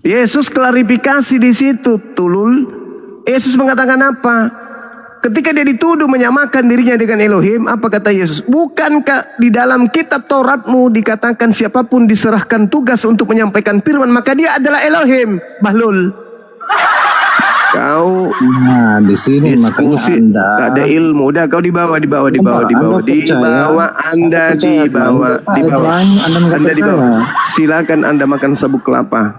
Yesus klarifikasi di situ, tulul. Yesus mengatakan apa? Ketika dia dituduh menyamakan dirinya dengan Elohim, apa kata Yesus? Bukankah di dalam kitab Tauratmu dikatakan siapapun diserahkan tugas untuk menyampaikan firman, maka dia adalah Elohim? Bahlul. Kau di sini diskusi, tak ada ilmu. Udah kau dibawa Anda dibawa. Silakan Anda makan sabuk kelapa.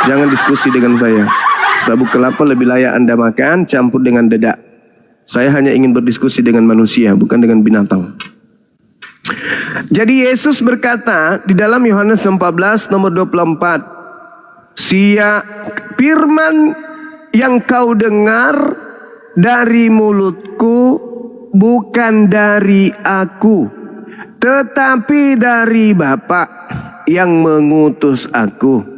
Jangan diskusi dengan saya. Sabuk kelapa lebih layak Anda makan campur dengan dedak. Saya hanya ingin berdiskusi dengan manusia, bukan dengan binatang. Jadi Yesus berkata di dalam Yohanes 14 nomor 24, firman yang kau dengar dari mulutku bukan dari aku, tetapi dari Bapa yang mengutus aku.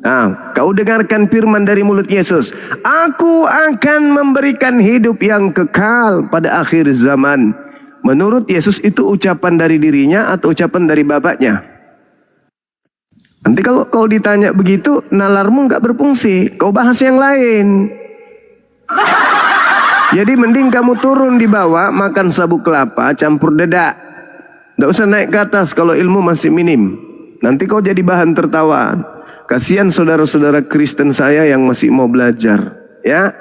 Nah, kau dengarkan firman dari mulut Yesus. Aku akan memberikan hidup yang kekal pada akhir zaman. Menurut Yesus itu ucapan dari dirinya atau ucapan dari Bapaknya? Nanti kalau kau ditanya begitu, nalarmu nggak berfungsi. Kau bahas yang lain. Jadi mending kamu turun di bawah, makan sabuk kelapa, campur dedak. Nggak usah naik ke atas kalau ilmu masih minim. Nanti kau jadi bahan tertawaan. Kasihan saudara-saudara Kristen saya yang masih mau belajar, ya.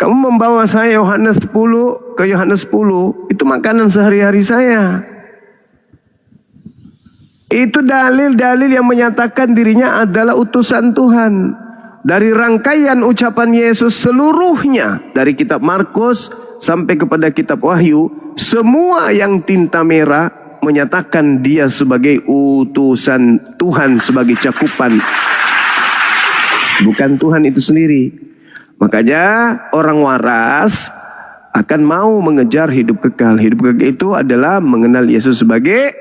Kamu membawa saya Yohanes 10 ke Yohanes 10, itu makanan sehari-hari saya. Itu dalil-dalil yang menyatakan dirinya adalah utusan Tuhan. Dari rangkaian ucapan Yesus seluruhnya, dari kitab Markus sampai kepada kitab Wahyu, semua yang tinta merah menyatakan dia sebagai utusan Tuhan, sebagai cakupan, bukan Tuhan itu sendiri. Makanya orang waras akan mau mengejar hidup kekal. Hidup kekal itu adalah mengenal Yesus sebagai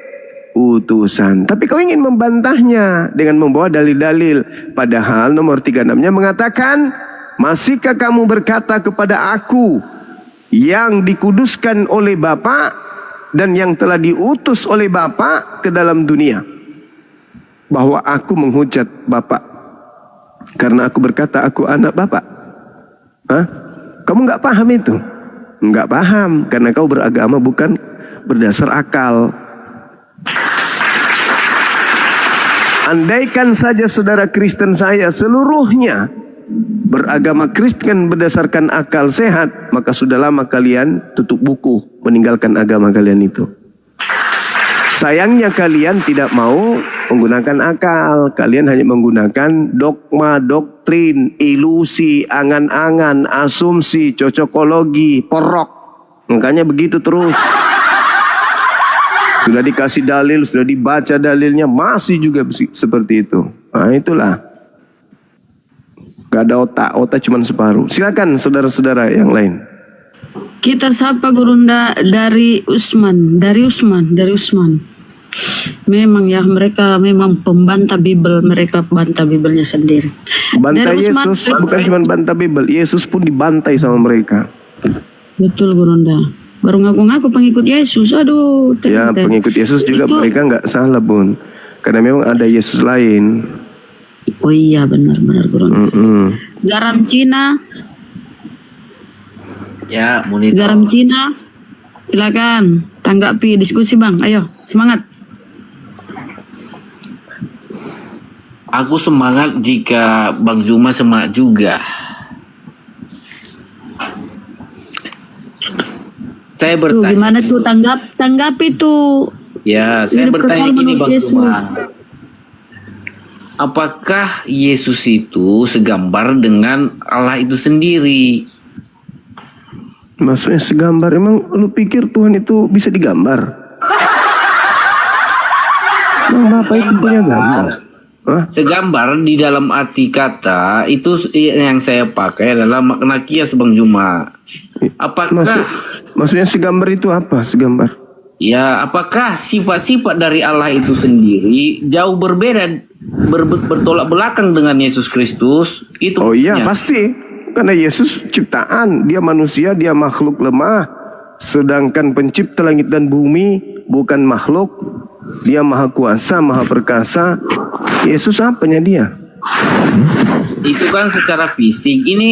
utusan. Tapi kau ingin membantahnya dengan membawa dalil-dalil. Padahal nomor 36-nya mengatakan, masihkah kamu berkata kepada aku yang dikuduskan oleh Bapa dan yang telah diutus oleh Bapa ke dalam dunia, bahwa aku menghujat Bapa karena aku berkata aku anak Bapa? Hah? Kamu nggak paham itu? Nggak paham karena kau beragama bukan berdasar akal. Andaikan saja saudara Kristen saya seluruhnya beragama Kristen berdasarkan akal sehat, maka sudah lama kalian tutup buku, meninggalkan agama kalian itu. Sayangnya kalian tidak mau menggunakan akal. Kalian hanya menggunakan dogma, doktrin, ilusi, angan-angan, asumsi, cocokologi, porok. Makanya begitu terus. Sudah dikasih dalil, sudah dibaca dalilnya, masih juga seperti itu. Nah itulah. Gak ada otak cuma separuh. Silakan saudara-saudara yang lain. Kita sapa Gurunda dari Usman. Memang ya, mereka memang pembantah Bible, mereka bantah Bibelnya sendiri. Bantah Yesus, bukan cuma bantah Bible, Yesus pun dibantai sama mereka. Betul Gurunda. Baru ngaku-ngaku pengikut Yesus, aduh. Ya, pengikut Yesus juga itu, mereka nggak salah Bun. Karena memang ada Yesus lain. Oh iya benar-benar Gurunda. Garam Cina. Ya, monitor. Garam Cina. Silakan tanggapi diskusi Bang. Ayo, semangat. Aku semangat jika Bang Zuma semangat juga. Saya bertanya. Tuh, gimana tuh tanggapi tuh. Ya, saya bertanya gini Bang Zuma. Apakah Yesus itu segambar dengan Allah itu sendiri? Maksudnya segambar, emang lu pikir Tuhan itu bisa digambar? Emang Bapak itu punya gambar? Hah? Segambar di dalam arti kata itu yang saya pakai adalah makna kias Bang Zuma. Apakah maksudnya segambar itu apa? Segambar? Ya, apakah sifat-sifat dari Allah itu sendiri jauh berbeda, bertolak belakang dengan Yesus Kristus? Itu oh iya pasti, karena Yesus ciptaan, dia manusia, dia makhluk lemah. Sedangkan pencipta langit dan bumi bukan makhluk, dia maha kuasa, maha perkasa. Yesus apanya dia? itu kan secara fisik. Ini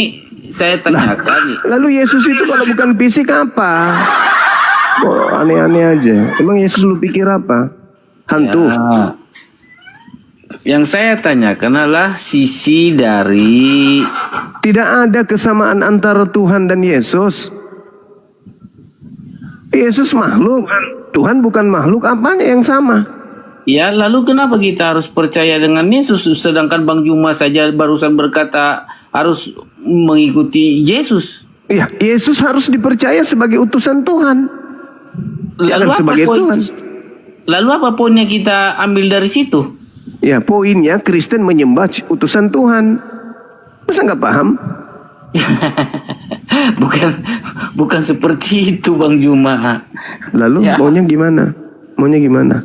saya tanyakan nih. Lalu Yesus itu kalau bukan fisik apa? Oh, aneh-aneh aja. Emang Yesus lu pikir apa? Hantu. Ya. Yang saya tanyakan adalah sisi dari Tidak ada kesamaan antara Tuhan dan Yesus. Yesus makhluk, Tuhan bukan makhluk. Apanya yang sama? ya, lalu kenapa kita harus percaya dengan Yesus sedangkan Bang Juma saja barusan berkata harus mengikuti Yesus? Ya, Yesus harus dipercaya sebagai utusan Tuhan. Jangan sebagai Tuhan. Lalu apa poinnya kita ambil dari situ? Ya, poinnya Kristen menyembah utusan Tuhan. Masa nggak paham? bukan seperti itu Bang Juma. Lalu Ya. maunya gimana? Maunya gimana?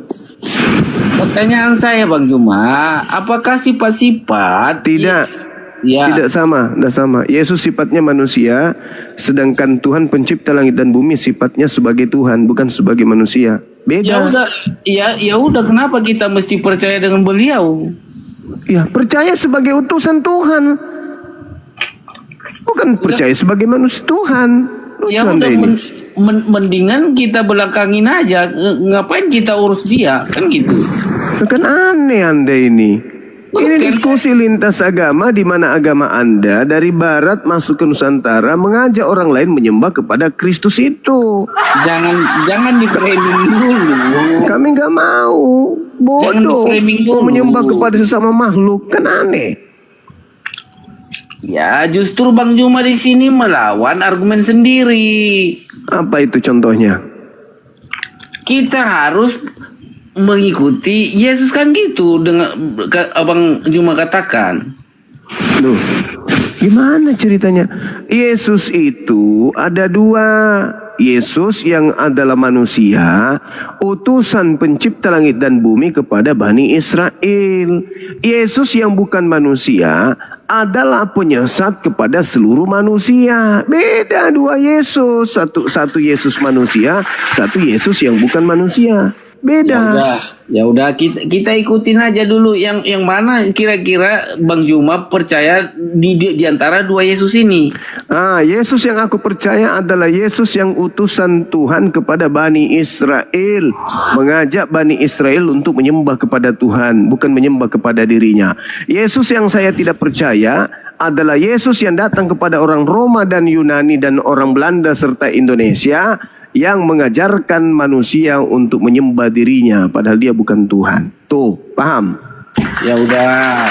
Pertanyaan saya Bang Juma, apakah sifat-sifat Tidak. Ya, Tidak sama, tidak sama. Yesus sifatnya manusia, sedangkan Tuhan pencipta langit dan bumi sifatnya sebagai Tuhan, bukan sebagai manusia. ya Beda. udah, ya udah kenapa kita mesti percaya dengan beliau? Ya, percaya sebagai utusan Tuhan. Bukan percaya sebagai manusia Tuhan. Lucu Ya Anda udah ini. mendingan kita belakangin aja. Ngapain kita urus dia? Kan gitu. Kan aneh Anda ini. Ini diskusi lintas agama di mana agama Anda dari barat masuk ke Nusantara mengajak orang lain menyembah kepada Kristus itu. Jangan di framing dulu. Kami nggak mau. Bodoh. di-framing Mau dulu. menyembah kepada sesama makhluk kan aneh. Ya justru Bang Juma di sini melawan argumen sendiri. Apa itu contohnya? Kita harus mengikuti Yesus kan gitu dengan Abang Juma katakan. Duh, gimana ceritanya? Yesus itu ada dua. Yesus yang adalah manusia, utusan pencipta langit dan bumi kepada Bani Israel. Yesus yang bukan manusia adalah penyesat kepada seluruh manusia. Beda dua Yesus. Satu Yesus manusia, satu Yesus yang bukan manusia. Beda. Ya udah kita ikutin aja dulu yang mana kira-kira Bang Juma percaya di antara dua Yesus ini. Yesus yang aku percaya adalah Yesus yang utusan Tuhan kepada Bani Israel. Mengajak Bani Israel untuk menyembah kepada Tuhan, bukan menyembah kepada dirinya. Yesus yang saya tidak percaya adalah Yesus yang datang kepada orang Roma dan Yunani dan orang Belanda serta Indonesia, yang mengajarkan manusia untuk menyembah dirinya padahal dia bukan Tuhan. Tuh, paham? Ya udah.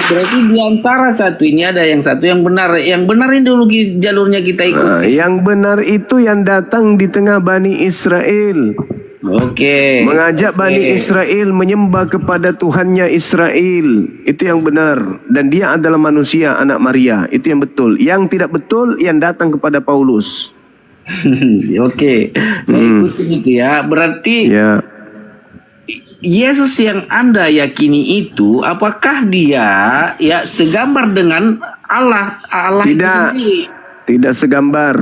Berarti di antara satu ini ada yang satu yang benar. Yang benar ini dulu jalurnya kita ikut. Yang benar itu yang datang di tengah Bani Israel. Oke. Mengajak Bani Israel menyembah kepada Tuhannya Israel. Itu yang benar. Dan dia adalah manusia, anak Maria. Itu yang betul. Yang tidak betul yang datang kepada Paulus. Oke. Saya ikutin itu ya. Berarti Ya. Yesus yang Anda yakini itu apakah dia ya segambar dengan Allah itu Tidak. sendiri? Tidak segambar.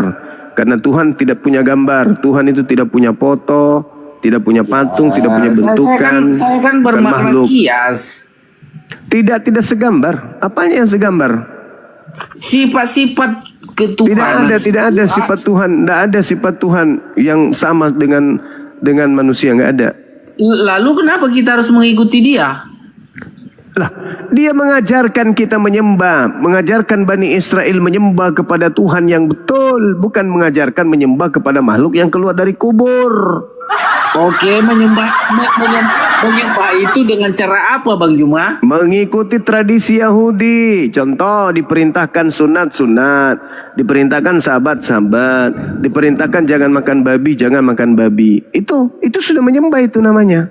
Karena Tuhan tidak punya gambar. Tuhan itu tidak punya foto, tidak punya patung, tidak punya bentukan. Saya kan bukan bermakna makhluk. kias. Tidak segambar. Apanya yang segambar? Sifat-sifat ketuhanan. Tidak ada sifat Tuhan. Tidak ada sifat Tuhan yang sama dengan manusia. Nggak ada. Lalu kenapa kita harus mengikuti dia? Lah, dia mengajarkan kita menyembah, mengajarkan Bani Israel menyembah kepada Tuhan yang betul, bukan mengajarkan menyembah kepada makhluk yang keluar dari kubur. Oke, menyembah itu dengan cara apa, Bang Juma? Mengikuti tradisi Yahudi. Contoh, diperintahkan sunat-sunat, diperintahkan sabat-sabat, diperintahkan jangan makan babi, jangan makan babi. Itu sudah menyembah, itu namanya.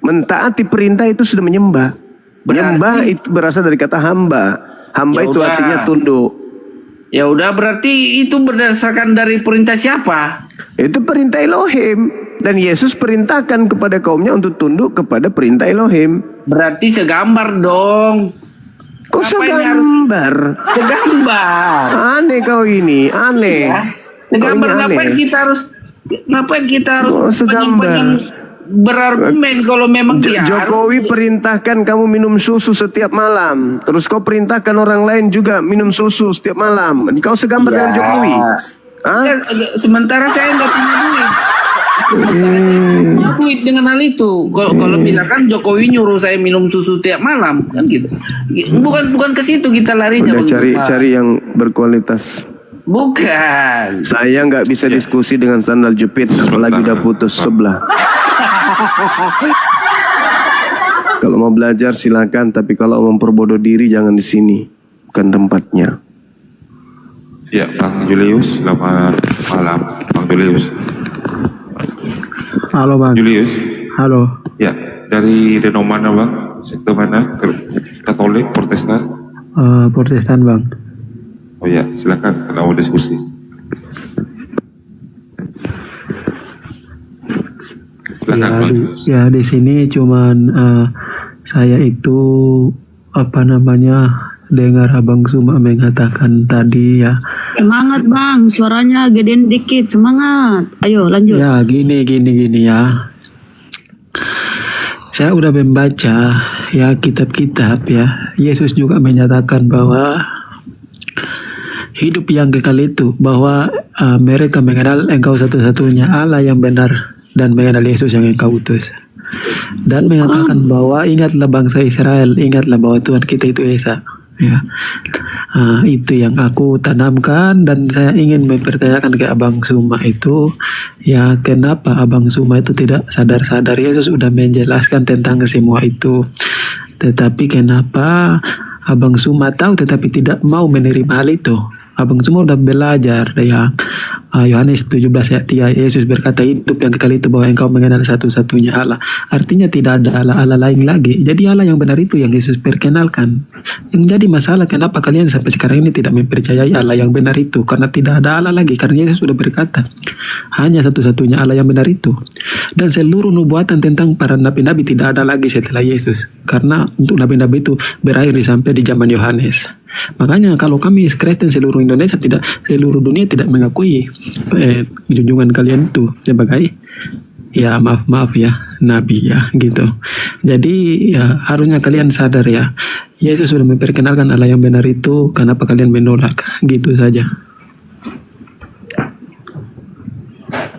Mentaati perintah itu sudah menyembah. Menyembah itu berasal dari kata hamba. Hamba Ya itu udah. artinya tunduk. Ya udah, berarti itu berdasarkan dari perintah siapa? Itu perintah Elohim. Dan Yesus perintahkan kepada kaumnya untuk tunduk kepada perintah Elohim. Berarti segambar dong. Kok Ngapain segambar? Segambar. Aneh kau ini, aneh. Ya. Segambar, Kau ini ngapain aneh. kita harus Oh, segambar. berargumen kalau memang dia Jokowi perintahkan kamu minum susu setiap malam. Terus kau perintahkan orang lain juga minum susu setiap malam. Kau segambar dengan Jokowi. Hah? Ya, sementara saya nggak punya duit. Duit dengan hal itu. Kalau misalkan Jokowi nyuruh saya minum susu tiap malam kan gitu. Bukan ke situ kita larinya. Udah cari yang berkualitas. Bukan. Saya nggak bisa diskusi dengan sandal jepit, apalagi udah putus sebelah. Kalau mau belajar silakan, tapi kalau memperbodoh diri jangan di sini, bukan tempatnya. Ya, Bang Julius, selamat malam, Bang Julius. Halo Bang. Julius, Halo. ya, dari Reno mana Bang? Sekte mana? Katolik, Protestan? Protestan Bang. Oh ya, silakan kita mau diskusi. Silakan Bang Julius. Ya di sini cuman saya itu dengar Abang Suma mengatakan tadi ya. Semangat Bang, suaranya gedein dikit, semangat. Ayo lanjut. Ya gini ya. Saya udah membaca ya kitab-kitab ya. Yesus juga menyatakan bahwa hidup yang kekal itu, bahwa mereka mengenal Engkau satu-satunya Allah yang benar dan mengenal Yesus yang Engkau utus. Dan mengatakan bahwa ingatlah bangsa Israel, ingatlah bahwa Tuhan kita itu Esa. Ya, itu yang aku tanamkan dan saya ingin mempertanyakan ke Abang Suma itu, ya kenapa Abang Suma itu tidak sadar-sadar Yesus sudah menjelaskan tentang semua itu, tetapi kenapa Abang Suma tahu tetapi tidak mau menerima hal itu? Abang Suma udah belajar ya. Yohanes 17 ayat 3, Yesus berkata hidup yang kekal itu bahwa engkau mengenal satu-satunya Allah. Artinya tidak ada Allah lain lagi. Jadi Allah yang benar itu yang Yesus perkenalkan. Yang jadi masalah kenapa kalian sampai sekarang ini tidak mempercayai Allah yang benar itu? Karena tidak ada Allah lagi. Karena Yesus sudah berkata hanya satu-satunya Allah yang benar itu. Dan seluruh nubuatan tentang para nabi-nabi tidak ada lagi setelah Yesus. Karena untuk nabi-nabi itu berakhir sampai di zaman Yohanes. Makanya kalau kami Kristen seluruh Indonesia seluruh dunia tidak mengakui junjungan kalian itu sebagai ya maaf ya nabi ya gitu. Jadi ya harusnya kalian sadar ya Yesus sudah memperkenalkan Allah yang benar itu, kenapa kalian menolak? Gitu saja.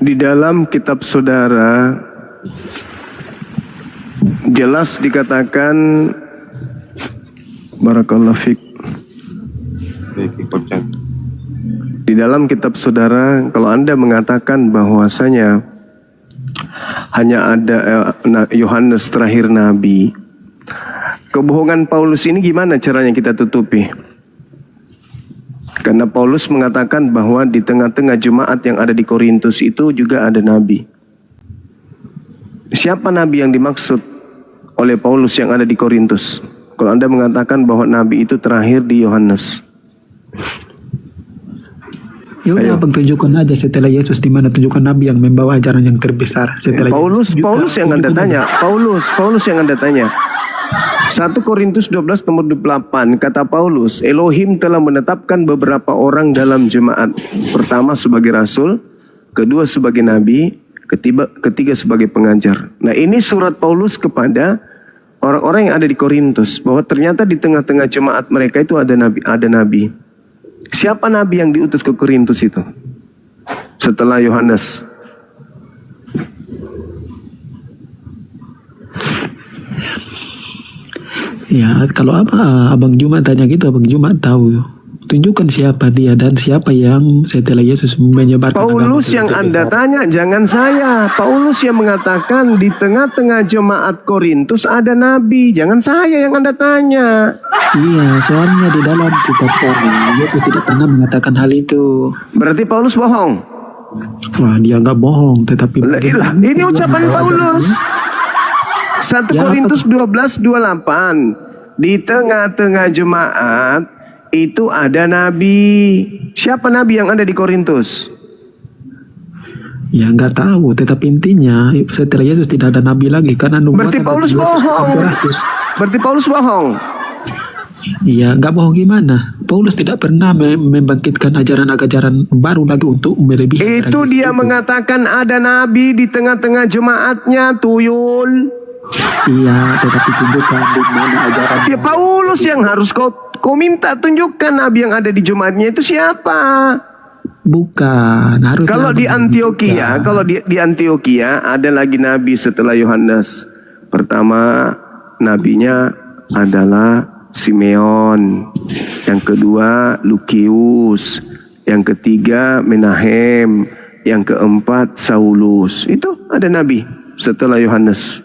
Di dalam kitab saudara jelas dikatakan barakallahu fiik. Di dalam kitab saudara, kalau Anda mengatakan bahwasanya hanya ada Yohanes terakhir nabi, kebohongan Paulus ini gimana caranya kita tutupi? Karena Paulus mengatakan bahwa di tengah-tengah jemaat yang ada di Korintus itu juga ada nabi. Siapa nabi yang dimaksud oleh Paulus yang ada di Korintus? Kalau Anda mengatakan bahwa nabi itu terakhir di Yohanes. Ya udah Abang tunjukkan aja setelah Yesus di mana, tunjukkan nabi yang membawa ajaran yang terbesar setelah Paulus yang Anda tanya. Paulus yang Anda tanya. 1 Korintus 12 nomor 28 kata Paulus, Elohim telah menetapkan beberapa orang dalam jemaat. Pertama sebagai rasul, kedua sebagai nabi, ketiga sebagai pengajar. Nah, ini surat Paulus kepada orang-orang yang ada di Korintus, bahwa ternyata di tengah-tengah jemaat mereka itu ada nabi. Siapa nabi yang diutus ke Korintus itu setelah Yohanes? Ya kalau Abang Juma tanya gitu, Abang Juma tahu. Tunjukkan siapa dia dan siapa yang setelah Yesus menyebarkan Paulus yang Anda tanya, jangan saya. Paulus yang mengatakan di tengah-tengah jemaat Korintus ada nabi, jangan saya yang Anda tanya. Iya, soalnya di dalam kitab Torah Yesus tidak pernah mengatakan hal itu. Berarti Paulus bohong. Wah, dia nggak bohong, tetapi ini ucapan Paulus. 1 Korintus 12:28. Di tengah-tengah jemaat itu ada nabi. Siapa nabi yang ada di Korintus? Ya nggak tahu, tetapi intinya setelah Yesus tidak ada nabi lagi karena nubuatan. Berarti Paulus bohong. Berarti Paulus bohong. Iya, nggak bohong gimana? Paulus tidak pernah membangkitkan ajaran-ajaran baru lagi untuk melebihi. Itu dia mengatakan ada nabi di tengah-tengah jemaatnya, tuyul. Iya, tetapi tunjukkan di mana ajaran. Ya Paulus yang harus kau minta, tunjukkan nabi yang ada di jemaatnya itu siapa. Bukan, harus. Kalau di Antioquia, di Antioquia ada lagi nabi setelah Yohanes. Pertama nabinya adalah Simeon, yang kedua Lukius, yang ketiga Menahem, yang keempat Saulus. Itu ada nabi setelah Yohanes.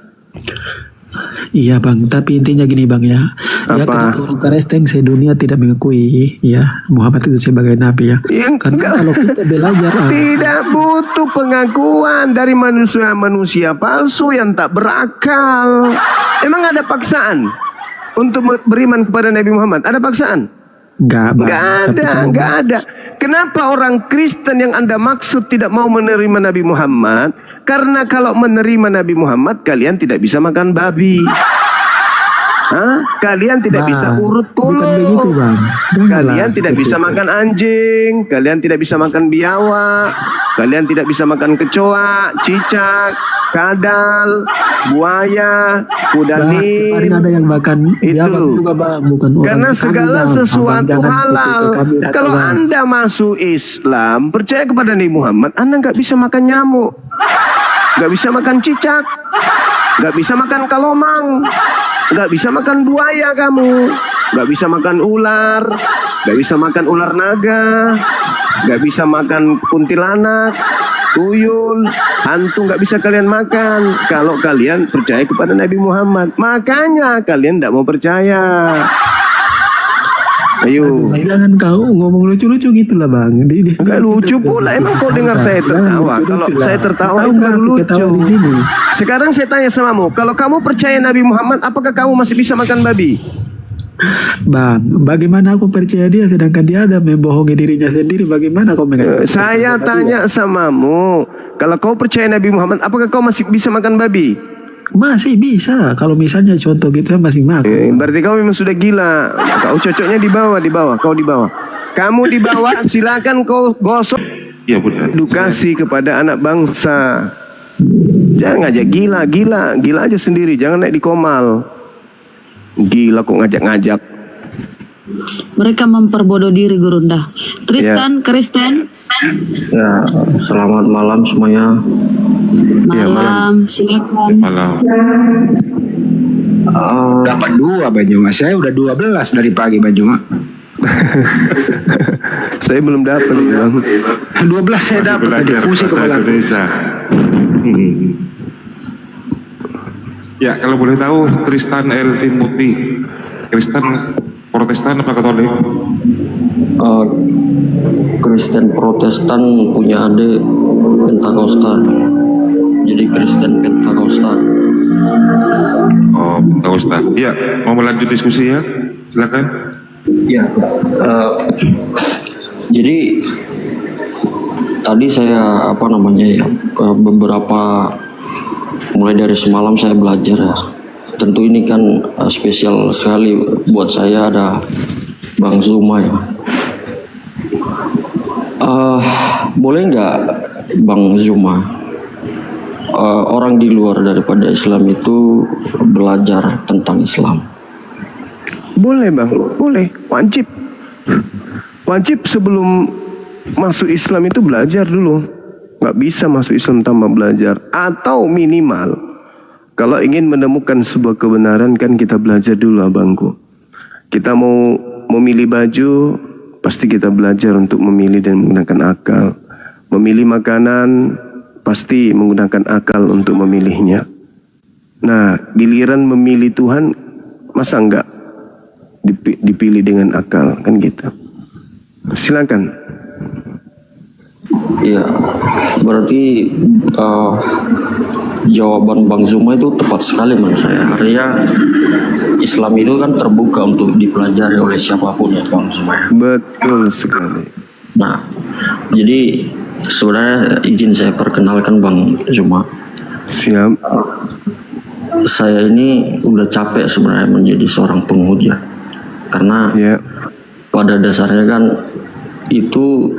Iya bang, tapi intinya gini bang ya. Ya Apa? karena orang Kristen sedunia tidak mengakui ya Muhammad itu sebagai nabi ya. Karena kalau kita belajar Tidak butuh pengakuan dari manusia-manusia palsu yang tak berakal. Emang ada paksaan untuk beriman kepada Nabi Muhammad? Ada paksaan? Enggak bang. Nggak ada. Kenapa orang Kristen yang Anda maksud tidak mau menerima Nabi Muhammad? Karena kalau menerima Nabi Muhammad, kalian tidak bisa makan babi. Hah? Kalian tidak Bang, bisa urut bukan begitu, tulung. Bang. Janganlah Kalian tidak seperti bisa itu. makan anjing. Kalian tidak bisa makan biawak. Kalian tidak bisa makan kecoa, cicak, kadal, buaya, kuda Bang, kemarin nil. ada yang makan Itu. ya, bang, juga bang, bukan orang. Karena segala Bang. sesuatu Abang jangan halal. ikut kami, atau Kalau bang. Anda masuk Islam, percaya kepada Nabi Muhammad, Anda nggak bisa makan nyamuk, nggak bisa makan cicak, nggak bisa makan kalomang, nggak bisa makan buaya kamu, nggak bisa makan ular, nggak bisa makan ular naga, nggak bisa makan kuntilanak, tuyul, hantu nggak bisa kalian makan. Kalau kalian percaya kepada Nabi Muhammad, makanya kalian tidak mau percaya. Ayo. Jangan kau ngomong lucu-lucu gitu lah bang. Enggak lucu pula. Emang kau dengar saya tertawa? Kalau saya tertawa itu baru lucu. Di sini. Sekarang saya tanya samamu, kalau kamu percaya Nabi Muhammad, apakah kamu masih bisa makan babi? Bang, bagaimana aku percaya dia sedangkan dia ada membohongi dirinya sendiri? Bagaimana kau mengatakan? Saya tanya samamu, kalau kau percaya Nabi Muhammad, apakah kau masih bisa makan babi? Masih bisa. Kalau misalnya contoh gitu saya masih makan. Berarti kau memang sudah gila. Kau cocoknya di bawah, kau di bawah. Kamu di bawah, silakan kau gosok Iya benar. edukasi kepada anak bangsa. Jangan ngajak gila aja sendiri, jangan naik di komal. Gila kok ngajak-ngajak. Mereka memperbodoh diri Gurunda. Kristen, Kristen, Ya, selamat malam semuanya. malam, silakan. Malam. Dapat 2 Bang Juma. Saya udah 12 dari pagi Bang Juma. Saya belum dapat nih, Bang. 12 saya dapat tadi. Belajar Pusing bahasa kepala. Indonesia. Ya, kalau boleh tahu, Tristan L. Timothy, Kristen Protestan apa Katolik? Kristen Protestan punya adik Pentakosta. Jadi Kristen Pentakosta. Oh, Protestan. Ya, mau melanjut diskusi ya? Silakan. Ya. Jadi tadi saya beberapa mulai dari semalam saya belajar ya. Tentu ini kan spesial sekali buat saya ada Bang Zuma ya. Boleh nggak Bang Zuma orang di luar daripada Islam itu belajar tentang Islam? Boleh, Bang. Boleh. Wajib. Wajib sebelum masuk Islam itu belajar dulu. Nggak bisa masuk Islam tanpa belajar. Atau minimal, kalau ingin menemukan sebuah kebenaran kan kita belajar dulu, abangku. Kita mau memilih baju, pasti kita belajar untuk memilih dan menggunakan akal. Memilih makanan, pasti menggunakan akal untuk memilihnya. Nah, giliran memilih Tuhan, masa enggak dipilih dengan akal, kan gitu. Silakan. Ya, berarti jawaban Bang Zuma itu tepat sekali menurut saya. Artinya Islam itu kan terbuka untuk dipelajari oleh siapapun ya Bang Zuma. Betul sekali. Nah, jadi sebenarnya izin saya perkenalkan Bang Zuma. Siap. Saya ini udah capek sebenarnya menjadi seorang penghujat. Karena Ya. pada dasarnya kan itu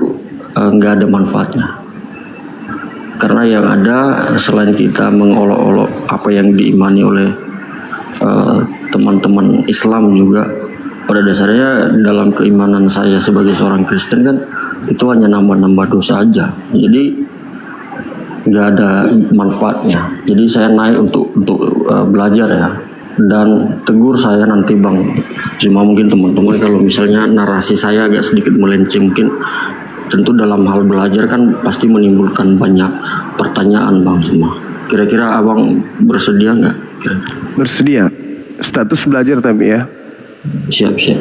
nggak ada manfaatnya. Karena yang ada selain kita mengolok-olok apa yang diimani oleh teman-teman Islam juga, pada dasarnya dalam keimanan saya sebagai seorang Kristen kan itu hanya nambah-nambah dosa aja. Jadi nggak ada manfaatnya. Jadi saya naik untuk belajar ya. Dan tegur saya nanti Bang. Cuma mungkin teman-teman kalau misalnya narasi saya agak sedikit melenceng, mungkin tentu dalam hal belajar kan pasti menimbulkan banyak pertanyaan Bang semua. Kira-kira Abang bersedia nggak? Bersedia. Status belajar tapi ya. Siap-siap.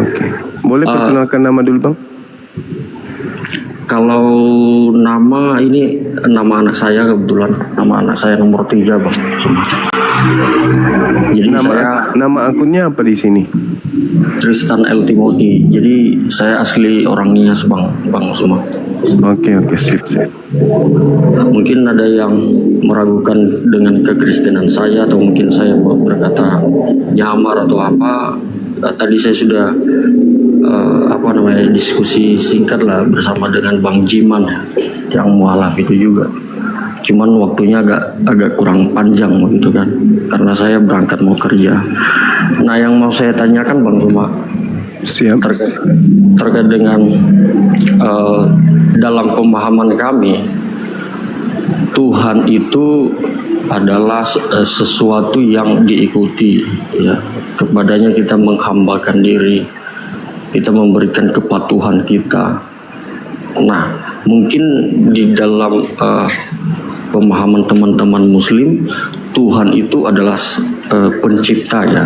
Oke. Boleh perkenalkan nama dulu Bang? Kalau nama ini nama anak saya kebetulan, nama anak saya nomor 3 Bang. Jadi Nama akunnya apa di sini? Tristan L. Timothy. Jadi saya asli orang Nias Bang semua. Oke, sip. Mungkin ada yang meragukan dengan kekristenan saya atau mungkin saya berkata nyamar atau apa. Tadi saya sudah diskusi singkat lah bersama dengan Bang Jiman ya, yang mualaf itu juga. Cuman waktunya agak kurang panjang begitu kan, karena saya berangkat mau kerja. Nah yang mau saya tanyakan Bang Zuma, Siap. terkait dengan dalam pemahaman kami, Tuhan itu adalah sesuatu yang diikuti ya. Kepadanya kita menghambakan diri, kita memberikan kepatuhan kita. Nah mungkin di dalam pemahaman teman-teman Muslim, Tuhan itu adalah pencipta ya,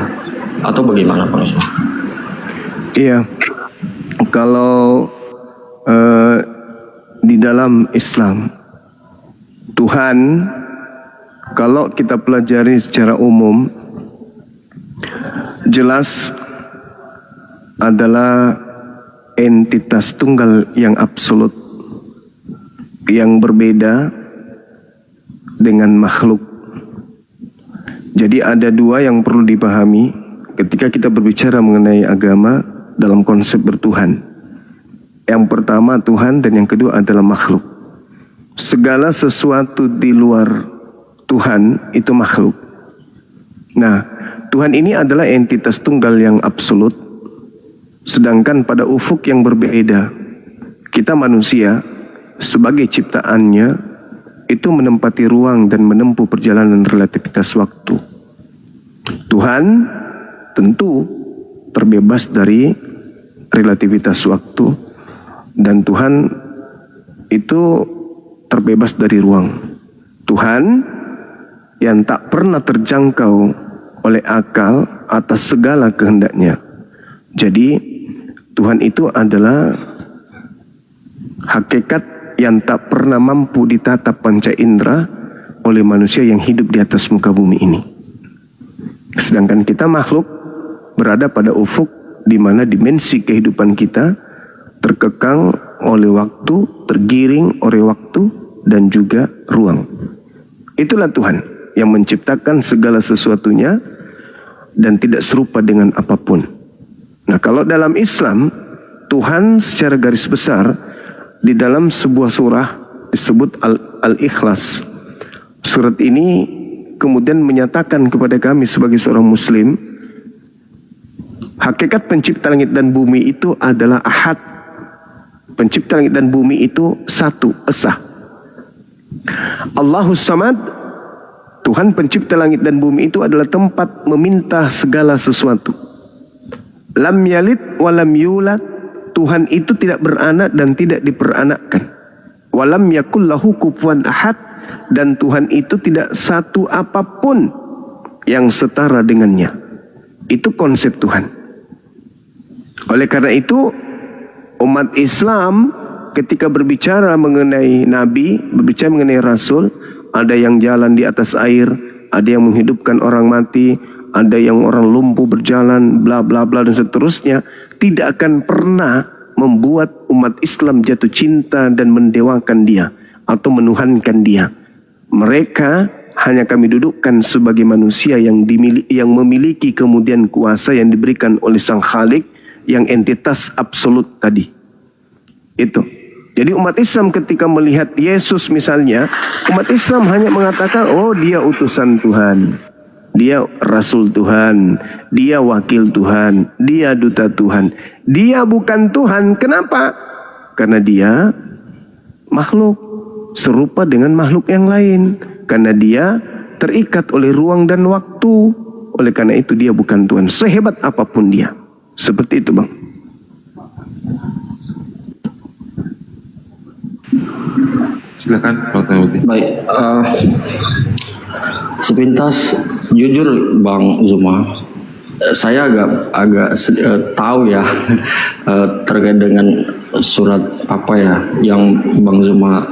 atau bagaimana Bang? Iya. Kalau di dalam Islam, Tuhan, kalau kita pelajari secara umum, jelas adalah entitas tunggal yang absolut, yang berbeda dengan makhluk. Jadi ada dua yang perlu dipahami ketika kita berbicara mengenai agama dalam konsep bertuhan. Yang pertama Tuhan dan yang kedua adalah makhluk. Segala sesuatu di luar Tuhan itu makhluk. Nah, Tuhan ini adalah entitas tunggal yang absolut. Sedangkan pada ufuk yang berbeda, kita manusia sebagai ciptaannya itu menempati ruang dan menempuh perjalanan relativitas waktu. Tuhan tentu terbebas dari relativitas waktu, dan Tuhan itu terbebas dari ruang. Tuhan yang tak pernah terjangkau oleh akal atas segala kehendaknya. Jadi Tuhan itu adalah hakikat yang tak pernah mampu ditatap panca indera oleh manusia yang hidup di atas muka bumi ini. Sedangkan kita makhluk berada pada ufuk di mana dimensi kehidupan kita terkekang oleh waktu, tergiring oleh waktu dan juga ruang. Itulah Tuhan yang menciptakan segala sesuatunya dan tidak serupa dengan apapun. Nah, kalau dalam Islam, Tuhan secara garis besar di dalam sebuah surah disebut Al-Ikhlas. Surat ini kemudian menyatakan kepada kami sebagai seorang Muslim, hakikat pencipta langit dan bumi itu adalah ahad. Pencipta langit dan bumi itu satu, esa. Allahus Samad, Tuhan pencipta langit dan bumi itu adalah tempat meminta segala sesuatu. Lam yalid walam yulad, Tuhan itu tidak beranak dan tidak diperanakkan. Walam yakul lahu kufuwan ahad, dan Tuhan itu tidak satu apapun yang setara dengannya. Itu konsep Tuhan. Oleh karena itu, umat Islam ketika berbicara mengenai Nabi, berbicara mengenai Rasul, ada yang jalan di atas air, ada yang menghidupkan orang mati, ada yang orang lumpuh berjalan, bla bla bla dan seterusnya, tidak akan pernah membuat umat Islam jatuh cinta dan mendewakan dia atau menuhankan dia. Mereka hanya kami dudukkan sebagai manusia yang memiliki kemudian kuasa yang diberikan oleh Sang Khalik yang entitas absolut tadi. Itu. Jadi umat Islam ketika melihat Yesus misalnya, umat Islam hanya mengatakan, oh dia utusan Tuhan, dia Rasul Tuhan, dia wakil Tuhan, dia duta Tuhan. Dia bukan Tuhan. Kenapa? Karena dia makhluk serupa dengan makhluk yang lain. Karena dia terikat oleh ruang dan waktu. Oleh karena itu dia bukan Tuhan, sehebat apapun dia. Seperti itu, Bang. Silakan, Pak Tauti. Baik, sepintas jujur Bang Zuma, saya agak tahu ya terkait dengan surat apa ya yang Bang Zuma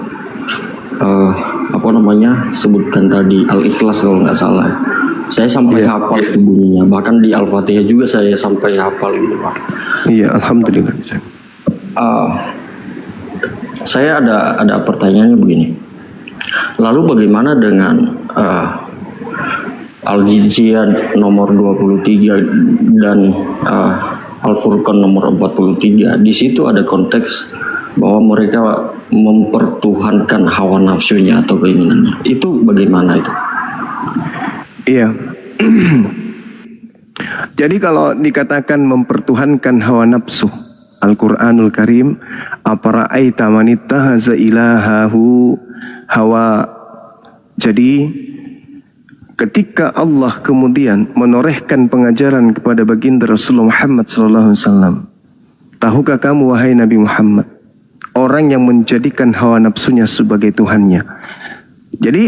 sebutkan tadi, Al-Ikhlas kalau nggak salah. Saya sampai hafal itu bunyinya, bahkan di Al-Fatihah juga saya sampai hafal gitu Pak. Iya, alhamdulillah. Saya ada pertanyaannya begini. Lalu bagaimana dengan Al-Jiziyah nomor 23 dan Al-Furqan nomor 43? Di situ ada konteks bahwa mereka mempertuhankan hawa nafsunya atau keinginannya. Itu bagaimana itu? Iya. Jadi kalau dikatakan mempertuhankan hawa nafsu, Al-Quranul Karim, apara'aita man ittahaza ilahahu hawa. Jadi ketika Allah kemudian menorehkan pengajaran kepada baginda Rasulullah Muhammad SAW, tahukah kamu wahai Nabi Muhammad, orang yang menjadikan hawa nafsunya sebagai Tuhannya. Jadi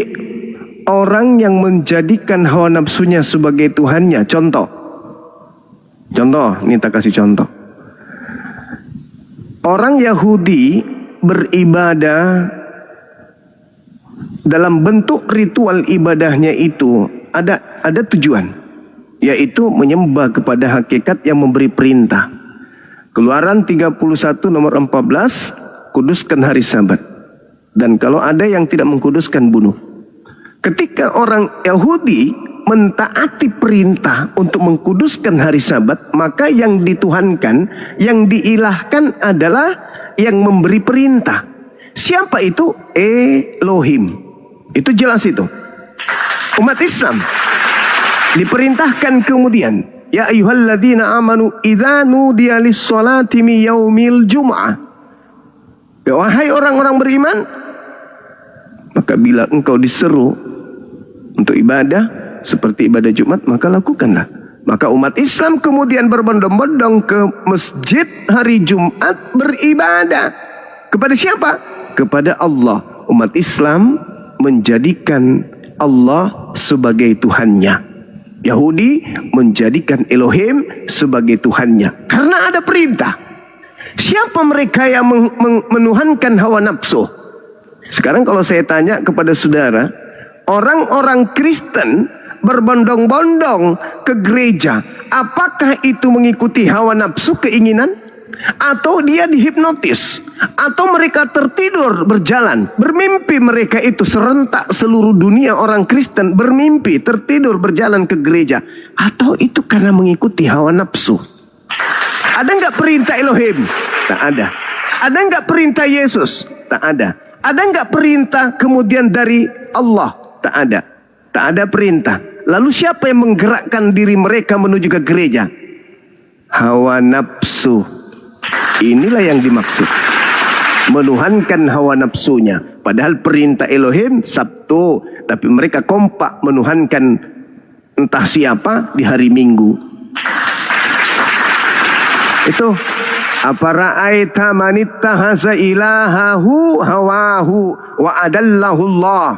orang yang menjadikan hawa nafsunya sebagai Tuhannya, contoh, ini tak kasih contoh. Orang Yahudi beribadah dalam bentuk ritual ibadahnya itu ada tujuan, yaitu menyembah kepada hakikat yang memberi perintah. Keluaran 31 nomor 14, kuduskan hari Sabat. Dan kalau ada yang tidak mengkuduskan, bunuh. Ketika orang Yahudi mentaati perintah untuk mengkuduskan hari Sabat, maka yang dituhankan, yang diilahkan adalah yang memberi perintah. Siapa itu? Elohim. Itu jelas itu. Umat Islam diperintahkan kemudian, ya ayyuhalladzina amanu idza nudiya lis-sholati min yaumil jum'ah. Wahai orang-orang beriman, maka bila engkau diseru untuk ibadah seperti ibadah Jumat, maka lakukanlah. Maka umat Islam kemudian berbondong-bondong ke masjid hari Jumat beribadah. Kepada siapa? Kepada Allah. Umat Islam menjadikan Allah sebagai Tuhannya. Yahudi menjadikan Elohim sebagai Tuhannya. Karena ada perintah. Siapa mereka yang menuhankan hawa nafsu? Sekarang kalau saya tanya kepada saudara, orang-orang Kristen berbondong-bondong ke gereja, apakah itu mengikuti hawa nafsu keinginan? Atau dia dihipnotis? Atau mereka tertidur berjalan, bermimpi mereka itu serentak seluruh dunia orang Kristen bermimpi, tertidur berjalan ke gereja? Atau itu karena mengikuti hawa nafsu? Ada nggak perintah Elohim? Tak ada. Ada nggak perintah Yesus? Tak ada. Ada nggak perintah kemudian dari Allah? Tak ada. Tak ada perintah. Lalu siapa yang menggerakkan diri mereka menuju ke gereja? Hawa nafsu. Inilah yang dimaksud. Menuhankan hawa nafsunya. Padahal perintah Elohim Sabtu. Tapi mereka kompak menuhankan entah siapa di hari Minggu. Itu. Apara'aita man ittahaza ilahahu hawahu wa adallahu Allah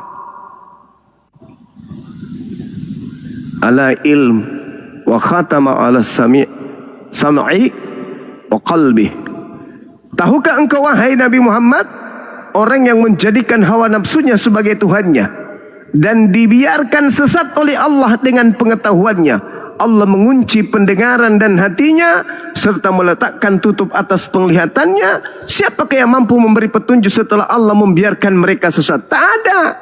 ala ilm wa khatama ala sam'i wa qalbi. Tahukah engkau wahai Nabi Muhammad, orang yang menjadikan hawa nafsunya sebagai Tuhannya dan dibiarkan sesat oleh Allah dengan pengetahuannya. Allah mengunci pendengaran dan hatinya serta meletakkan tutup atas penglihatannya. Siapakah yang mampu memberi petunjuk setelah Allah membiarkan mereka sesat? Tak ada.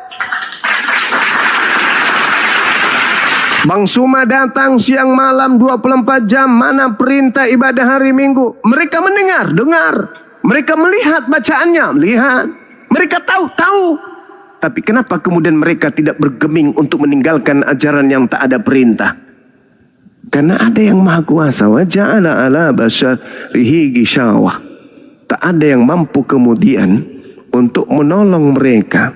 Bang Suma datang siang malam 24 jam. Mana perintah ibadah hari Minggu? Mereka dengar. Mereka melihat bacaannya, melihat. Mereka tahu. Tapi kenapa kemudian mereka tidak bergeming untuk meninggalkan ajaran yang tak ada perintah? Karena ada yang maha kuasa. Wa ja'ala ala basyarihi ghishawah. Tak ada yang mampu kemudian untuk menolong mereka.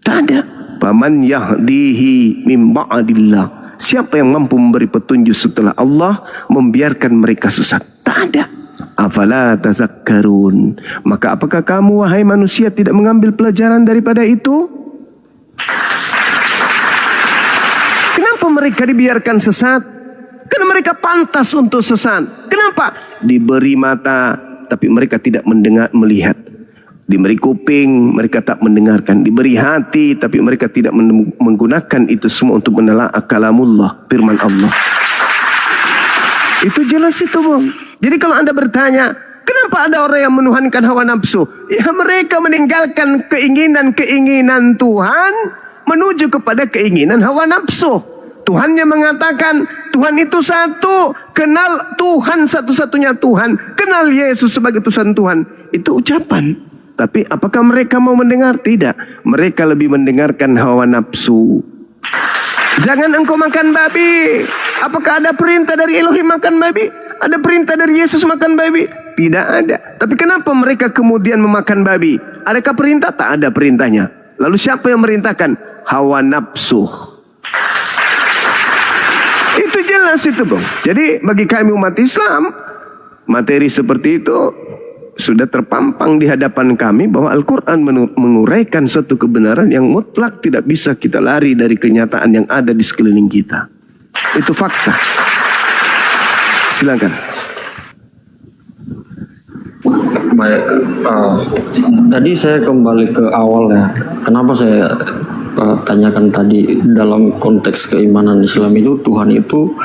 Tak ada. Faman yahdihi min ba'dillah. Siapa yang mampu memberi petunjuk setelah Allah membiarkan mereka sesat? Tak ada. Afala tazakkarun. Maka apakah kamu wahai manusia tidak mengambil pelajaran daripada itu? Kenapa mereka dibiarkan sesat? Karena mereka pantas untuk sesat. Kenapa? Diberi mata tapi mereka tidak melihat. Diberi kuping, mereka tak mendengarkan. Diberi hati, tapi mereka tidak menggunakan itu semua untuk menelaah kalamullah, firman Allah. Itu jelas itu, Bang. Jadi kalau Anda bertanya, kenapa ada orang yang menuhankan hawa nafsu? Ya mereka meninggalkan keinginan-keinginan Tuhan menuju kepada keinginan hawa nafsu. Tuhannya mengatakan, Tuhan itu satu. Kenal Tuhan satu-satunya Tuhan. Kenal Yesus sebagai utusan Tuhan. Itu ucapan. Tapi apakah mereka mau mendengar? Tidak. Mereka lebih mendengarkan hawa nafsu. Jangan engkau makan babi. Apakah ada perintah dari Elohim makan babi? Ada perintah dari Yesus makan babi? Tidak ada. Tapi kenapa mereka kemudian memakan babi? Adakah perintah? Tak ada perintahnya. Lalu siapa yang merintahkan? Hawa nafsu. Itu jelas itu, Bang. Jadi bagi kami umat Islam, materi seperti itu sudah terpampang di hadapan kami bahwa Al-Quran menguraikan suatu kebenaran yang mutlak tidak bisa kita lari dari kenyataan yang ada di sekeliling kita. Itu fakta. Silakan. Baik, tadi saya kembali ke awal ya. Kenapa saya tanyakan tadi dalam konteks keimanan Islam itu Tuhan itu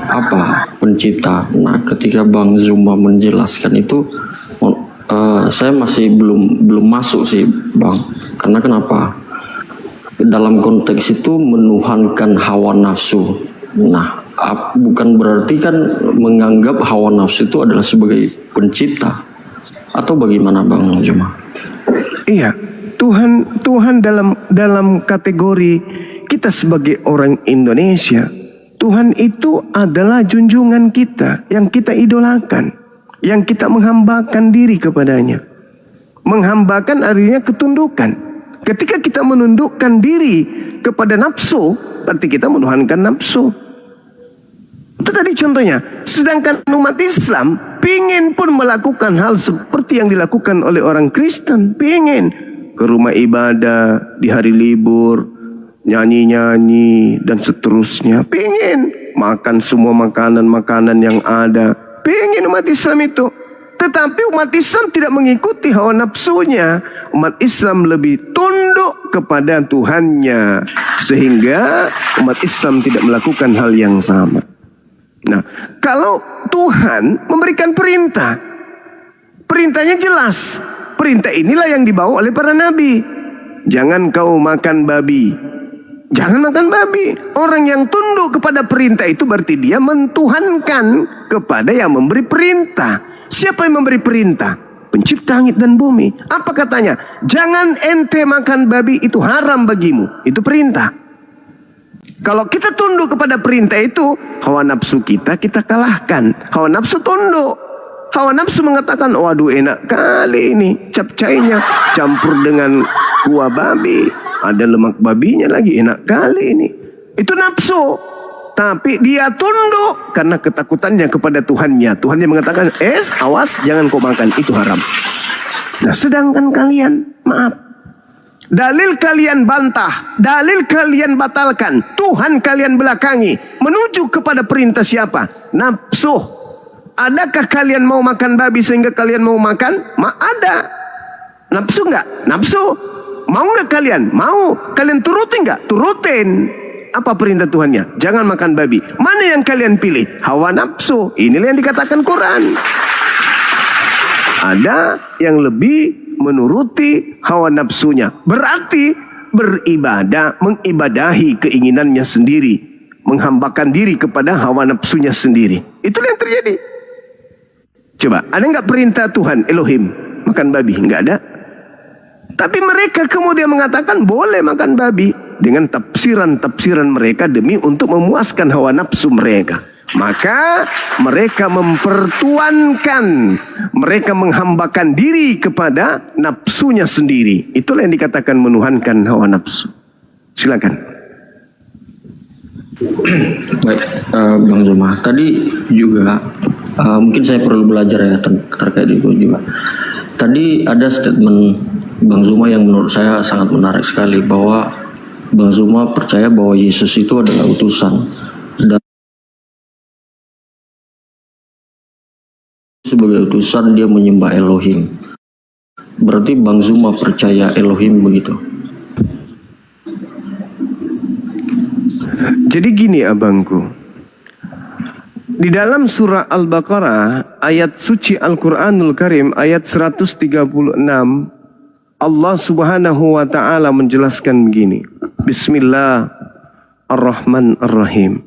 apa? Pencipta. Nah, ketika Bang Zuma menjelaskan itu, saya masih belum masuk sih, Bang. Karena kenapa? Dalam konteks itu menuhankan hawa nafsu. Nah, bukan berarti kan menganggap hawa nafsu itu adalah sebagai pencipta. Atau bagaimana, Bang Zuma? Iya, Tuhan dalam kategori kita sebagai orang Indonesia, Tuhan itu adalah junjungan kita yang kita idolakan. Yang kita menghambakan diri kepadanya. Menghambakan artinya ketundukan. Ketika kita menundukkan diri kepada nafsu, berarti kita menuhankan nafsu. Itu tadi contohnya. Sedangkan umat Islam pingin pun melakukan hal seperti yang dilakukan oleh orang Kristen. Pingin ke rumah ibadah di hari libur, nyanyi-nyanyi dan seterusnya. Pingin makan semua makanan-makanan yang ada. Pengen umat Islam itu. Tetapi umat Islam tidak mengikuti hawa nafsunya. Umat Islam lebih tunduk kepada Tuhannya. Sehingga umat Islam tidak melakukan hal yang sama. Nah, kalau Tuhan memberikan perintah, perintahnya jelas. Perintah inilah yang dibawa oleh para nabi. Jangan kau makan babi. Jangan makan babi. Orang yang tunduk kepada perintah itu berarti dia mentuhankan kepada yang memberi perintah. Siapa yang memberi perintah? Pencipta langit dan bumi. Apa katanya? Jangan ente makan babi, itu haram bagimu. Itu perintah. Kalau kita tunduk kepada perintah itu, hawa nafsu kita kalahkan. Hawa nafsu tunduk. Hawa nafsu mengatakan, waduh enak kali ini capcainya campur dengan kuah babi. Ada lemak babinya lagi, enak kali ini. Itu nafsu. Tapi dia tunduk karena ketakutannya kepada Tuhannya. Tuhannya mengatakan, awas jangan kau makan, itu haram. Nah, sedangkan kalian, maaf, dalil kalian bantah, dalil kalian batalkan, Tuhan kalian belakangi, menuju kepada perintah siapa? Nafsu. Adakah kalian mau makan babi sehingga kalian mau makan? Ada. Nafsu enggak? Nafsu. Mau nggak kalian? Mau. Kalian turutin nggak? Turutin. Apa perintah Tuhannya? Jangan makan babi. Mana yang kalian pilih? Hawa nafsu. Inilah yang dikatakan Quran. Ada yang lebih menuruti hawa nafsunya. Berarti beribadah, mengibadahi keinginannya sendiri. menghambakan diri kepada hawa nafsunya sendiri. Itulah yang terjadi. Coba, ada nggak perintah Tuhan Elohim makan babi? Nggak ada. Tapi mereka kemudian mengatakan boleh makan babi dengan tafsiran-tafsiran mereka demi untuk memuaskan hawa nafsu mereka. Maka mereka mempertuankan, mereka menghambakan diri kepada nafsunya sendiri. Itulah yang dikatakan menuhankan hawa nafsu. Silakan. Baik, Bang Zuma. Tadi juga mungkin saya perlu belajar ya terkait itu juga. Tadi ada statement Bang Zuma yang menurut saya sangat menarik sekali, bahwa Bang Zuma percaya bahwa Yesus itu adalah utusan. Dan sebagai utusan dia menyembah Elohim. Berarti Bang Zuma percaya Elohim begitu? Jadi gini abangku, di dalam surah Al-Baqarah ayat suci Al-Quranul Karim ayat 136, Allah subhanahu wa ta'ala menjelaskan begini. Bismillahirrahmanirrahim.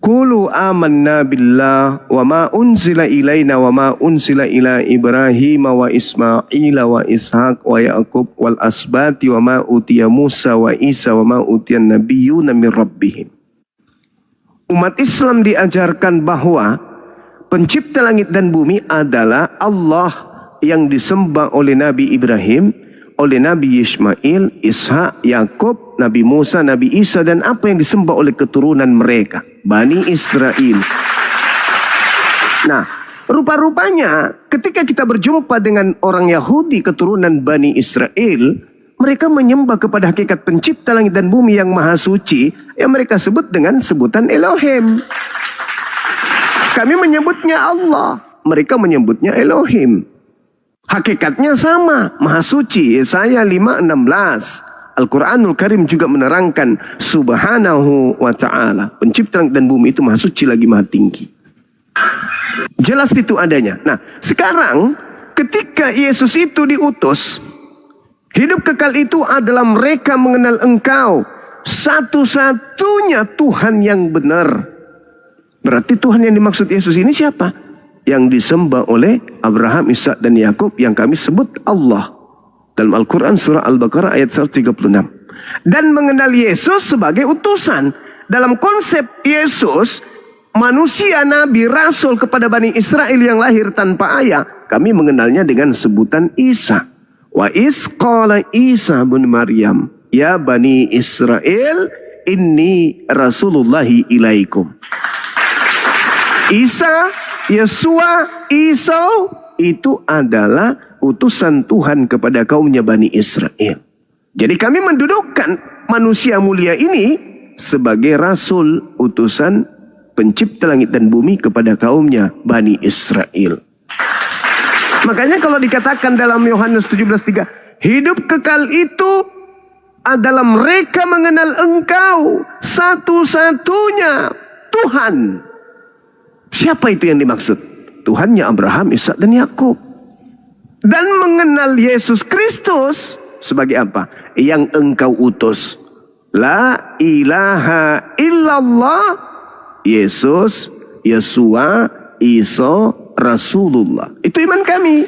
Qulu amanna billah wa ma unzila ilaina wa ma unzila ila Ibrahim wa Ismail wa Ishaq wa Yaqub wal asbati wa ma utiya Musa wa Isa wa ma utiya nabiyyuna min rabbihim. Umat Islam diajarkan bahwa pencipta langit dan bumi adalah Allah yang disembah oleh Nabi Ibrahim, oleh Nabi Ismail, Ishak, Yakub, Nabi Musa, Nabi Isa, dan apa yang disembah oleh keturunan mereka, Bani Israel. Nah, rupa-rupanya ketika kita berjumpa dengan orang Yahudi keturunan Bani Israel, mereka menyembah kepada hakikat pencipta langit dan bumi yang maha suci, yang mereka sebut dengan sebutan Elohim. Kami menyebutnya Allah, mereka menyebutnya Elohim. Hakikatnya sama, maha suci. Yesaya 5:16. Al-Quranul Karim juga menerangkan subhanahu wa ta'ala. Pencipta langit dan bumi itu maha suci lagi maha tinggi. Jelas itu adanya. Nah, sekarang ketika Yesus itu diutus, hidup kekal itu adalah mereka mengenal Engkau, satu-satunya Tuhan yang benar. Berarti Tuhan yang dimaksud Yesus ini siapa? Yang disembah oleh Abraham, Ishak, dan Yakub, yang kami sebut Allah. Dalam Al-Quran surah Al-Baqarah ayat 136. Dan mengenal Yesus sebagai utusan. Dalam konsep Yesus, manusia, nabi, rasul kepada Bani Israel yang lahir tanpa ayah, kami mengenalnya dengan sebutan Isa. Wa is qala Isa bin Maryam, ya Bani Israel, inni rasulullahi ilaikum. Isa, Yesua, Isa itu adalah utusan Tuhan kepada kaumnya Bani Israel. Jadi kami mendudukkan manusia mulia ini sebagai rasul, utusan pencipta langit dan bumi kepada kaumnya Bani Israel. Makanya kalau dikatakan dalam Yohanes 17:3, hidup kekal itu adalah mereka mengenal Engkau, satu-satunya Tuhan. Siapa itu yang dimaksud? Tuhannya Abraham, Ishak, dan Yakub. Dan mengenal Yesus Kristus sebagai apa? Yang Engkau utus. La ilaha illallah, Yesus, Yesua, Isa, Rasulullah. Itu iman kami.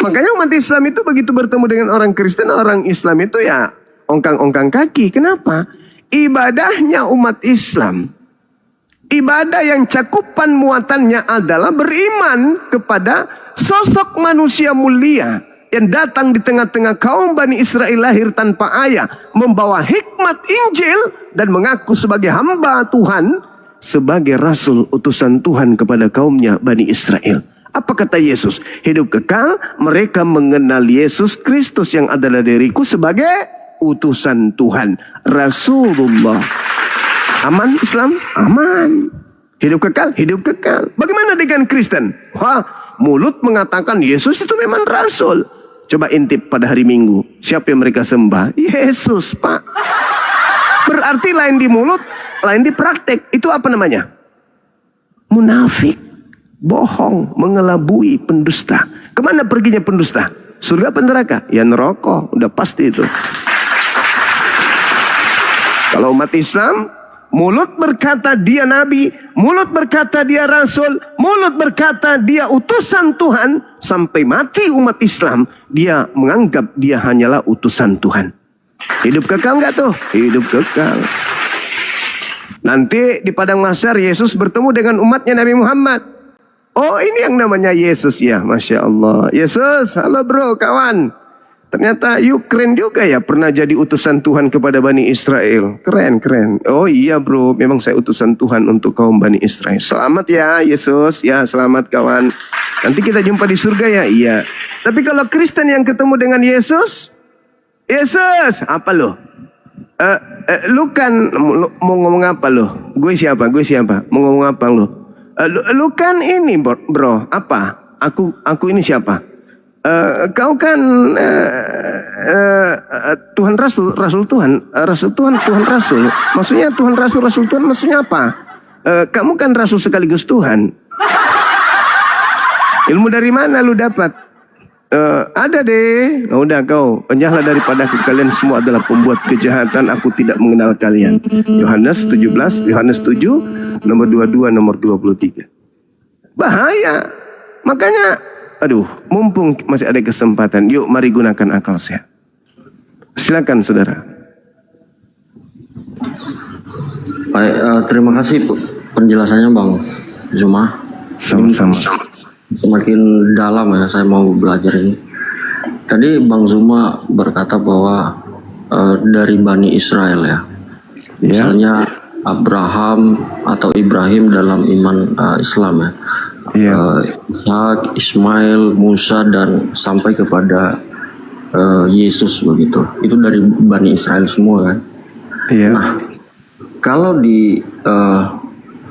Makanya umat Islam itu begitu bertemu dengan orang Kristen, orang Islam itu ya ongkang-ongkang kaki. Kenapa? Ibadahnya umat Islam, ibadah yang cakupan muatannya adalah beriman kepada sosok manusia mulia yang datang di tengah-tengah kaum Bani Israel lahir tanpa ayah, membawa hikmat Injil dan mengaku sebagai hamba Tuhan, sebagai rasul utusan Tuhan kepada kaumnya Bani Israel. Apa kata Yesus? Hidup kekal, mereka mengenal Yesus Kristus yang adalah diriku sebagai utusan Tuhan, Rasulullah. Aman Islam? Aman. Hidup kekal? Hidup kekal. Bagaimana dengan Kristen? Wah, mulut mengatakan Yesus itu memang rasul. Coba intip pada hari Minggu. Siapa yang mereka sembah? Yesus, Pak. Berarti lain di mulut, lain di praktek. Itu apa namanya? Munafik. Bohong, mengelabui, pendusta. Kemana perginya pendusta? Surga apa neraka? Ya neraka, udah pasti itu. Kalau umat Islam, mulut berkata dia nabi, mulut berkata dia rasul, mulut berkata dia utusan Tuhan, sampai mati umat Islam, dia menganggap dia hanyalah utusan Tuhan. Hidup kekal nggak tuh? Hidup kekal. Nanti di padang mahsyar Yesus bertemu dengan umatnya Nabi Muhammad. Oh, ini yang namanya Yesus ya, Masya Allah. Yesus, halo bro, kawan. Ternyata you keren juga ya, pernah jadi utusan Tuhan kepada Bani Israel. Keren, keren. Oh iya bro, memang saya utusan Tuhan untuk kaum Bani Israel. Selamat ya Yesus, ya selamat kawan. Nanti kita jumpa di surga ya, iya. Tapi kalau Kristen yang ketemu dengan Yesus, Yesus, apa lo? Lu kan mau ngomong apa lo? Gue siapa? Gue siapa? Mau ngomong apa lo? Lu kan ini bro, apa? Aku ini siapa? Kau kan Tuhan Rasul Tuhan, Tuhan Rasul. Maksudnya Tuhan Rasul Tuhan maksudnya apa? Kamu kan Rasul sekaligus Tuhan. Ilmu dari mana lu dapat? Ada deh. Nah, udah kau penjahlah daripada aku, kalian semua adalah pembuat kejahatan, aku tidak mengenal kalian. Yohanes 17, Yohanes 7, nomor 22, nomor 23. Bahaya. Makanya, aduh, mumpung masih ada kesempatan, yuk mari gunakan akal sehat. Silakan saudara. Baik, terima kasih penjelasannya Bang Zuma. Sama-sama. Semakin dalam ya saya mau belajar ini. Tadi Bang Zuma berkata bahwa dari Bani Israel ya. Misalnya Abraham atau Ibrahim dalam iman Islam ya. Ishak, Ismail, Musa dan sampai kepada Yesus begitu. Itu dari Bani Israel semua kan. Nah, kalau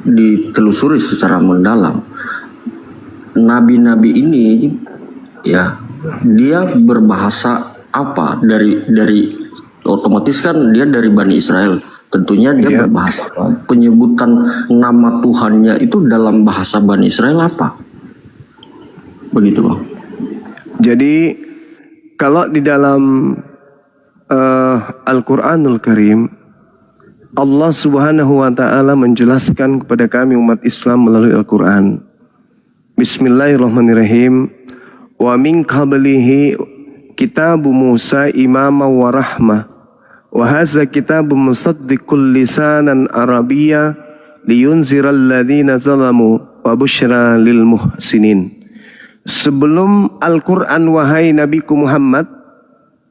ditelusuri secara mendalam, nabi-nabi ini ya dia berbahasa apa? Dari otomatis kan dia dari Bani Israel, tentunya dia berbahasa apa? Penyebutan nama Tuhannya itu dalam bahasa Bani Israel apa? Begitu Bang. Jadi kalau di dalam Al-Quranul Karim, Allah Subhanahu wa Ta'ala menjelaskan kepada kami umat Islam melalui Al-Quran. Bismillahirrahmanirrahim. Wa min qablihi kitabu Musa imama wa rahmah. Wa hadza kitabun musaddiqul lisanan arabiyya liyunziral ladzina zalamu wa busyra lil muhsinin. Sebelum Al-Quran wahai Nabiku Muhammad,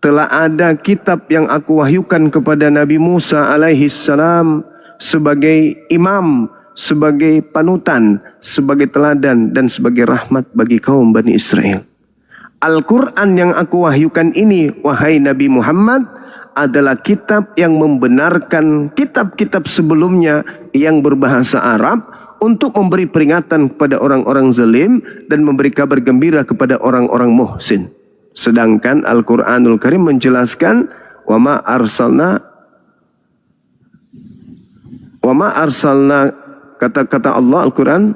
telah ada kitab yang aku wahyukan kepada Nabi Musa alaihi salam sebagai imam, sebagai panutan, sebagai teladan, dan sebagai rahmat bagi kaum Bani Israel. Al-Quran yang aku wahyukan ini, wahai Nabi Muhammad, adalah kitab yang membenarkan kitab-kitab sebelumnya yang berbahasa Arab untuk memberi peringatan kepada orang-orang zalim dan memberi kabar gembira kepada orang-orang muhsin. Sedangkan Al-Quranul Karim menjelaskan, wa ma arsalna kata-kata Allah Al-Quran,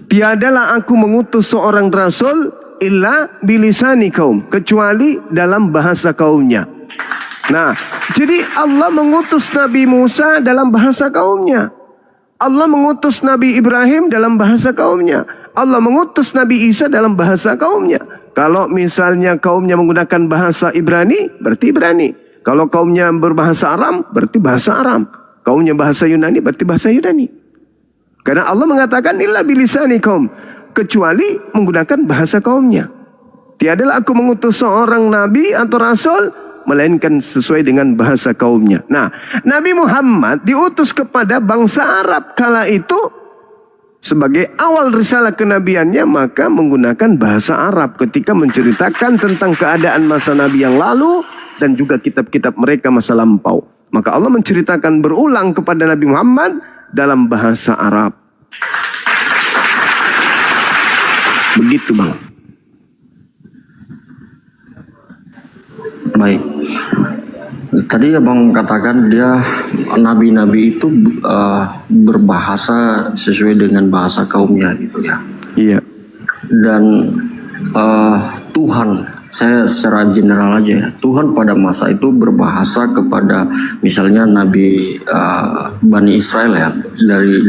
tiadalah aku mengutus seorang rasul illa bilisani kaum, kecuali dalam bahasa kaumnya. Nah, jadi Allah mengutus Nabi Musa dalam bahasa kaumnya. Allah mengutus Nabi Ibrahim dalam bahasa kaumnya. Allah mengutus Nabi Isa dalam bahasa kaumnya. Kalau misalnya kaumnya menggunakan bahasa Ibrani, berarti Ibrani. Kalau kaumnya berbahasa Aram, berarti bahasa Aram. Kaumnya bahasa Yunani, berarti bahasa Yunani. Karena Allah mengatakan illa bilisani kaum, kecuali menggunakan bahasa kaumnya. Tiadalah aku mengutus seorang nabi atau rasul melainkan sesuai dengan bahasa kaumnya. Nah, Nabi Muhammad diutus kepada bangsa Arab kala itu sebagai awal risalah kenabiannya, maka menggunakan bahasa Arab ketika menceritakan tentang keadaan masa Nabi yang lalu dan juga kitab-kitab mereka masa lampau. Maka Allah menceritakan berulang kepada Nabi Muhammad dalam bahasa Arab. Begitu Bang. Baik. Tadi Abang katakan dia nabi-nabi itu berbahasa sesuai dengan bahasa kaumnya gitu ya. Iya. Dan Tuhan saya secara general aja ya. Tuhan pada masa itu berbahasa kepada misalnya Nabi Bani Israel ya,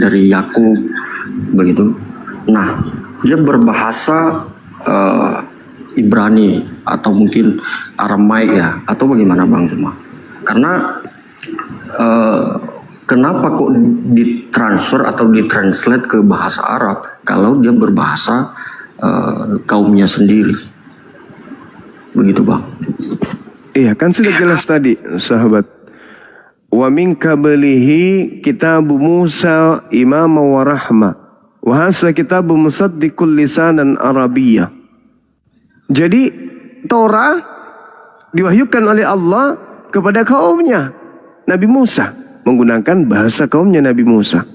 dari Yakub begitu. Nah, dia berbahasa Ibrani atau mungkin Aramaik ya, atau bagaimana Bang Zuma? Karena kenapa kok ditransfer atau ditranslate ke bahasa Arab kalau dia berbahasa kaumnya sendiri? Begitu Bang. Iya, kan sudah jelas tadi, sahabat. Wa min qablihi kitabu Musa imama wa rahma. Wa hasa kitabu musaddiqul lisanan Arabiyyah. Jadi Torah diwahyukan oleh Allah kepada kaumnya Nabi Musa menggunakan bahasa kaumnya Nabi Musa.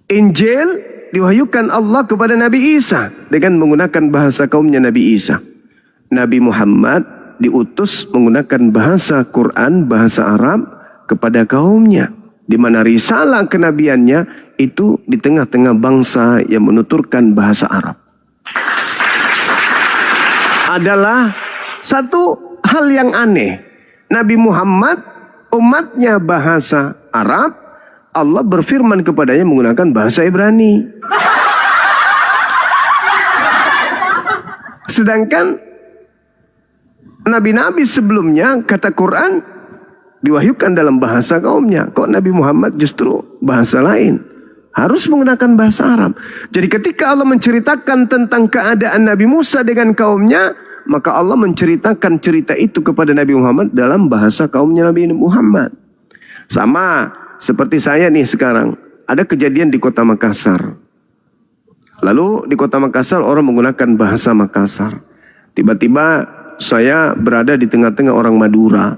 Injil diwahyukan Allah kepada Nabi Isa dengan menggunakan bahasa kaumnya Nabi Isa. Nabi Muhammad diutus menggunakan bahasa Quran, bahasa Arab kepada kaumnya, di mana risalah kenabiannya itu di tengah-tengah bangsa yang menuturkan bahasa Arab. Adalah satu hal yang aneh. Nabi Muhammad umatnya bahasa Arab, Allah berfirman kepadanya menggunakan bahasa Ibrani. Sedangkan nabi-nabi sebelumnya, kata Quran, diwahyukan dalam bahasa kaumnya. Kok Nabi Muhammad justru bahasa lain? Harus menggunakan bahasa Arab. Jadi ketika Allah menceritakan tentang keadaan Nabi Musa dengan kaumnya, maka Allah menceritakan cerita itu kepada Nabi Muhammad dalam bahasa kaumnya Nabi Muhammad. Sama seperti saya nih sekarang. Ada kejadian di kota Makassar. Lalu di kota Makassar orang menggunakan bahasa Makassar. Tiba-tiba saya berada di tengah-tengah orang Madura.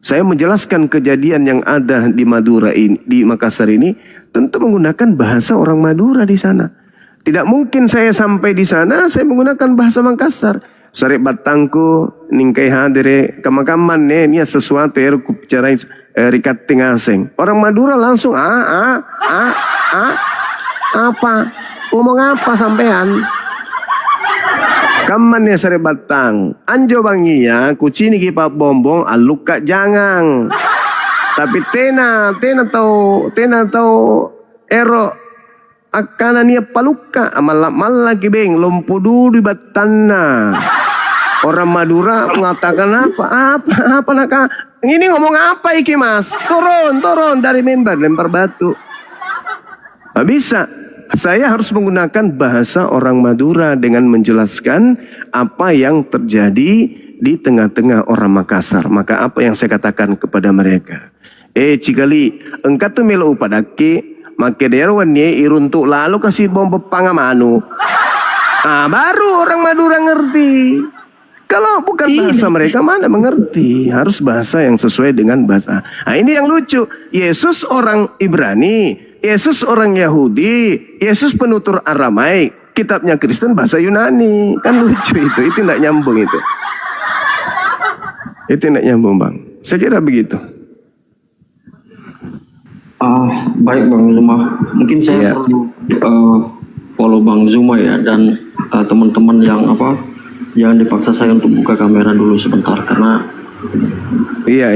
Saya menjelaskan kejadian yang ada di Madura ini, di Makassar ini, tentu menggunakan bahasa orang Madura di sana. Tidak mungkin saya sampai di sana saya menggunakan bahasa Makassar. Sare batangku ningkai hadire kamakaman nih sesuatu ya ku bicara rikat tingaseng. Orang Madura langsung apa? Ngomong apa sampean? Kaman ya sare batang. Anjo bangiya kucini ki pa bombong aluka jangang. Tapi tena tau ero akana niya paluka amal lagi beng lompo dulu di batana. Orang Madura mengatakan apa naka ini ngomong apa iki mas? Turun dari mimbar lempar batu. Gak bisa. Saya harus menggunakan bahasa orang Madura dengan menjelaskan apa yang terjadi di tengah-tengah orang Makassar. Maka apa yang saya katakan kepada mereka? Cikali, engkau tuh melo upadake, make derwan ye iruntuk lalu kasih bom pangamanu. Baru orang Madura ngerti. Kalau bukan bahasa mereka mana mengerti? Harus bahasa yang sesuai dengan bahasa. Nah ini yang lucu. Yesus orang Ibrani, Yesus orang Yahudi, Yesus penutur Aramaik, kitabnya Kristen bahasa Yunani. Kan lucu itu tidak nyambung itu. Itu tidak nyambung Bang. Saya kira begitu. Baik Bang Zuma. Mungkin saya perlu follow Bang Zuma ya, dan teman-teman yang jangan dipaksa saya untuk buka kamera dulu sebentar karena iya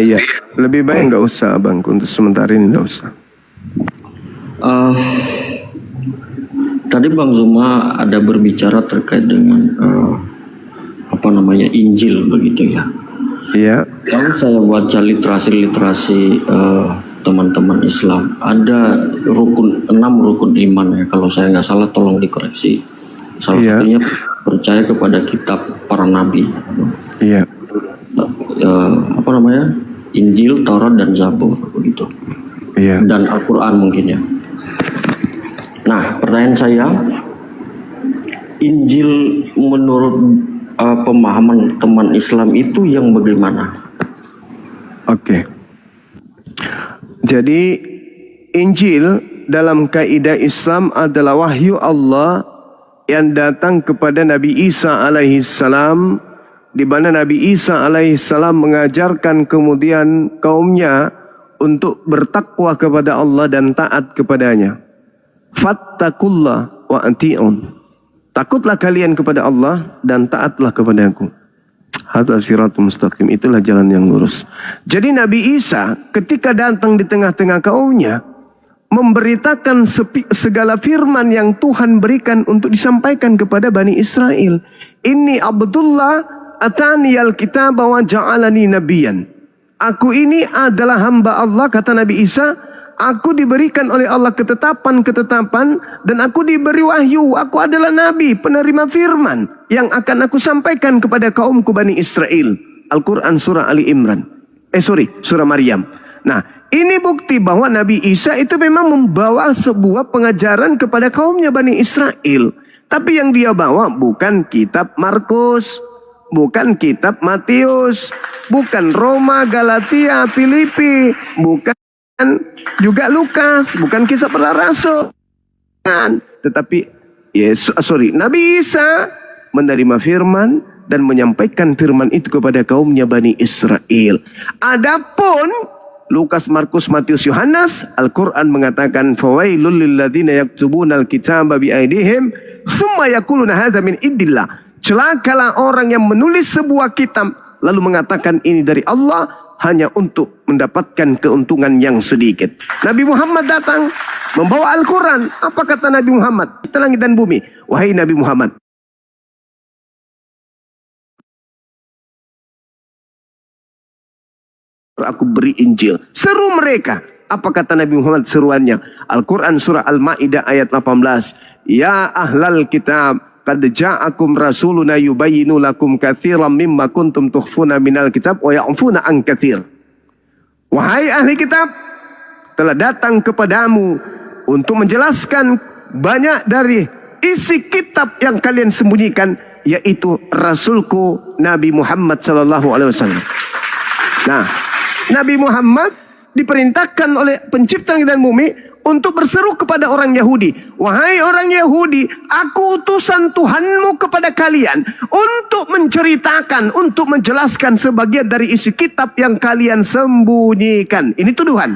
lebih baik nggak usah Bang, untuk sementara ini nggak usah. Tadi Bang Zuma ada berbicara terkait dengan Injil begitu ya. Iya. Kalau saya baca literasi teman-teman Islam, ada 6 rukun iman ya, kalau saya nggak salah tolong dikoreksi. Salah satunya percaya kepada kitab para nabi. Iya. Injil, Taurat dan Zabur begitu. Iya. Dan Al-Quran mungkin ya. Nah, pertanyaan saya, Injil menurut pemahaman teman Islam itu yang bagaimana? Oke. Jadi Injil dalam kaidah Islam adalah wahyu Allah yang datang kepada Nabi Isa alaihissalam, di mana Nabi Isa alaihissalam mengajarkan kemudian kaumnya untuk bertakwa kepada Allah dan taat kepadanya. Fattakullah wa ati'un. Takutlah kalian kepada Allah dan taatlah kepada aku. Hadza siratul mustaqim, itulah jalan yang lurus. Jadi Nabi Isa ketika datang di tengah-tengah kaumnya memberitakan segala firman yang Tuhan berikan untuk disampaikan kepada Bani Israel. Ini Abdullah atani al-kitab wa ja'alani nabiyan. Aku ini adalah hamba Allah, kata Nabi Isa. Aku diberikan oleh Allah ketetapan-ketetapan dan aku diberi wahyu. Aku adalah nabi, penerima firman yang akan aku sampaikan kepada kaumku Bani Israel. Al-Quran surah Ali Imran. Surah Maryam. Nah, ini bukti bahwa Nabi Isa itu memang membawa sebuah pengajaran kepada kaumnya Bani Israel. Tapi yang dia bawa bukan kitab Markus, bukan kitab Matius, bukan Roma, Galatia, Filipi, bukan juga Lukas, bukan kisah para rasul. Tetapi Nabi Isa menerima firman dan menyampaikan firman itu kepada kaumnya Bani Israel. Adapun Lukas, Markus, Matius, Yohanes, Al-Quran mengatakan fawailul lilladzina yaktubuna al-kitaba biaidihim tsumma yaquluna hadza min indillah. Celakalah orang yang menulis sebuah kitab lalu mengatakan ini dari Allah hanya untuk mendapatkan keuntungan yang sedikit. Nabi Muhammad datang membawa Al-Quran. Apa kata Nabi Muhammad? Di langit dan bumi. Wahai Nabi Muhammad, aku beri Injil. Seru mereka. Apa kata Nabi Muhammad seruannya? Al-Quran surah Al-Ma'idah ayat 18. Ya ahlal kitab, qad ja'akum rasuluna yubayyinu lakum katsiran mimma kuntum tukhfuna minal kitab wa ya'funa an katsir. Wahai ahli kitab, telah datang kepadamu untuk menjelaskan banyak dari isi kitab yang kalian sembunyikan, yaitu Rasulku Nabi Muhammad sallallahu alaihi wasallam. Nah, Nabi Muhammad diperintahkan oleh pencipta langit dan bumi untuk berseru kepada orang Yahudi. Wahai orang Yahudi, aku utusan Tuhanmu kepada kalian untuk menceritakan, untuk menjelaskan sebagian dari isi kitab yang kalian sembunyikan. Ini tuduhan.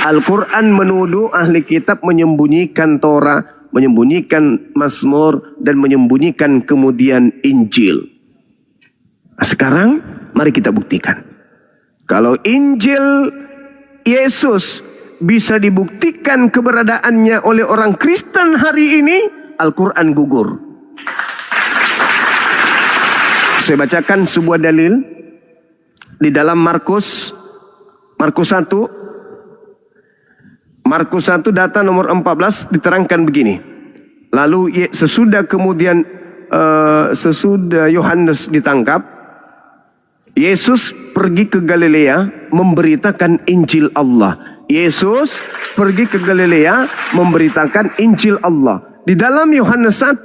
Al-Quran menuduh ahli kitab menyembunyikan Torah, menyembunyikan Mazmur, dan menyembunyikan kemudian Injil. Nah, sekarang mari kita buktikan. Kalau Injil Yesus bisa dibuktikan keberadaannya oleh orang Kristen hari ini, Al-Quran gugur. Saya bacakan sebuah dalil di dalam Markus 1 data nomor 14 diterangkan begini. Lalu sesudah Yohanes ditangkap, Yesus pergi ke Galilea memberitakan Injil Allah. Yesus pergi ke Galilea memberitakan Injil Allah. Di dalam Yohanes 1,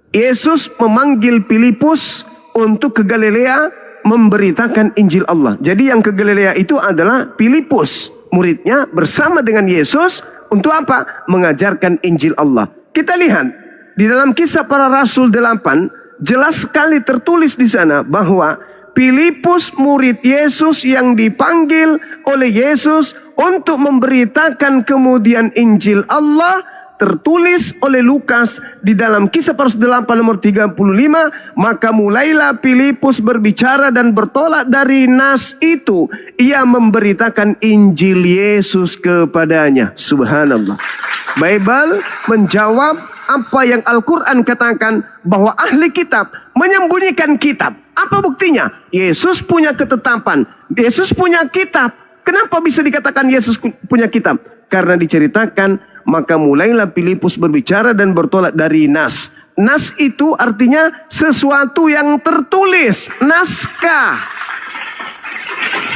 Yesus memanggil Filipus untuk ke Galilea memberitakan Injil Allah. Jadi yang ke Galilea itu adalah Filipus, muridnya bersama dengan Yesus untuk apa? Mengajarkan Injil Allah. Kita lihat di dalam Kisah Para Rasul 8, jelas sekali tertulis di sana bahwa Filipus murid Yesus yang dipanggil oleh Yesus untuk memberitakan kemudian Injil Allah, tertulis oleh Lukas di dalam Kisah Para Rasul 8 nomor 35, maka mulailah Filipus berbicara dan bertolak dari nas itu, ia memberitakan Injil Yesus kepadanya. Subhanallah. Bible menjawab apa yang Al-Quran katakan, bahwa ahli kitab menyembunyikan kitab. Apa buktinya? Yesus punya ketetapan, Yesus punya kitab. Kenapa bisa dikatakan Yesus punya kitab? Karena diceritakan, maka mulailah Filipus berbicara dan bertolak dari nas. Nas itu artinya sesuatu yang tertulis, naskah.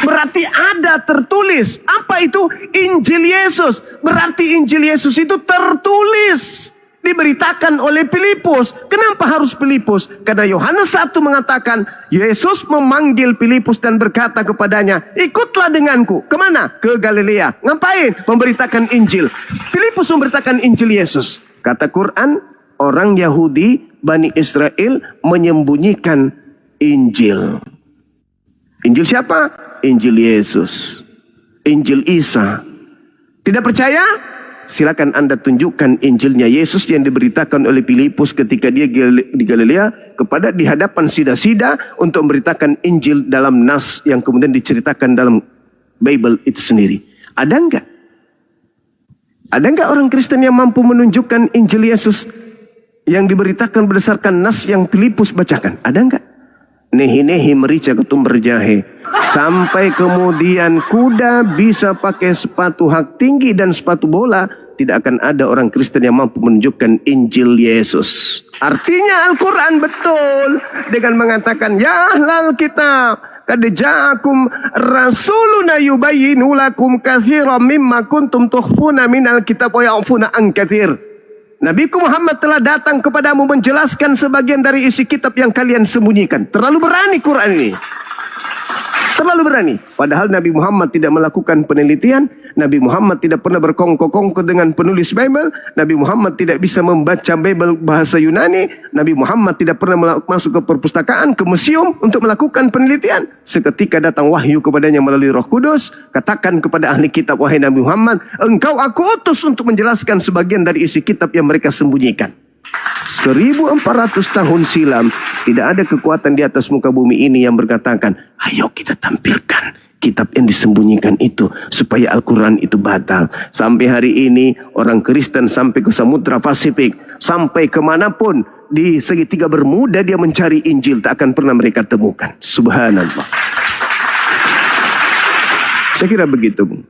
Berarti ada tertulis. Apa itu? Injil Yesus. Berarti Injil Yesus itu tertulis, diberitakan oleh Filipus. Kenapa harus Filipus? Karena Yohanes 1 mengatakan, Yesus memanggil Filipus dan berkata kepadanya, ikutlah denganku. Kemana? Ke Galilea. Ngapain? Memberitakan Injil. Filipus memberitakan Injil Yesus. Kata Quran, orang Yahudi, Bani Israel menyembunyikan Injil. Injil siapa? Injil Yesus. Injil Isa. Tidak percaya? silakan Anda tunjukkan Injilnya Yesus yang diberitakan oleh Filipus ketika dia di Galilea kepada di hadapan sida-sida untuk memberitakan Injil dalam nas yang kemudian diceritakan dalam Bible itu sendiri. Ada enggak? Ada enggak orang Kristen yang mampu menunjukkan Injil Yesus yang diberitakan berdasarkan nas yang Filipus bacakan? Ada enggak? Nehi-nehi merica ketumber jahe. Sampai kemudian kuda bisa pakai sepatu hak tinggi dan sepatu bola. Tidak akan ada orang Kristen yang mampu menunjukkan Injil Yesus. Artinya Al-Quran betul. Dengan mengatakan, ya ahlal kitab, qad ja'akum rasuluna yubayyinu lakum katsiran mimma kuntum tukhfuna minal kitab wa ya'funa an katsir. Nabiku Muhammad telah datang kepadamu menjelaskan sebagian dari isi kitab yang kalian sembunyikan. Terlalu berani Quran ini. Terlalu berani. Padahal Nabi Muhammad tidak melakukan penelitian. Nabi Muhammad tidak pernah berkongko-kongko dengan penulis Bible. Nabi Muhammad tidak bisa membaca Bible bahasa Yunani. Nabi Muhammad tidak pernah masuk ke perpustakaan, ke museum untuk melakukan penelitian. Seketika datang wahyu kepadanya melalui Roh Kudus. Katakan kepada ahli kitab, wahai Nabi Muhammad, engkau aku utus untuk menjelaskan sebagian dari isi kitab yang mereka sembunyikan. 1400 tahun silam tidak ada kekuatan di atas muka bumi ini yang berkatakan, ayo kita tampilkan kitab yang disembunyikan itu supaya Al-Quran itu batal. Sampai hari ini orang Kristen sampai ke Samudra Pasifik, sampai kemanapun di segitiga Bermuda dia mencari Injil, tak akan pernah mereka temukan. Subhanallah. Saya kira begitu, Bung.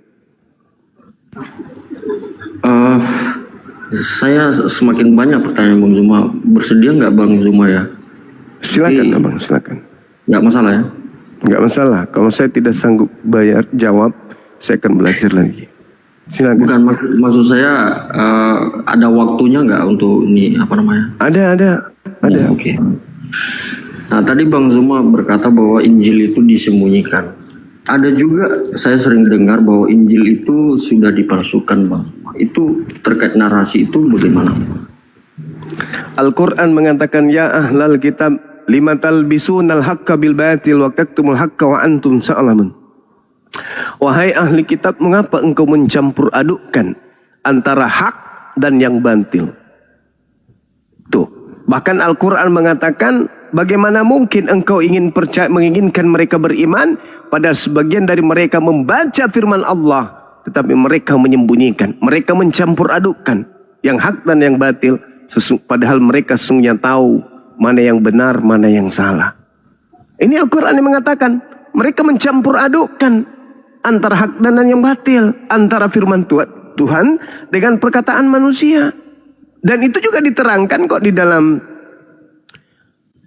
Saya semakin banyak pertanyaan Bang Zuma. Bersedia nggak Bang Zuma ya? Silakan Abang, silakan. Nggak masalah ya? Nggak masalah. Kalau saya tidak sanggup bayar jawab, saya akan belajar lagi. Silakan. Bukan, maksud saya ada waktunya nggak untuk ini apa namanya? Ada. Oh, Oke. Nah tadi Bang Zuma berkata bahwa Injil itu disembunyikan. Ada juga saya sering dengar bahwa Injil itu sudah dipalsukan Bang Zuma. Itu terkait narasi itu bagaimana? Al-Quran mengatakan, ya ahlal kitab lima talbisunal haqqa bil batil wa taktumul haqqa wa antum ta'lamun. Wahai ahli kitab, mengapa engkau mencampur adukkan antara hak dan yang batil? Tuh, bahkan Al-Quran mengatakan, bagaimana mungkin engkau menginginkan mereka beriman, padahal sebagian dari mereka membaca firman Allah, tetapi mereka menyembunyikan, mereka mencampur adukkan yang hak dan yang batil, padahal mereka sesungguhnya tahu mana yang benar, mana yang salah. Ini Al-Quran yang mengatakan, mereka mencampur adukkan antara hak dan yang batil, antara firman Tuhan dengan perkataan manusia. Dan itu juga diterangkan kok di dalam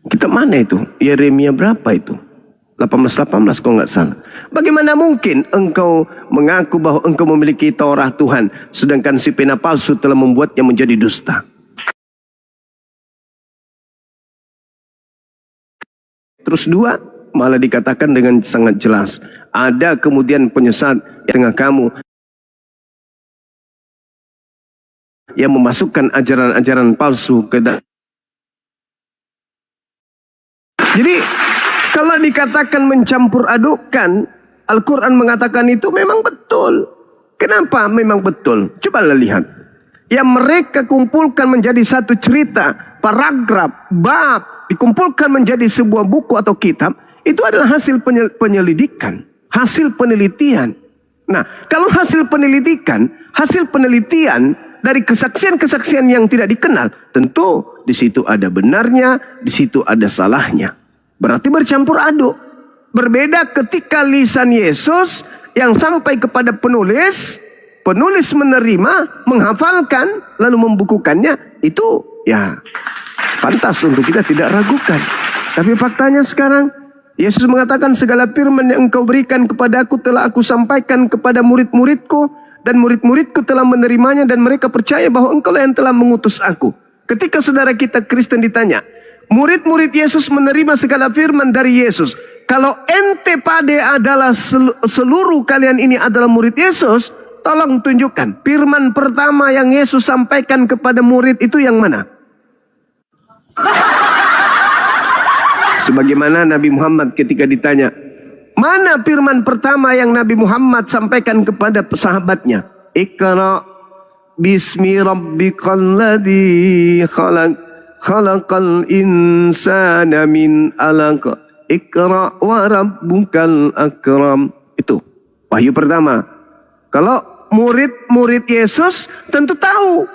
kitab mana itu? Yeremia berapa itu? 18 kalau nggak salah. Bagaimana mungkin engkau mengaku bahwa engkau memiliki Taurat Tuhan, sedangkan si pena palsu telah membuatnya menjadi dusta? Terus dua, malah dikatakan dengan sangat jelas, ada kemudian penyesat di tengah kamu yang memasukkan ajaran-ajaran palsu ke dalam. Jadi kalau dikatakan mencampur adukkan, Al-Quran mengatakan itu memang betul. Kenapa memang betul? Coba lihat. Yang mereka kumpulkan menjadi satu cerita, paragraf, bab, dikumpulkan menjadi sebuah buku atau kitab, itu adalah hasil penyelidikan, hasil penelitian. Nah, kalau hasil penelitian dari kesaksian-kesaksian yang tidak dikenal, tentu di situ ada benarnya, di situ ada salahnya. Berarti bercampur aduk. Berbeda ketika lisan Yesus yang sampai kepada penulis menerima, menghafalkan, lalu membukukannya, itu ya pantas untuk kita tidak ragukan. Tapi faktanya sekarang, Yesus mengatakan segala firman yang engkau berikan kepadaku telah aku sampaikan kepada murid-muridku, dan murid-muridku telah menerimanya dan mereka percaya bahwa engkau yang telah mengutus aku. Ketika saudara kita Kristen ditanya, murid-murid Yesus menerima segala firman dari Yesus. Kalau ente pade adalah seluruh kalian ini adalah murid Yesus, tolong tunjukkan firman pertama yang Yesus sampaikan kepada murid itu yang mana? Sebagaimana Nabi Muhammad ketika ditanya, mana firman pertama yang Nabi Muhammad sampaikan kepada sahabatnya? Iqra Bismi rabbikal ladzi khalaqal insana min 'alaq. Iqra wa rabbukal akram. Itu wahyu pertama. Kalau murid-murid Yesus tentu tahu.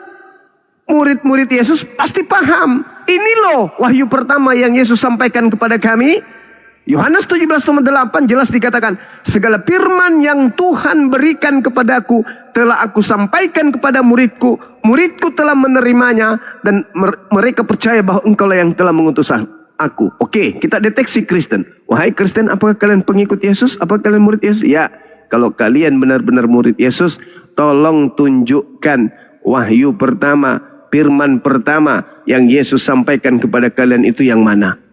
Murid-murid Yesus pasti paham. Ini loh wahyu pertama yang Yesus sampaikan kepada kami. Yohanes 17:8 jelas dikatakan, segala firman yang Tuhan berikan kepadaku telah aku sampaikan kepada muridku. Muridku telah menerimanya dan mereka percaya bahwa engkaulah yang telah mengutus aku. Oke, kita deteksi Kristen. Wahai Kristen, apakah kalian pengikut Yesus? Apakah kalian murid Yesus? Ya, kalau kalian benar-benar murid Yesus, tolong tunjukkan wahyu pertama, firman pertama yang Yesus sampaikan kepada kalian itu yang mana?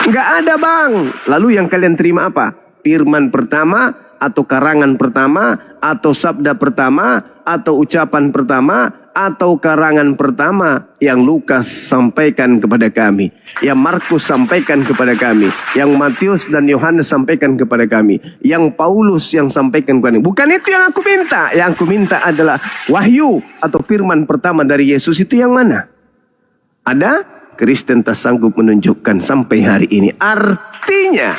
Enggak ada, Bang. Lalu yang kalian terima apa? Firman pertama, atau karangan pertama, atau sabda pertama, atau ucapan pertama, atau karangan pertama yang Lukas sampaikan kepada kami, yang Markus sampaikan kepada kami, yang Matius dan Yohanes sampaikan kepada kami, yang Paulus yang sampaikan kepada kami. Bukan itu yang aku minta. Yang aku minta adalah wahyu atau firman pertama dari Yesus itu yang mana? Ada? Kristen tak sanggup menunjukkan sampai hari ini. Artinya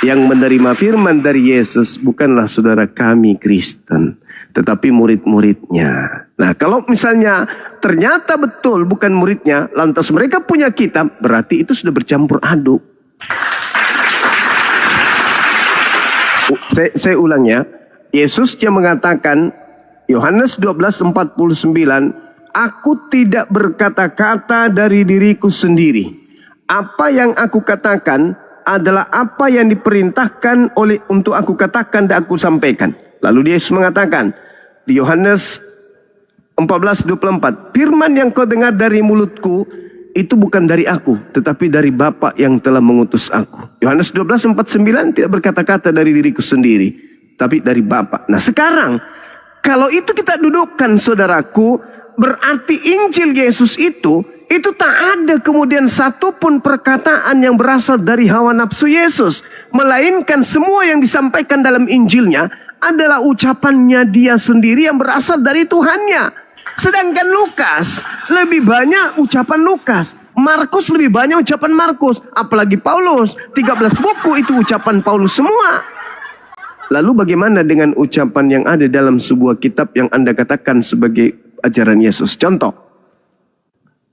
yang menerima firman dari Yesus bukanlah saudara kami Kristen, tetapi murid-muridnya. Nah, kalau misalnya ternyata betul bukan muridnya, lantas mereka punya kitab, berarti itu sudah bercampur aduk. Saya ulang ya. Yesus yang mengatakan, Yohanes 12:49, aku tidak berkata-kata dari diriku sendiri. Apa yang aku katakan adalah apa yang diperintahkan untuk aku katakan dan aku sampaikan. Lalu Yesus mengatakan di Yohanes 14:24, firman yang kau dengar dari mulutku itu bukan dari aku, tetapi dari Bapa yang telah mengutus aku. Yohanes 12:49, tidak berkata-kata dari diriku sendiri, tapi dari Bapa. Nah sekarang, kalau itu kita dudukkan saudaraku, berarti Injil Yesus itu tak ada kemudian satupun perkataan yang berasal dari hawa nafsu Yesus. Melainkan semua yang disampaikan dalam Injilnya adalah ucapannya dia sendiri yang berasal dari Tuhannya. Sedangkan Lukas lebih banyak ucapan Lukas. Markus lebih banyak ucapan Markus. Apalagi Paulus, 13 buku itu ucapan Paulus semua. Lalu bagaimana dengan ucapan yang ada dalam sebuah kitab yang Anda katakan sebagai ajaran Yesus? Contoh,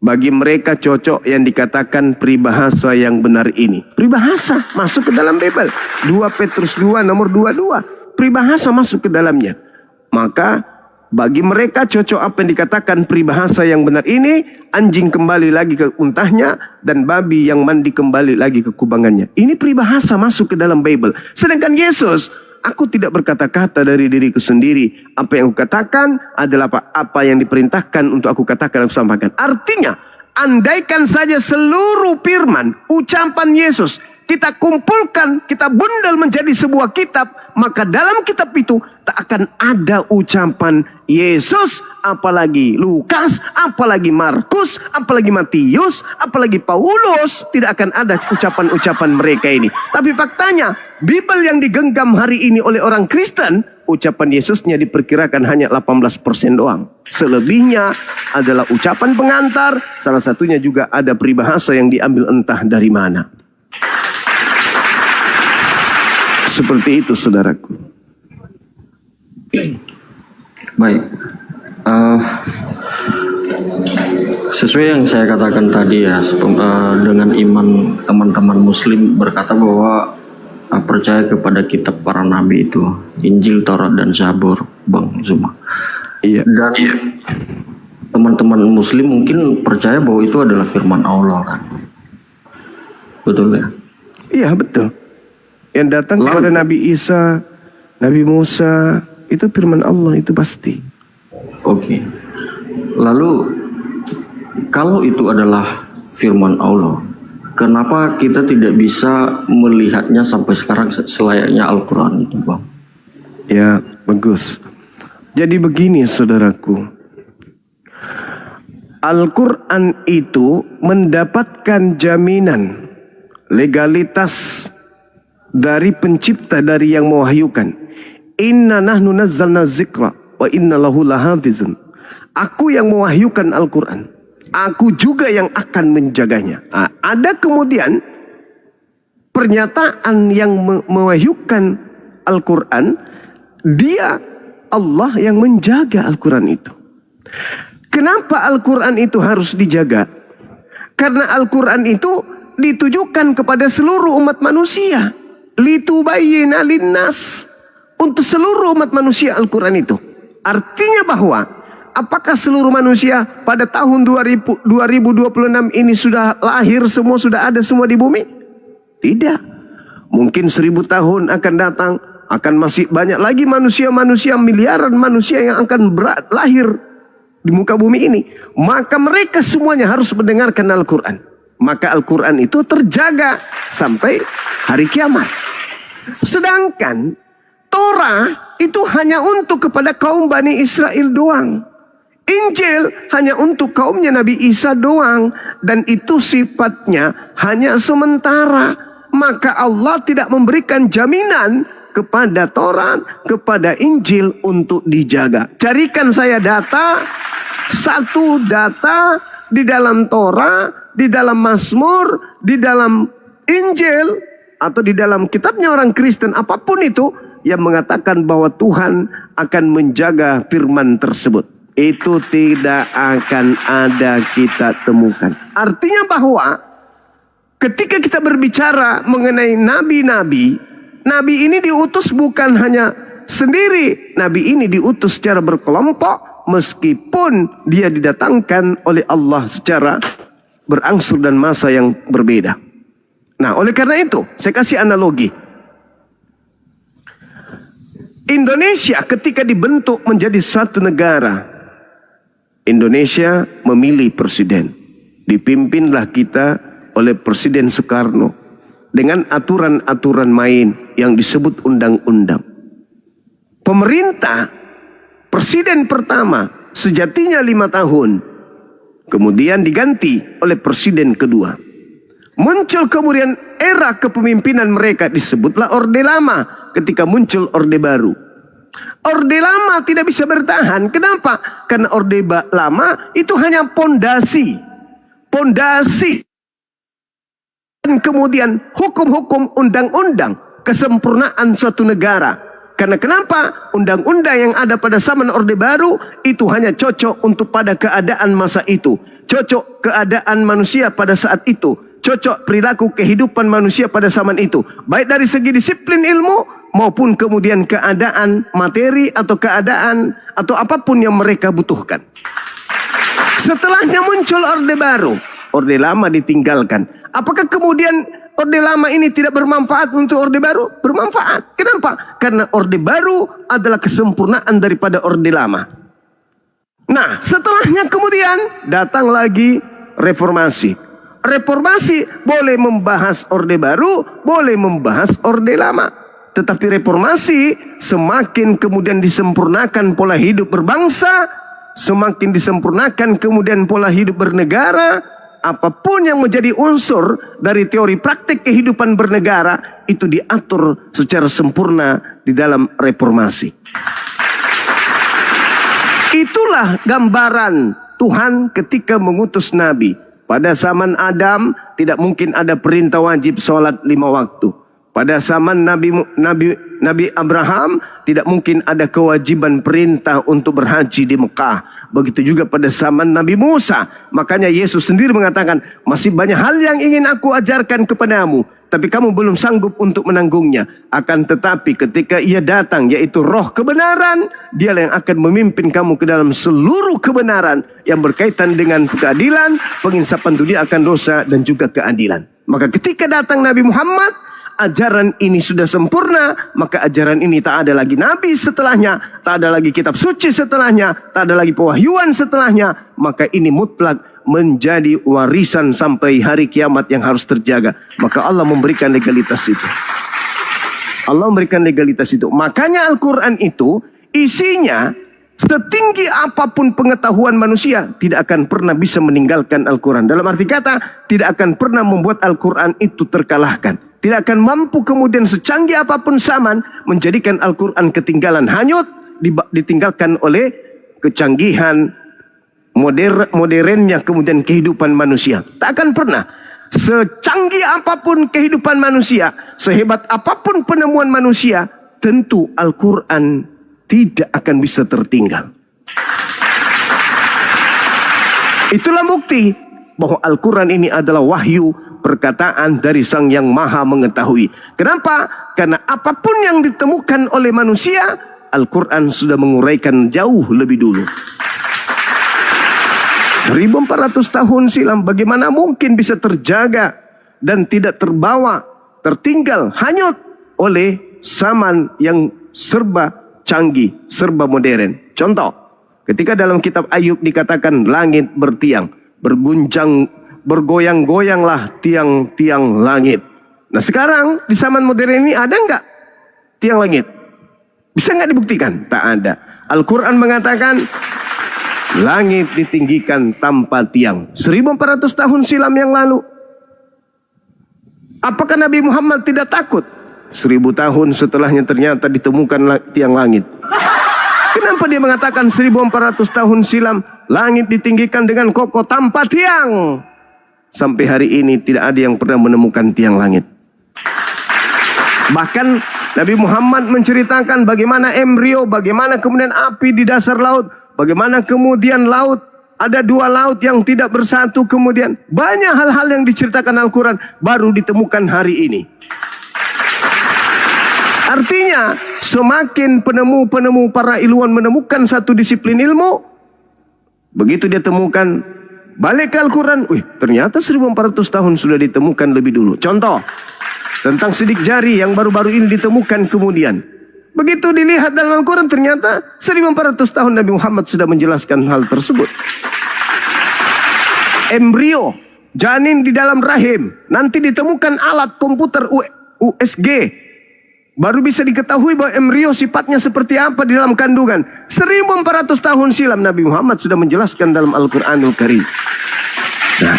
bagi mereka cocok yang dikatakan peribahasa yang benar ini. Peribahasa masuk ke dalam Bible. 2 Petrus 2 nomor 22. Peribahasa masuk ke dalamnya. Maka bagi mereka cocok apa yang dikatakan peribahasa yang benar ini, anjing kembali lagi ke untahnya dan babi yang mandi kembali lagi ke kubangannya. Ini peribahasa masuk ke dalam Bible. Sedangkan Yesus, aku tidak berkata-kata dari diriku sendiri. Apa yang aku katakan adalah apa yang diperintahkan untuk aku katakan, aku sampaikan. Artinya, andaikan saja seluruh firman, ucapan Yesus, kita kumpulkan, kita bundel menjadi sebuah kitab, maka dalam kitab itu tak akan ada ucapan Yesus, apalagi Lukas, apalagi Markus, apalagi Matius, apalagi Paulus. Tidak akan ada ucapan-ucapan mereka ini. Tapi faktanya, Bible yang digenggam hari ini oleh orang Kristen, ucapan Yesusnya diperkirakan hanya 18% doang. Selebihnya adalah ucapan pengantar, salah satunya juga ada peribahasa yang diambil entah dari mana. Seperti itu saudaraku. Baik. Sesuai yang saya katakan tadi ya, dengan iman teman-teman Muslim berkata bahwa percaya kepada kitab para nabi itu, Injil, Taurat, dan Zabur, Bang Zuma. Iya. Dan teman-teman Muslim mungkin percaya bahwa itu adalah firman Allah kan, betul ya? Iya betul. Yang datang kepada Nabi Isa, Nabi Musa, itu firman Allah, itu pasti. Oke. Lalu kalau itu adalah firman Allah, kenapa kita tidak bisa melihatnya sampai sekarang selayaknya Al-Quran itu, Bang? Ya, bagus. Jadi begini saudaraku, Al-Quran itu mendapatkan jaminan legalitas dari pencipta, dari yang mewahyukan. Inna nahnu nazzalna zikra wa inna lahu lahafizun. Aku yang mewahyukan Al-Quran. Aku juga yang akan menjaganya. Ada kemudian pernyataan yang mewahyukan Al-Quran. Dia Allah yang menjaga Al-Quran itu. Kenapa Al-Quran itu harus dijaga? Karena Al-Quran itu ditujukan kepada seluruh umat manusia. Litubayyina linnas. Untuk seluruh umat manusia Al-Quran itu. Artinya bahwa apakah seluruh manusia pada tahun 2026 ini sudah lahir semua, sudah ada semua di bumi? Tidak. Mungkin 1000 tahun akan datang, akan masih banyak lagi manusia-manusia, miliaran manusia yang akan lahir di muka bumi ini. Maka mereka semuanya harus mendengarkan Al-Quran. Maka Al-Quran itu terjaga sampai hari kiamat. Sedangkan Torah itu hanya untuk kepada kaum Bani Israel doang. Injil hanya untuk kaumnya Nabi Isa doang. Dan itu sifatnya hanya sementara. Maka Allah tidak memberikan jaminan kepada Taurat, kepada Injil untuk dijaga. Carikan saya satu data di dalam Torah, di dalam Mazmur, di dalam Injil, atau di dalam kitabnya orang Kristen, apapun itu, yang mengatakan bahwa Tuhan akan menjaga firman tersebut. Itu tidak akan ada kita temukan. Artinya bahwa ketika kita berbicara mengenai nabi-nabi, nabi ini diutus bukan hanya sendiri. Nabi ini diutus secara berkelompok, meskipun dia didatangkan oleh Allah secara berangsur dan masa yang berbeda. Nah, oleh karena itu, saya kasih analogi. Indonesia ketika dibentuk menjadi satu negara, Indonesia memilih presiden. Dipimpinlah kita oleh Presiden Soekarno dengan aturan-aturan main yang disebut undang-undang. Pemerintah, presiden pertama sejatinya 5 tahun, kemudian diganti oleh presiden kedua. Muncul kemudian era kepemimpinan mereka, disebutlah Orde Lama. Ketika muncul Orde Baru, Orde Lama tidak bisa bertahan. Kenapa? Karena Orde Lama itu hanya pondasi. Dan kemudian hukum-hukum undang-undang kesempurnaan suatu negara. Karena kenapa? Undang-undang yang ada pada zaman Orde Baru itu hanya cocok untuk pada keadaan masa itu. Cocok keadaan manusia pada saat itu. Cocok perilaku kehidupan manusia pada zaman itu. Baik dari segi disiplin ilmu maupun kemudian keadaan materi atau keadaan atau apapun yang mereka butuhkan. Setelahnya muncul Orde Baru. Orde Lama ditinggalkan. Apakah kemudian Orde Lama ini tidak bermanfaat untuk Orde Baru? Bermanfaat. Kenapa? Karena Orde Baru adalah kesempurnaan daripada Orde Lama. Nah, setelahnya kemudian datang lagi reformasi. Reformasi boleh membahas Orde Baru, boleh membahas Orde Lama. Tetapi reformasi semakin kemudian disempurnakan pola hidup berbangsa, semakin disempurnakan kemudian pola hidup bernegara. Apapun yang menjadi unsur dari teori praktik kehidupan bernegara itu diatur secara sempurna di dalam reformasi. Itulah gambaran Tuhan ketika mengutus Nabi. Pada zaman Adam tidak mungkin ada perintah wajib sholat 5 waktu. Pada zaman Nabi Abraham tidak mungkin ada kewajiban perintah untuk berhaji di Mekah. Begitu juga pada zaman Nabi Musa. Makanya Yesus sendiri mengatakan, masih banyak hal yang ingin aku ajarkan kepadamu, tapi kamu belum sanggup untuk menanggungnya. Akan tetapi ketika ia datang, yaitu roh kebenaran, dialah yang akan memimpin kamu ke dalam seluruh kebenaran yang berkaitan dengan keadilan, penginsapan dunia akan dosa, dan juga keadilan. Maka ketika datang Nabi Muhammad, ajaran ini sudah sempurna, maka ajaran ini tak ada lagi nabi setelahnya, tak ada lagi kitab suci setelahnya, tak ada lagi pewahyuan setelahnya, maka ini mutlak menjadi warisan sampai hari kiamat yang harus terjaga. Maka Allah memberikan legalitas itu. Allah memberikan legalitas itu. Makanya Al-Quran itu isinya setinggi apapun pengetahuan manusia tidak akan pernah bisa meninggalkan Al-Quran. Dalam arti kata, tidak akan pernah membuat Al-Quran itu terkalahkan. Tidak akan mampu kemudian secanggih apapun zaman menjadikan Al-Quran ketinggalan hanyut. ditinggalkan oleh kecanggihan modernnya kemudian kehidupan manusia. Tak akan pernah. Secanggih apapun kehidupan manusia, sehebat apapun penemuan manusia, tentu Al-Quran tidak akan bisa tertinggal. Itulah bukti bahwa Al-Quran ini adalah wahyu, perkataan dari Sang Yang Maha Mengetahui. Kenapa? Karena apapun yang ditemukan oleh manusia, Al-Quran sudah menguraikan jauh lebih dulu. 1400 tahun silam bagaimana mungkin bisa terjaga dan tidak terbawa, tertinggal, hanyut oleh zaman yang serba canggih, serba modern. Contoh, ketika dalam kitab Ayub dikatakan langit bertiang, bergoyang-goyanglah tiang-tiang langit. Nah sekarang di zaman modern ini ada nggak tiang langit? Bisa nggak dibuktikan? Tak ada. Al-Quran mengatakan langit ditinggikan tanpa tiang. 1400 tahun silam yang lalu. Apakah Nabi Muhammad tidak takut? 1000 tahun setelahnya ternyata ditemukan tiang langit. Kenapa dia mengatakan 1400 tahun silam langit ditinggikan dengan kokoh tanpa tiang? Sampai hari ini tidak ada yang pernah menemukan tiang langit. Bahkan Nabi Muhammad menceritakan bagaimana embrio, bagaimana kemudian api di dasar laut, bagaimana kemudian laut, ada 2 laut yang tidak bersatu, kemudian banyak hal-hal yang diceritakan Al-Quran baru ditemukan hari ini. Artinya semakin penemu-penemu para ilmuwan menemukan satu disiplin ilmu, begitu dia temukan, balik ke Al-Quran, ternyata 1400 tahun sudah ditemukan lebih dulu. Contoh, tentang sidik jari yang baru-baru ini ditemukan kemudian. Begitu dilihat dalam Al-Quran, ternyata 1400 tahun Nabi Muhammad sudah menjelaskan hal tersebut. Embrio, janin di dalam rahim, nanti ditemukan alat komputer USG. Baru bisa diketahui bahwa embrio sifatnya seperti apa di dalam kandungan. 1400 tahun silam Nabi Muhammad sudah menjelaskan dalam Al-Quranul Karim. Nah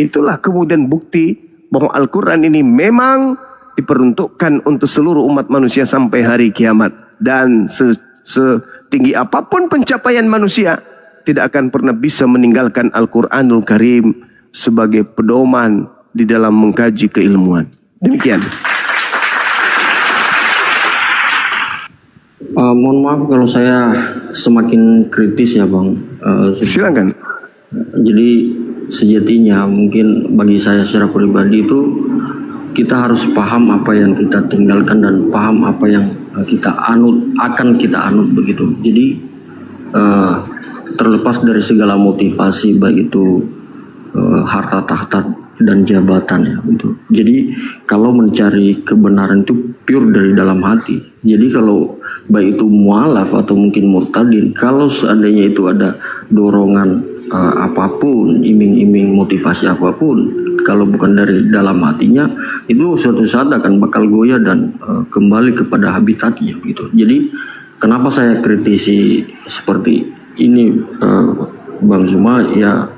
itulah kemudian bukti bahwa Al-Quran ini memang diperuntukkan untuk seluruh umat manusia sampai hari kiamat. Dan setinggi apapun pencapaian manusia, tidak akan pernah bisa meninggalkan Al-Quranul Karim sebagai pedoman di dalam mengkaji keilmuan. Demikian. Mohon maaf kalau saya semakin kritis ya Bang. Silakan. Jadi sejatinya mungkin bagi saya secara pribadi itu kita harus paham apa yang kita tinggalkan dan paham apa yang kita akan kita anut begitu. Jadi terlepas dari segala motivasi baik itu harta tahta dan jabatan ya gitu. Jadi kalau mencari kebenaran itu pure dari dalam hati. Jadi kalau baik itu mualaf atau mungkin murtadin, kalau seandainya itu ada dorongan apapun, iming-iming motivasi apapun, kalau bukan dari dalam hatinya, itu suatu saat akan bakal goyah dan kembali kepada habitatnya gitu. Jadi kenapa saya kritisi seperti ini Bang Zuma, ya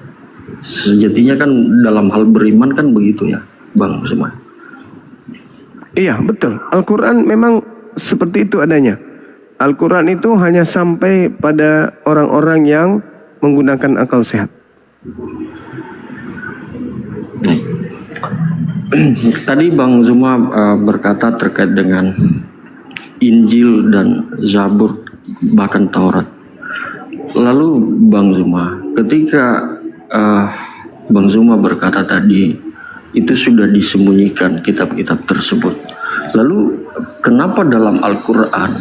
sejatinya kan dalam hal beriman kan begitu ya Bang Zuma. Iya betul, Al-Quran memang seperti itu adanya. Al-Quran itu hanya sampai pada orang-orang yang menggunakan akal sehat. Tadi Bang Zuma berkata terkait dengan Injil dan Zabur bahkan Taurat. Lalu Bang Zuma, ketika Bang Zuma berkata tadi itu sudah disembunyikan kitab-kitab tersebut, lalu kenapa dalam Al-Quran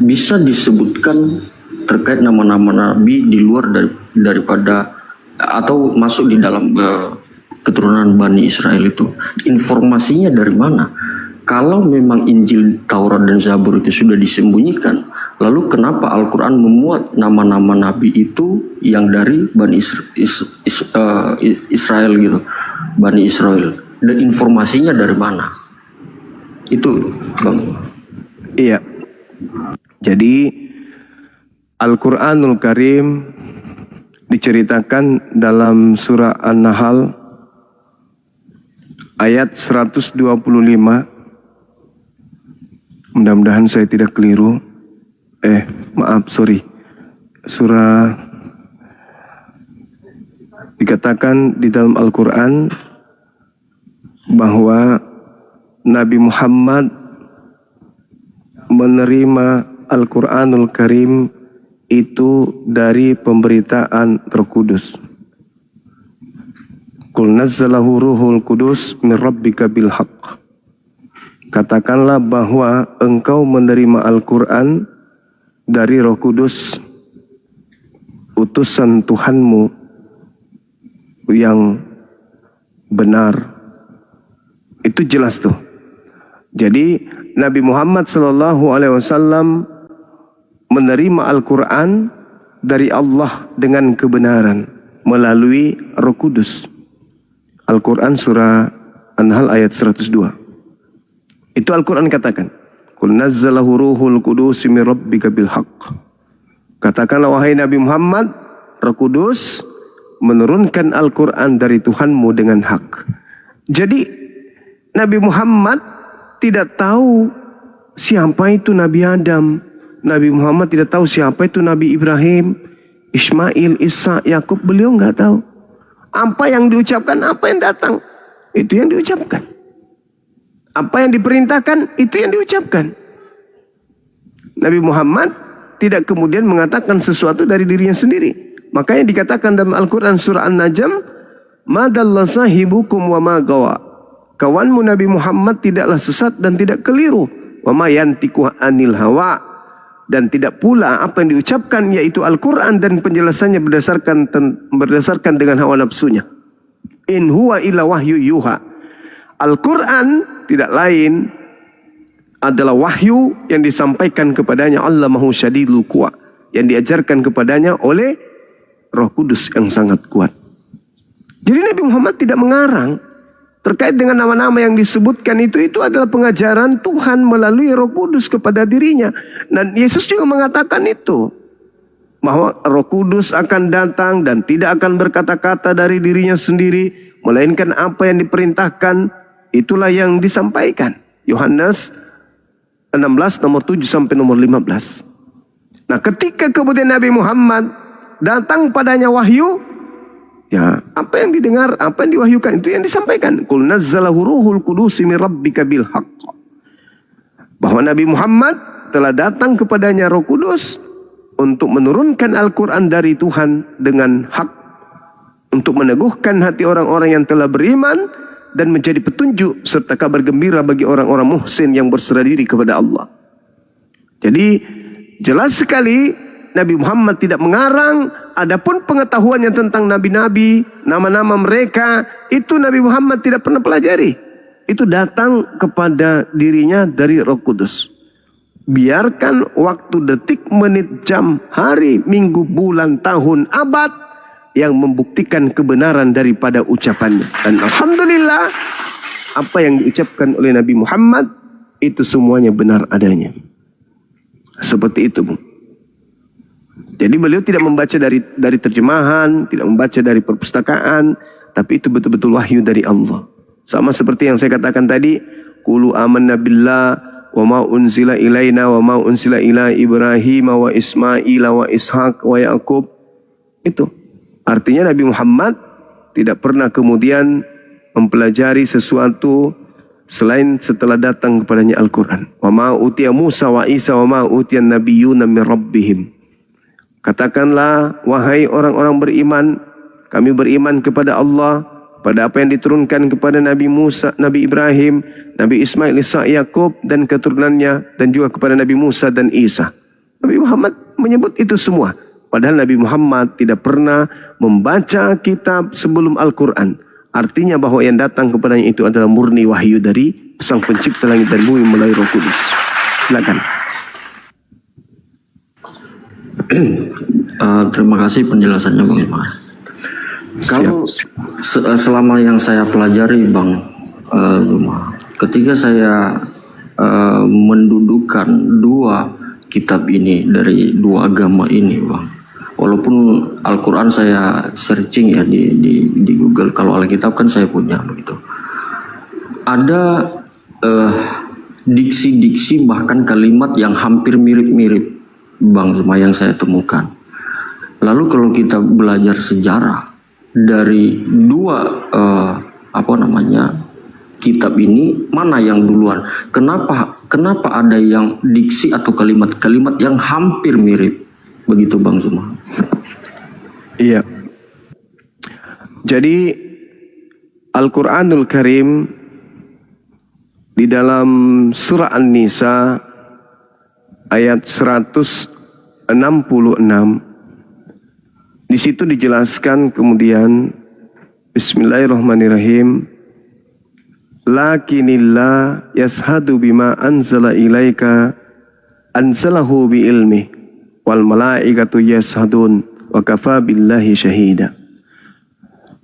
bisa disebutkan terkait nama-nama nabi di luar daripada atau masuk di dalam keturunan Bani Israel itu? Informasinya dari mana? Kalau memang Injil, Taurat, dan Zabur itu sudah disembunyikan, lalu kenapa Al-Quran memuat nama-nama nabi itu yang dari Bani Israel gitu, Bani Israel, dan informasinya dari mana? Itu Bang. Iya. Jadi Al-Quranul Karim diceritakan dalam surah An-Nahl ayat 125. Mudah-mudahan saya tidak keliru. surah dikatakan di dalam Al-Quran bahwa Nabi Muhammad menerima Al-Quranul Karim itu dari pemberitaan Roh Kudus. Qul nazzalahu ruhul kudus min rabbika bil haqq. Katakanlah bahwa engkau menerima Al-Quran dari Roh Kudus, utusan Tuhanmu yang benar. Itu jelas tuh. Jadi Nabi Muhammad SAW menerima Al-Quran dari Allah dengan kebenaran melalui Roh Kudus. Al-Quran surah An-Nahl ayat 102. Itu Al-Quran katakan, Qul nazzalahu ruhul kudus min rabbika bil haqq. Katakanlah wahai Nabi Muhammad, Roh Kudus menurunkan Al-Quran dari Tuhanmu dengan hak. Jadi Nabi Muhammad tidak tahu siapa itu Nabi Adam. Nabi Muhammad tidak tahu siapa itu Nabi Ibrahim, Ismail, Isa, Yakub. Beliau nggak tahu. Apa yang diucapkan, apa yang datang, itu yang diucapkan. Apa yang diperintahkan, itu yang diucapkan. Nabi Muhammad tidak kemudian mengatakan sesuatu dari dirinya sendiri. Makanya dikatakan dalam Al-Quran surah An-Najm, madalla sahibukum wa ma gawa. Kawanmu Nabi Muhammad tidaklah sesat dan tidak keliru. Wa ma yantiqu anil hawa. Dan tidak pula apa yang diucapkan yaitu Al-Quran dan penjelasannya berdasarkan dengan hawa nafsunya. In huwa illa wahyu yuha. Al-Quran tidak lain adalah wahyu yang disampaikan kepadanya Allamahu syadidul quwa, yang diajarkan kepadanya oleh Roh Kudus yang sangat kuat. Jadi Nabi Muhammad tidak mengarang. Terkait dengan nama-nama yang disebutkan itu adalah pengajaran Tuhan melalui Roh Kudus kepada dirinya. Dan Yesus juga mengatakan itu, bahwa Roh Kudus akan datang dan tidak akan berkata-kata dari dirinya sendiri, melainkan apa yang diperintahkan, itulah yang disampaikan. Yohanes 16 nomor 7 sampai nomor 15. Nah, ketika kemudian Nabi Muhammad datang padanya wahyu, ya, apa yang didengar, apa yang diwahyukan itu yang disampaikan. Qul nazzalahu ruhul kudus min rabbika bil haqq. Bahwa Nabi Muhammad telah datang kepadanya Roh Kudus untuk menurunkan Al-Quran dari Tuhan dengan hak, untuk meneguhkan hati orang-orang yang telah beriman dan menjadi petunjuk serta kabar gembira bagi orang-orang muhsin yang berserah diri kepada Allah. Jadi jelas sekali Nabi Muhammad tidak mengarang. Adapun pengetahuannya tentang nabi-nabi, nama-nama mereka, itu Nabi Muhammad tidak pernah pelajari. Itu datang kepada dirinya dari Roh Kudus. Biarkan waktu, detik, menit, jam, hari, minggu, bulan, tahun, abad yang membuktikan kebenaran daripada ucapannya. Dan alhamdulillah, apa yang diucapkan oleh Nabi Muhammad itu semuanya benar adanya. Seperti itu, Bu. Jadi beliau tidak membaca dari terjemahan, tidak membaca dari perpustakaan, tapi itu betul-betul wahyu dari Allah. Sama seperti yang saya katakan tadi, qulu amanna billah wa ma unzila ilaina wa ma unzila ila Ibrahim wa Ismail wa Ishaq wa Yaqub. Itu artinya Nabi Muhammad tidak pernah kemudian mempelajari sesuatu selain setelah datang kepadanya Al-Quran. Wa ma utiya Musa wa Isa wa ma utiya nabiyyuna min rabbihim. Katakanlah, wahai orang-orang beriman, kami beriman kepada Allah, pada apa yang diturunkan kepada Nabi Musa, Nabi Ibrahim, Nabi Ismail, Ishak, Yakub dan keturunannya, dan juga kepada Nabi Musa dan Isa. Nabi Muhammad menyebut itu semua. Padahal Nabi Muhammad tidak pernah membaca kitab sebelum Al-Quran. Artinya bahwa yang datang kepadanya itu adalah murni wahyu dari Sang Pencipta langit dan bumi melalui Roh Kudus. Silakan. Terima kasih penjelasannya Bang Imam. Kalau selama yang saya pelajari Bang Zuma, ketika saya mendudukkan dua kitab ini dari dua agama ini Bang, walaupun Al-Quran saya searching ya di Google, kalau Alkitab kan saya punya begitu, ada diksi-diksi bahkan kalimat yang hampir mirip-mirip Bang Zuma, yang saya temukan. Lalu kalau kita belajar sejarah dari dua kitab ini, mana yang duluan? Kenapa ada yang diksi atau kalimat-kalimat yang hampir mirip? Begitu Bang Zuma. Iya. Jadi Al-Quranul Karim di dalam surah An-Nisa ayat 166, di situ dijelaskan kemudian, Bismillahirrahmanirrahim, lakinillah yashadu bima anzala ilaika anzalahu bi ilmi wal malaikatu yashadun wa kafa billahi syahida.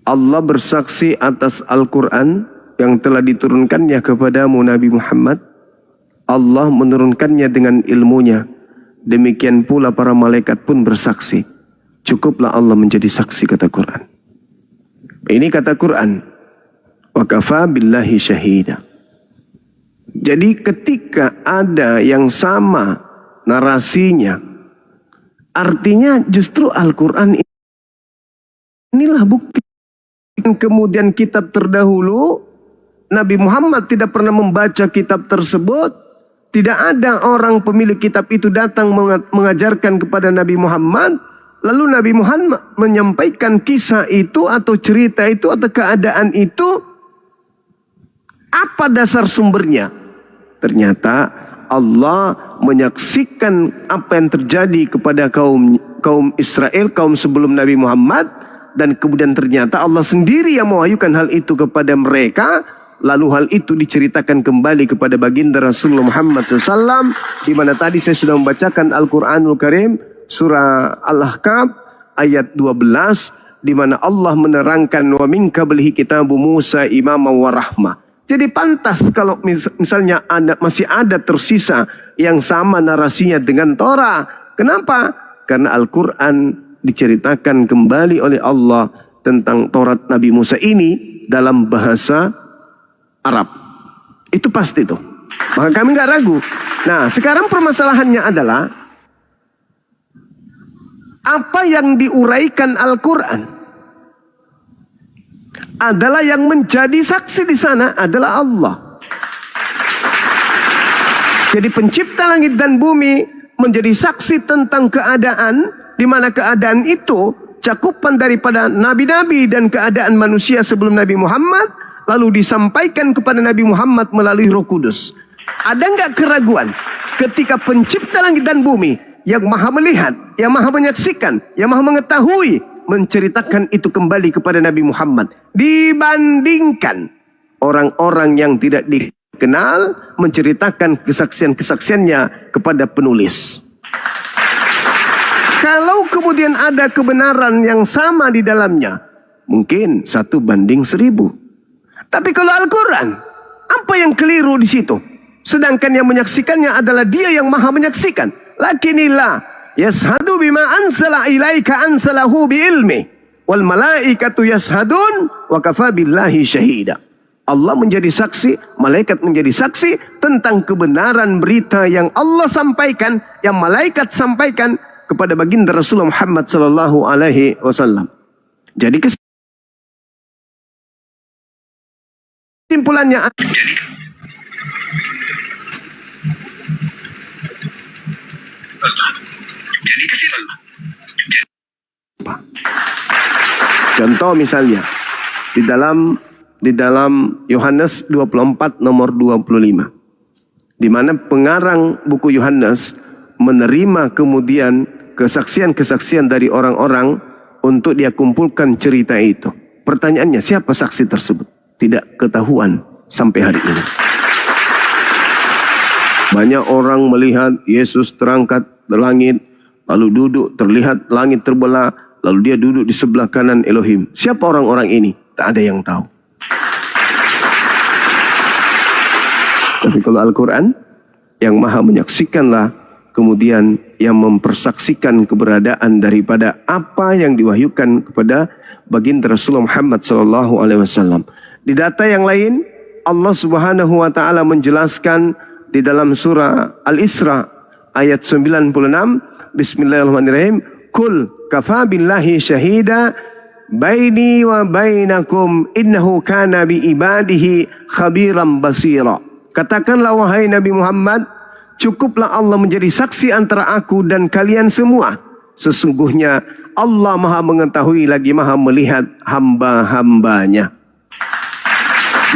Allah bersaksi atas Al-Quran yang telah diturunkannya kepadamu Nabi Muhammad. Allah menurunkannya dengan ilmunya. Demikian pula para malaikat pun bersaksi. Cukuplah Allah menjadi saksi, kata Quran. Ini kata Quran. Wa kafa billahi syahida. Jadi ketika ada yang sama narasinya, artinya justru Al-Quran inilah bukti. Kemudian kitab terdahulu, Nabi Muhammad tidak pernah membaca kitab tersebut. Tidak ada orang pemilik kitab itu datang mengajarkan kepada Nabi Muhammad. Lalu Nabi Muhammad menyampaikan kisah itu atau cerita itu atau keadaan itu. Apa dasar sumbernya? Ternyata Allah menyaksikan apa yang terjadi kepada kaum Israel, kaum sebelum Nabi Muhammad. Dan kemudian ternyata Allah sendiri yang mewahyukan hal itu kepada mereka. Lalu hal itu diceritakan kembali kepada baginda Rasulullah Muhammad SAW. Di mana tadi saya sudah membacakan Al-Quranul Karim surah Al-Ahqaf ayat 12. Di mana Allah menerangkan wa min qablihi kitabu Musa imama wa rahmah. Jadi pantas kalau misalnya masih ada tersisa yang sama narasinya dengan Torah. Kenapa? Karena Al-Quran diceritakan kembali oleh Allah tentang Taurat Nabi Musa ini dalam bahasa Arab. Itu pasti tuh. Maka kami nggak ragu. Nah, sekarang permasalahannya adalah apa yang diuraikan Al-Quran adalah yang menjadi saksi di sana adalah Allah. Jadi pencipta langit dan bumi menjadi saksi tentang keadaan, di mana keadaan itu cakupan daripada nabi-nabi dan keadaan manusia sebelum Nabi Muhammad, lalu disampaikan kepada Nabi Muhammad melalui Roh Kudus. Ada nggak keraguan ketika pencipta langit dan bumi yang maha melihat, yang maha menyaksikan, yang maha mengetahui, menceritakan itu kembali kepada Nabi Muhammad dibandingkan orang-orang yang tidak dikenal menceritakan kesaksian-kesaksiannya kepada penulis. Kalau kemudian ada kebenaran yang sama di dalamnya, mungkin 1:1000. Tapi kalau Al-Quran, apa yang keliru di situ? Sedangkan yang menyaksikannya adalah Dia yang maha menyaksikan. Lakinillah yashadu bima ansala ilaika ansalahu bi ilmi wal malaikatu yashadun wa kafa billahi syahida. Allah menjadi saksi, malaikat menjadi saksi tentang kebenaran berita yang Allah sampaikan, yang malaikat sampaikan kepada baginda Rasulullah Muhammad sallallahu alaihi wasallam. Jadi kesimpulannya contoh misalnya di dalam Yohanes 24 nomor 25, di mana pengarang buku Yohanes menerima kemudian kesaksian-kesaksian dari orang-orang untuk dia kumpulkan cerita itu. Pertanyaannya, siapa saksi tersebut? Tidak ketahuan sampai hari ini. Banyak orang melihat Yesus terangkat ke langit, lalu duduk, terlihat langit terbelah, lalu dia duduk di sebelah kanan Elohim. Siapa orang-orang ini? Tak ada yang tahu. Tapi kalau Al-Quran, yang maha menyaksikanlah kemudian yang mempersaksikan keberadaan daripada apa yang diwahyukan kepada baginda Rasulullah Muhammad SAW. Di data yang lain, Allah Subhanahu wa taala menjelaskan di dalam surah Al-Isra ayat 96 Bismillahirrahmanirrahim. Kul kafa billahi syahida baini wa bainakum innahu kana bi ibadihi khabiran basira. Katakanlah wahai Nabi Muhammad, cukuplah Allah menjadi saksi antara aku dan kalian semua. Sesungguhnya Allah maha mengetahui lagi maha melihat hamba-hambanya.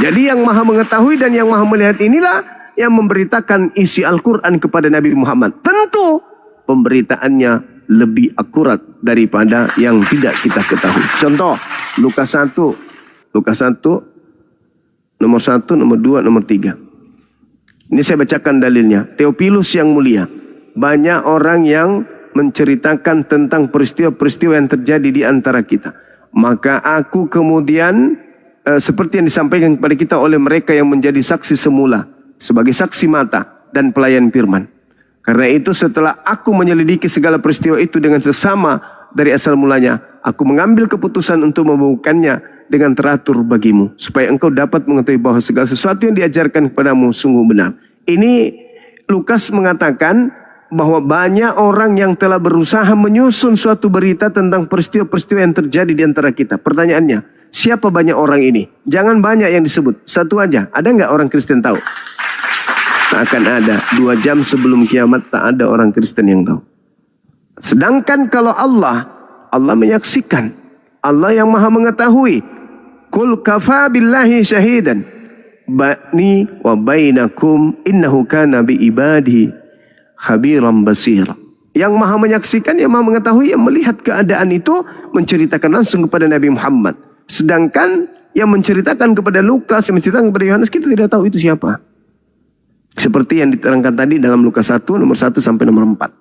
Jadi yang maha mengetahui dan yang maha melihat inilah yang memberitakan isi Al-Quran kepada Nabi Muhammad. Tentu pemberitaannya lebih akurat daripada yang tidak kita ketahui. Contoh, Lukas 1, nomor 1, nomor 2, nomor 3. Ini saya bacakan dalilnya. Theophilus yang mulia, banyak orang yang menceritakan tentang peristiwa-peristiwa yang terjadi di antara kita. Maka aku kemudian seperti yang disampaikan kepada kita oleh mereka yang menjadi saksi semula, sebagai saksi mata dan pelayan firman. Karena itu setelah aku menyelidiki segala peristiwa itu dengan sesama dari asal mulanya, aku mengambil keputusan untuk membukannya dengan teratur bagimu, supaya engkau dapat mengetahui bahwa segala sesuatu yang diajarkan kepadamu sungguh benar. Ini Lukas mengatakan bahwa banyak orang yang telah berusaha menyusun suatu berita tentang peristiwa-peristiwa yang terjadi di antara kita. Pertanyaannya, siapa banyak orang ini? Jangan banyak yang disebut, satu aja. Ada nggak orang Kristen tahu? Tak akan ada. 2 jam sebelum kiamat tak ada orang Kristen yang tahu. Sedangkan kalau Allah menyaksikan, Allah yang maha mengetahui. Kul kafa billahi syahidan ba'ni wa bainakum innahu kana bi ibadihi khabiran basir. Yang maha menyaksikan, yang maha mengetahui, yang melihat keadaan itu menceritakan langsung kepada Nabi Muhammad. Sedangkan yang menceritakan kepada Lukas, yang menceritakan kepada Yohanes, kita tidak tahu itu siapa. Seperti yang diterangkan tadi dalam Lukas 1, nomor 1 sampai nomor 4.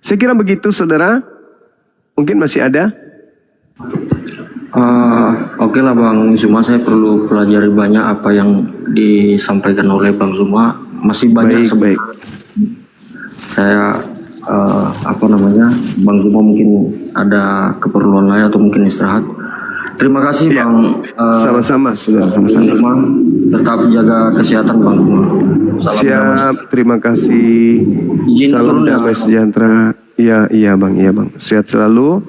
Saya kira begitu, saudara. Mungkin masih ada? Oke lah Bang Zuma, saya perlu pelajari banyak apa yang disampaikan oleh Bang Zuma. Masih banyak Baik. Saya Bang Zuma mungkin ada keperluan lain atau mungkin istirahat. Terima kasih Ya. Bang. Sama-sama, saudara. Sama-sama. Zuma. Tetap jaga kesehatan Bang Zuma. Salam damai. Siap, terima kasih. Izin Salam turun ya. damai sejahtera. Iya bang. Sehat selalu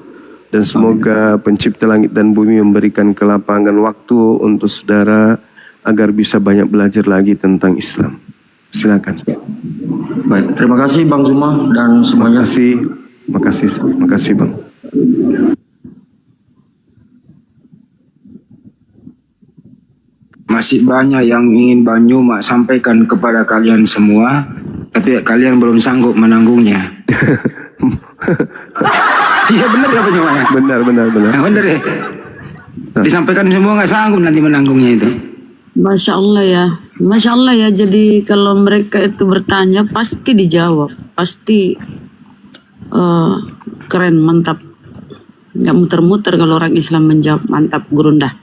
dan semoga Pencipta langit dan bumi memberikan kelapangan waktu untuk saudara agar bisa banyak belajar lagi tentang Islam. Silakan. Baik, terima kasih Bang Zuma dan semuanya. Makasih bang. Masih banyak yang ingin Bang Zuma sampaikan kepada kalian semua, tapi kalian belum sanggup menanggungnya. Iya benar ya Bang Zuma ya? Benar. Nah, benar ya? Disampaikan semua nggak sanggup nanti menanggungnya itu. Masya Allah ya. Jadi kalau mereka itu bertanya pasti dijawab, pasti keren, mantap. Nggak muter-muter kalau orang Islam menjawab, mantap Gurunda.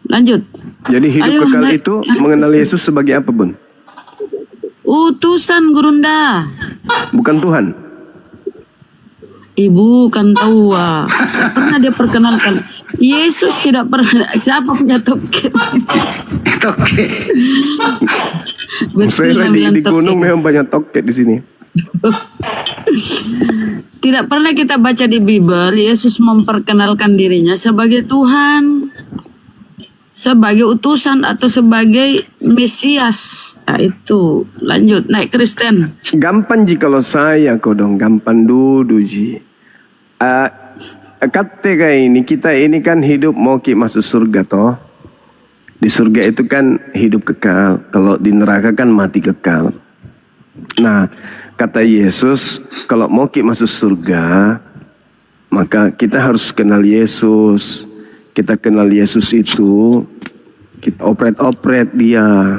Lanjut. Jadi hidup Ayo, kekal naik. itu mengenal Yesus sebagai apa, Bun? Utusan Gurunda. Bukan Tuhan. Ibu kan tahu, pernah dia perkenalkan Yesus tidak pernah. Siapa punya toke? Oke. Saya di gunung memang banyak toket di sini. Tidak pernah kita baca di Bible Yesus memperkenalkan dirinya sebagai Tuhan, sebagai utusan atau sebagai Mesias. Nah, itu lanjut naik Kristen. Gampang ji kalau saya kodong, gampang dulu ji. Ketika kita ini kan hidup mau masuk surga toh. Di surga itu kan hidup kekal. Kalau di neraka kan mati kekal. Nah, kata Yesus, kalau mau masuk surga, maka kita harus kenal Yesus. Kita kenal Yesus itu, kita opret dia.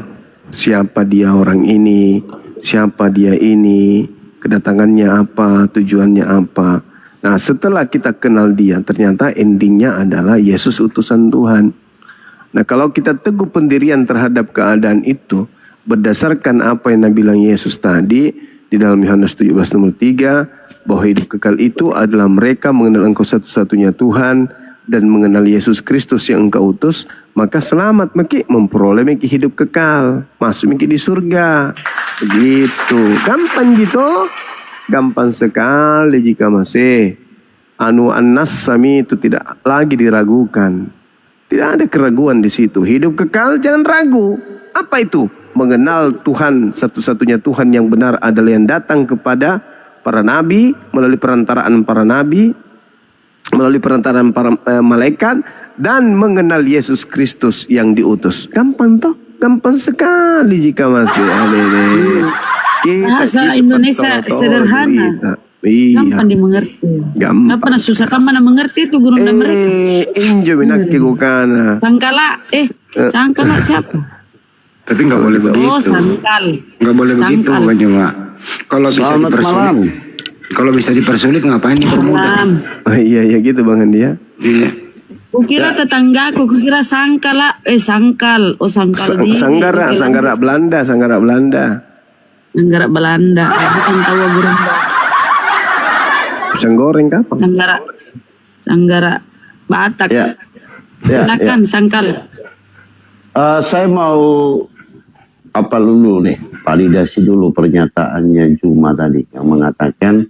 Siapa dia orang ini, siapa dia ini, kedatangannya apa, tujuannya apa. Nah, setelah kita kenal dia, ternyata endingnya adalah Yesus utusan Tuhan. Nah, kalau kita teguh pendirian terhadap keadaan itu, berdasarkan apa yang bilang Yesus tadi, di dalam Yohanes 17 nomor 3, bahwa hidup kekal itu adalah mereka mengenal Engkau satu-satunya Tuhan, dan mengenal Yesus Kristus yang Engkau utus, maka selamat maki memperoleh maki hidup kekal, masuk maki di surga. Begitu, gampang gitu. gampang sekali jika masih an-nas sami itu tidak lagi diragukan. Tidak ada keraguan di situ. Hidup kekal jangan ragu. Apa itu? Mengenal Tuhan, satu-satunya Tuhan yang benar adalah yang datang kepada para nabi, melalui perantaraan para nabi, melalui perantaraan para malaikat, dan mengenal Yesus Kristus yang diutus. Gampang toh? Gampang sekali jika masih Bahasa Indonesia sederhana. Iya. Gampang dimengerti. Gampang. Apa pernah susah kan mana mengerti itu guru mereka. Injo minaki gukana. Sangkala siapa? Tapi nggak boleh begitu. Oh, sangkal. Nggak boleh begitu, Sangkal. Bang Juma. Kalau bisa Selamat dipersulit, malam. kalau bisa dipersulit ngapain dipermudah? Malam. Oh, iya gitu Bang Andi ya. Iya. Kukira tetanggaku, kukira sangkala, sangkal. Oh, sangkal di. Sanggara Belanda. Sanggara Belanda. Aku kan tahu guru. Pisang goreng kapan? Sanggara Batak. Ya. Silakan sangkal. Saya mau apa dulu nih, validasi dulu pernyataannya Juma tadi yang mengatakan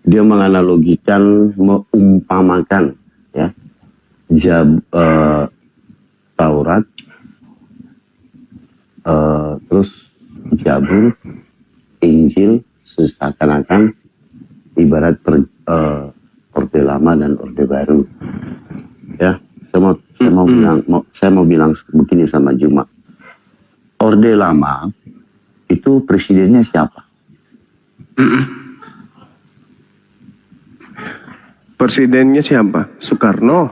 dia menganalogikan, mengumpamakan ya Taurat, terus Zabur, Injil seakan-akan ibarat Orde Lama dan Orde Baru. Ya, saya mau bilang begini sama Juma. Orde Lama itu presidennya siapa? Presidennya siapa? Soekarno.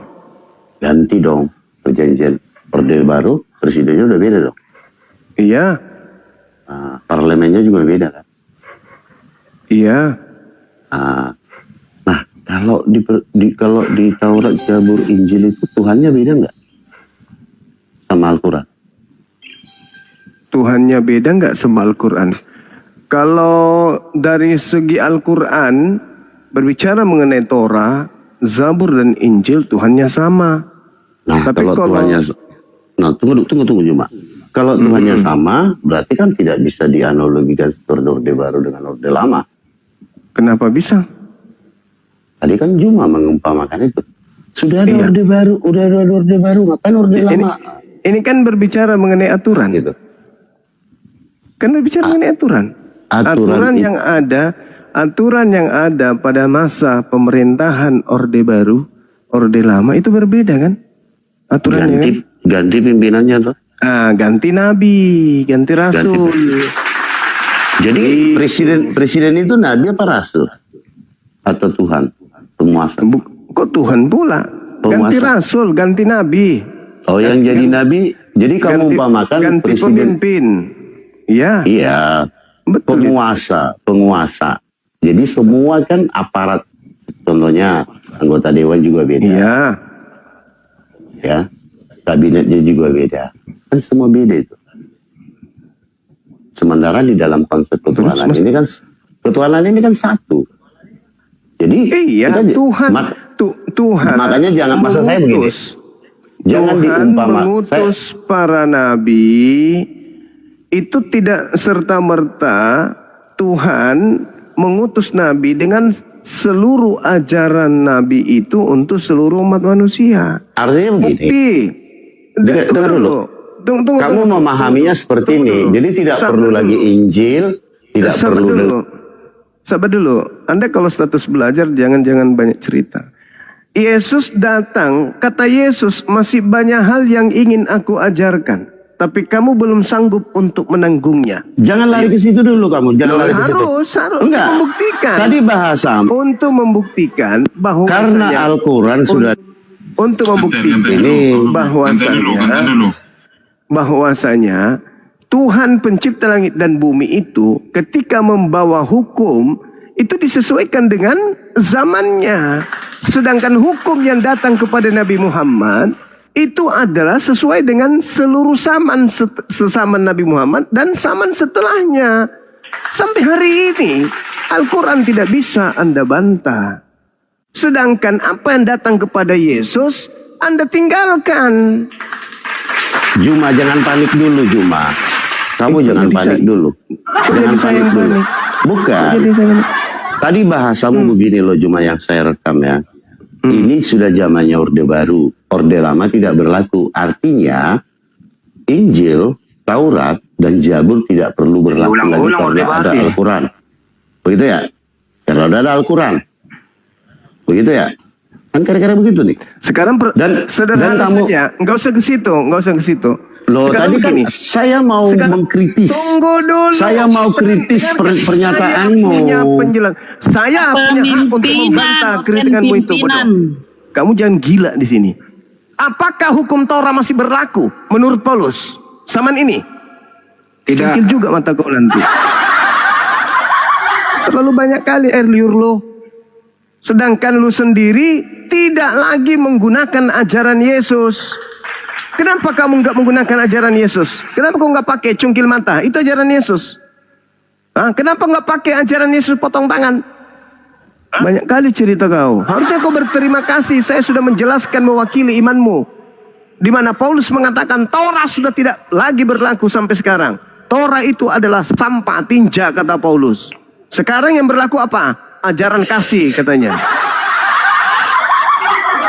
Ganti dong perjanjian. Orde Baru presidennya udah beda dong. Iya. Nah, parlemennya juga beda kan. Iya. Nah, kalau di Taurat, Zabur, Injil itu Tuhannya beda nggak sama Al-Quran? Tuhannya beda nggak sama Al-Quran? Kalau dari segi Al-Quran berbicara mengenai Torah, Zabur dan Injil Tuhannya sama. Nah, Tapi kalau Tuhannya, tunggu Juma. Kalau Tuhannya sama, berarti kan tidak bisa dianalogikan Orde Baru dengan Orde Lama. Kenapa bisa? Tadi kan Juma mengumpamakan itu. Sudah ada Orde Baru, udah ada Orde Baru, ngapain Orde Lama? Ini kan berbicara mengenai aturan. Gitu. Kan berbicara mengenai aturan. Aturan yang ada pada masa pemerintahan Orde Baru, Orde Lama itu berbeda kan? Aturannya Ganti pimpinannya tuh. Ganti nabi, ganti rasul. Jadi presiden itu nabi apa rasul? Atau Tuhan? Penguasa. Kok Tuhan pula? Ganti rasul, ganti nabi. Oh, yang jadi nabi. Jadi kamu umpamakan ganti presiden. pemimpin. Iya. Iya. Betul. Penguasa. Jadi semua kan aparat. Contohnya anggota dewan juga beda. Iya. Ya. Kabinetnya juga beda. Kan semua beda itu. Sementara di dalam konsep ketuhanan ini kan satu. Jadi Tuhan makanya jangan, maksud saya begini. Jangan mengutus para nabi itu tidak serta-merta Tuhan mengutus nabi dengan seluruh ajaran nabi itu untuk seluruh umat manusia. Artinya begini. Dengar dulu. Kamu memahaminya seperti ini. Jadi tidak perlu lagi Injil, tidak perlu. Sabar dulu. Anda kalau status belajar jangan banyak cerita. Yesus datang, kata Yesus, masih banyak hal yang ingin aku ajarkan, tapi kamu belum sanggup untuk menanggungnya. Jangan lari ke situ dulu kamu. Jangan lari ke situ. Harus Enggak. membuktikan. Tadi bahasa Untuk membuktikan bahwa karena Al-Quran sudah untuk membuktikan bahwasanya Tuhan pencipta langit dan bumi itu ketika membawa hukum itu disesuaikan dengan zamannya. Sedangkan hukum yang datang kepada Nabi Muhammad itu adalah sesuai dengan seluruh sesaman Nabi Muhammad dan zaman setelahnya. Sampai hari ini Al-Quran tidak bisa Anda bantah. Sedangkan apa yang datang kepada Yesus Anda tinggalkan. Juma, jangan panik dulu Juma. Kamu jangan panik dulu. Jangan panik dulu. Bukan. Tadi bahasamu begini loh, Juma, yang saya rekam ya. Ini sudah zamannya Orde Baru. Orde Lama tidak berlaku. Artinya Injil, Taurat, dan Zabur tidak perlu berlaku lagi karena ada Al-Quran. Begitu ya? Karena ada Al-Quran. Begitu ya? Kan kira-kira begitu nih. Sekarang sederhana saja, nggak usah ke situ. Loh, sekarang tadi kan begini. saya mau mengkritis. Tunggu dulu. Saya mau kritis pernyataanmu. Saya punya penjelasan. Saya punya hak untuk membantah kritikanmu itu, bodoh. Kamu jangan gila di sini. Apakah hukum Torah masih berlaku menurut Paulus zaman ini? Tidak. Cengkil juga mata kau nanti. Terlalu banyak kali air liur lo. Sedangkan lu sendiri tidak lagi menggunakan ajaran Yesus. Kenapa kamu nggak menggunakan ajaran Yesus? Kenapa kau nggak pakai cungkil mata? Itu ajaran Yesus. Kenapa nggak pakai ajaran Yesus potong tangan? Banyak kali cerita kau. Harusnya kau berterima kasih. Saya sudah menjelaskan mewakili imanmu. Di mana Paulus mengatakan Torah sudah tidak lagi berlaku sampai sekarang. Torah itu adalah sampah tinja, kata Paulus. Sekarang yang berlaku apa? Ajaran kasih, katanya.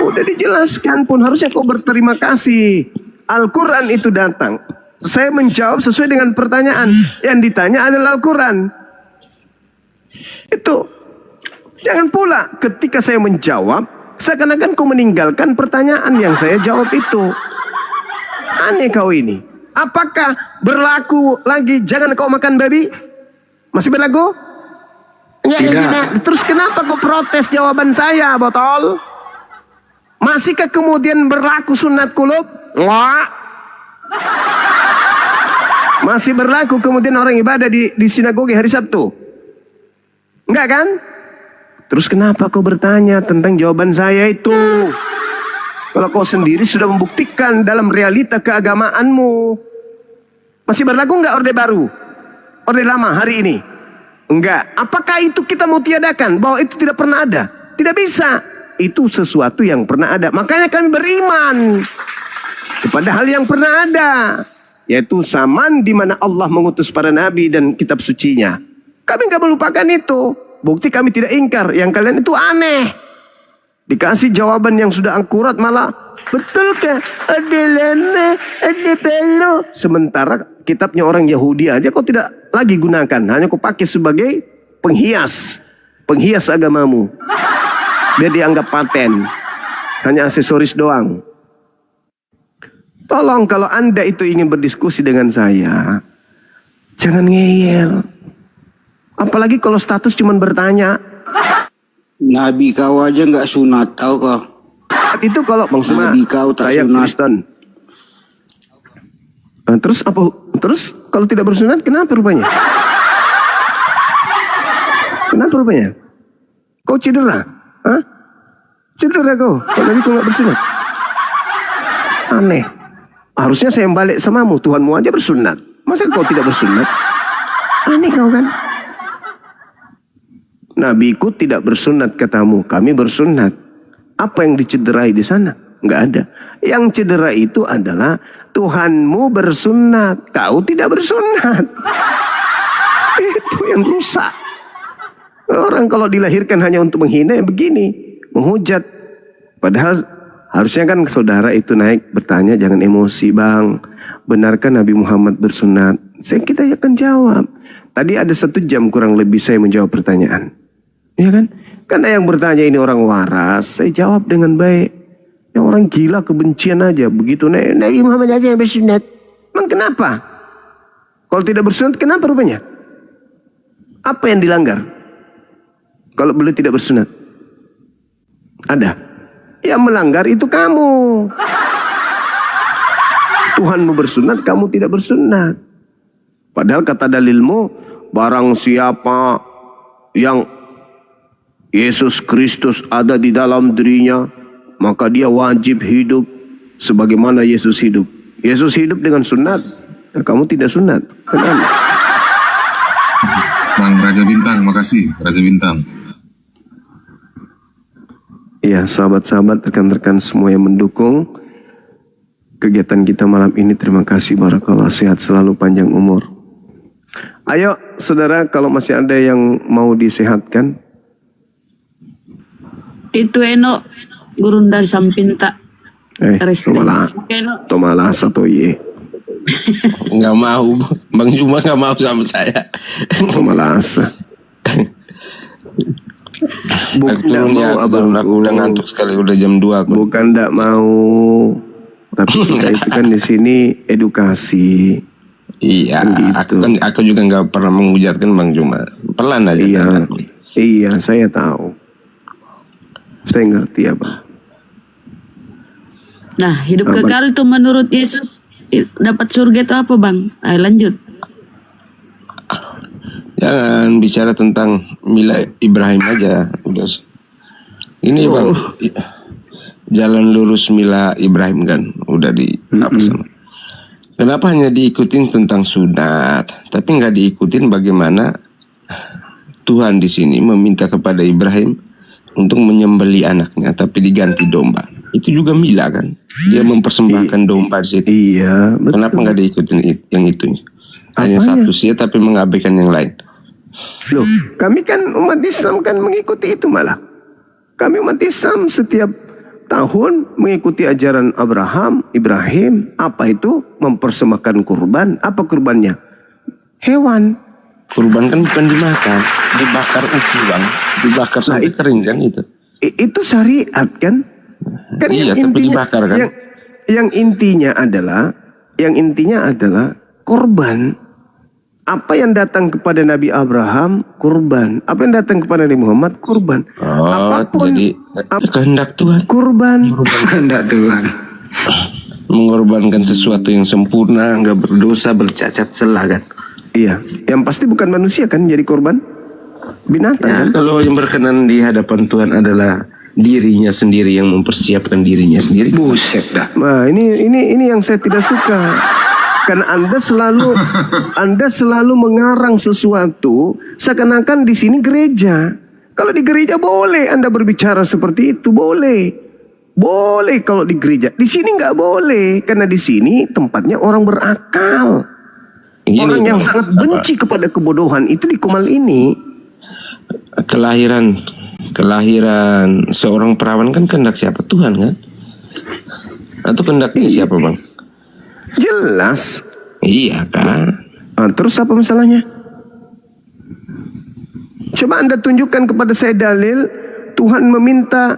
Udah dijelaskan pun, harusnya kau berterima kasih. Al-Quran itu datang. Saya menjawab sesuai dengan pertanyaan. Yang ditanya adalah Al-Quran. Itu. Jangan pula ketika saya menjawab, seakan-akan kau meninggalkan pertanyaan yang saya jawab itu. Aneh kau ini. Apakah berlaku lagi jangan kau makan babi? Masih berlaku? Tidak. Terus kenapa kau protes jawaban saya, botol? Masihkah kemudian berlaku sunat kulub? Enggak. Masih berlaku kemudian orang ibadah di sinagoge hari Sabtu? Enggak kan? Terus kenapa kau bertanya tentang jawaban saya itu? Kalau kau sendiri sudah membuktikan dalam realita keagamaanmu. Masih berlaku enggak Orde Baru? Orde Lama hari ini? Enggak. Apakah itu kita mau tiadakan? Bahwa itu tidak pernah ada? Tidak bisa. Itu sesuatu yang pernah ada. Makanya kami beriman kepada hal yang pernah ada, yaitu zaman di mana Allah mengutus para nabi dan kitab sucinya. Kami nggak melupakan itu. Bukti kami tidak ingkar. Yang kalian itu aneh. Dikasih jawaban yang sudah akurat malah betulkah ada lama, ada baru. Sementara kitabnya orang Yahudi aja kau tidak lagi gunakan, hanya kau pakai sebagai penghias agamamu. Dia dianggap paten, hanya aksesoris doang. Tolong kalau Anda itu ingin berdiskusi dengan saya, jangan ngeyel. Apalagi kalau status cuma bertanya. Nabi kau aja nggak sunat, tahu kau? Itu kalau Bang Suma, Nabi kau tak saya sunat. Kristen. Terus apa? Terus kalau tidak bersunat, kenapa rupanya? Kenapa rupanya? Kau cedera? Hah? Cedera kau? Kalau Nabi kau nggak bersunat? Aneh. Harusnya saya balik samamu, Tuhanmu aja bersunat. Masa kau tidak bersunat? Aneh kau kan? Nabiku tidak bersunat katamu, kami bersunat. Apa yang dicederai di sana? Enggak ada. Yang cedera itu adalah Tuhanmu bersunat, kau tidak bersunat. Itu yang rusak. Orang kalau dilahirkan hanya untuk menghina ya begini, menghujat. Padahal harusnya kan saudara itu naik bertanya, jangan emosi bang. Benarkah Nabi Muhammad bersunat? Kita akan jawab. Tadi ada 1 jam kurang lebih saya menjawab pertanyaan. Ya kan? Karena yang bertanya ini orang waras, saya jawab dengan baik. Yang orang gila kebencian aja. Begitu Nabi Muhammad aja yang bersunat. Emang kenapa? Kalau tidak bersunat kenapa rupanya? Apa yang dilanggar? Kalau beliau tidak bersunat? Ada. Yang melanggar itu kamu. Tuhanmu bersunat, kamu tidak bersunat. Padahal kata dalilmu, barang siapa yang Yesus Kristus ada di dalam dirinya, maka dia wajib hidup sebagaimana Yesus hidup. Yesus hidup dengan sunat, kamu tidak sunat. Kenapa? Bang Raja Bintang, makasih Raja Bintang. Ya, sahabat-sahabat, rekan-rekan semua yang mendukung kegiatan kita malam ini, terima kasih. Barakallah, sehat selalu, panjang umur. Ayo saudara, kalau masih ada yang mau disehatkan, itu Eno gurun dari Sampinta. Tomalas atau ye. Nggak mau, Bang Juma nggak mau sama saya. Tomalas. Aku udah ngantuk sekali, udah jam 2 aku. Bukan ndak mau, tapi kita itu kan di sini edukasi. Iya, gitu. aku juga nggak pernah menghujatkan Bang Juma. Pelan aja. Iya, saya tahu. Saya ngerti apa. Nah, hidup kekal itu menurut Yesus dapat surga itu apa, Bang? Ayo lanjut. Jangan bicara tentang mila Ibrahim aja. Udah. Ini Bang, jalan lurus mila Ibrahim kan, udah di apa sama. Kenapa hanya diikutin tentang sunat, tapi nggak diikutin bagaimana Tuhan di sini meminta kepada Ibrahim untuk menyembeli anaknya, tapi diganti domba. Itu juga mila kan? Dia mempersembahkan domba di situ. Iya, betul. Kenapa nggak diikutin yang itunya? Hanya satu sih, tapi mengabaikan yang lain. Loh, kami kan umat Islam kan mengikuti itu malah. Kami umat Islam setiap tahun mengikuti ajaran Abraham, Ibrahim. Apa itu? Mempersembahkan kurban. Apa kurbannya? Hewan. Kurban kan bukan dimakan, dibakar utuh Bang. Dibakar sampai kering kan itu. Itu syariat kan? Kan iya, tapi dibakar kan? Yang intinya adalah korban. Apa yang datang kepada Nabi Abraham, kurban. Apa yang datang kepada Nabi Muhammad, kurban. Apapun, jadi kehendak Tuhan. Kurban. Kehendak Tuhan. Mengorbankan sesuatu yang sempurna, nggak berdosa, bercacat celah kan. Iya, yang pasti bukan manusia kan jadi korban. Binatang Ya, kan. kalau yang berkenan di hadapan Tuhan adalah dirinya sendiri yang mempersiapkan dirinya sendiri. Buset dah. Nah, ini yang saya tidak suka. Karena Anda selalu mengarang sesuatu seakan-akan di sini gereja. Kalau di gereja boleh Anda berbicara seperti itu, boleh. Boleh kalau di gereja. Di sini nggak boleh karena di sini tempatnya orang berakal. Orang yang sangat benci kepada kebodohan itu di Kumal ini. Kelahiran seorang perawan kan kehendak siapa? Tuhan kan? Atau kehendaknya siapa Bang? Jelas. Iya kan? Nah, terus apa masalahnya? Coba Anda tunjukkan kepada saya dalil Tuhan meminta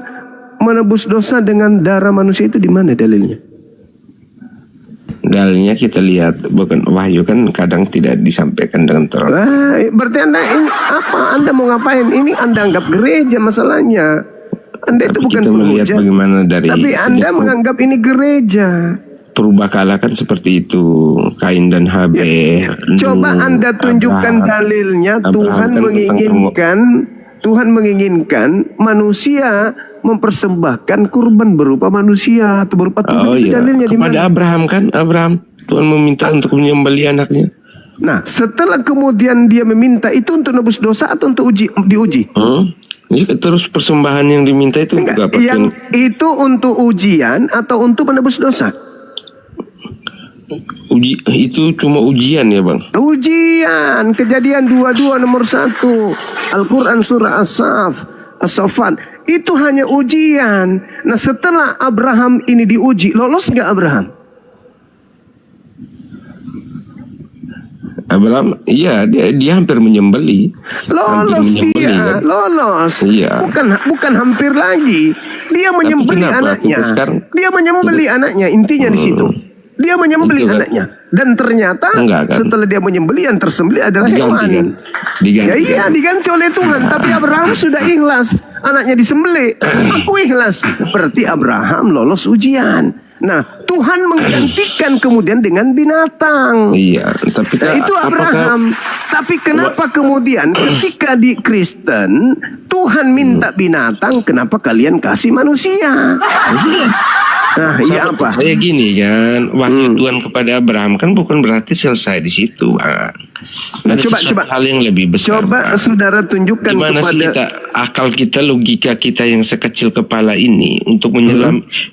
menebus dosa dengan darah manusia itu di mana dalilnya? Dalilnya kita lihat, bukan wahyu kan kadang tidak disampaikan dengan terang. Berarti Anda ini apa? Anda mau ngapain? Ini Anda anggap gereja masalahnya. Anda itu Tapi bukan kita melihat penghujat. bagaimana dari Tapi Anda menganggap ini gereja. Purbakala kan seperti itu, Kain dan Habel. Coba Anda tunjukkan dalilnya. Tuhan menginginkan manusia mempersembahkan kurban berupa manusia atau berupa Tuhan. Itu dalilnya di kepada mana? Abraham kan, Tuhan meminta untuk menyembeli anaknya. Nah, setelah kemudian dia meminta itu untuk nebus dosa atau untuk diuji? Ini terus persembahan yang diminta itu untuk apa? Yang itu untuk ujian atau untuk menebus dosa? Itu cuma ujian ya Bang? Ujian. Kejadian 22 nomor 1 Al-Quran surah As-Saffat. Itu hanya ujian. Nah, setelah Abraham ini diuji, lolos nggak Abraham? Abraham, iya dia hampir menyembeli. Lolos dia, kan? lolos. Iya. Bukan hampir lagi. Dia menyembeli anaknya. Dia menyembeli anaknya. Intinya di situ. Dia menyembeli anaknya. Dan ternyata setelah dia menyembeli, yang tersembeli adalah hewan. Diganti oleh Tuhan. Tapi Abraham sudah ikhlas. Anaknya disembeli. Aku ikhlas. Berarti Abraham lolos ujian. Nah, Tuhan menggantikan kemudian dengan binatang. Iya, tapi itu Abraham. Tapi kenapa kemudian ketika di Kristen Tuhan minta binatang, kenapa kalian kasih manusia? Nah, iya apa? Kayak gini kan, wahyu Tuhan kepada Abraham kan bukan berarti selesai di situ. Ada Coba sesuatu hal yang lebih besar. Coba Pak. saudara tunjukkan Gimana sih kepada akal kita, logika kita yang sekecil kepala ini untuk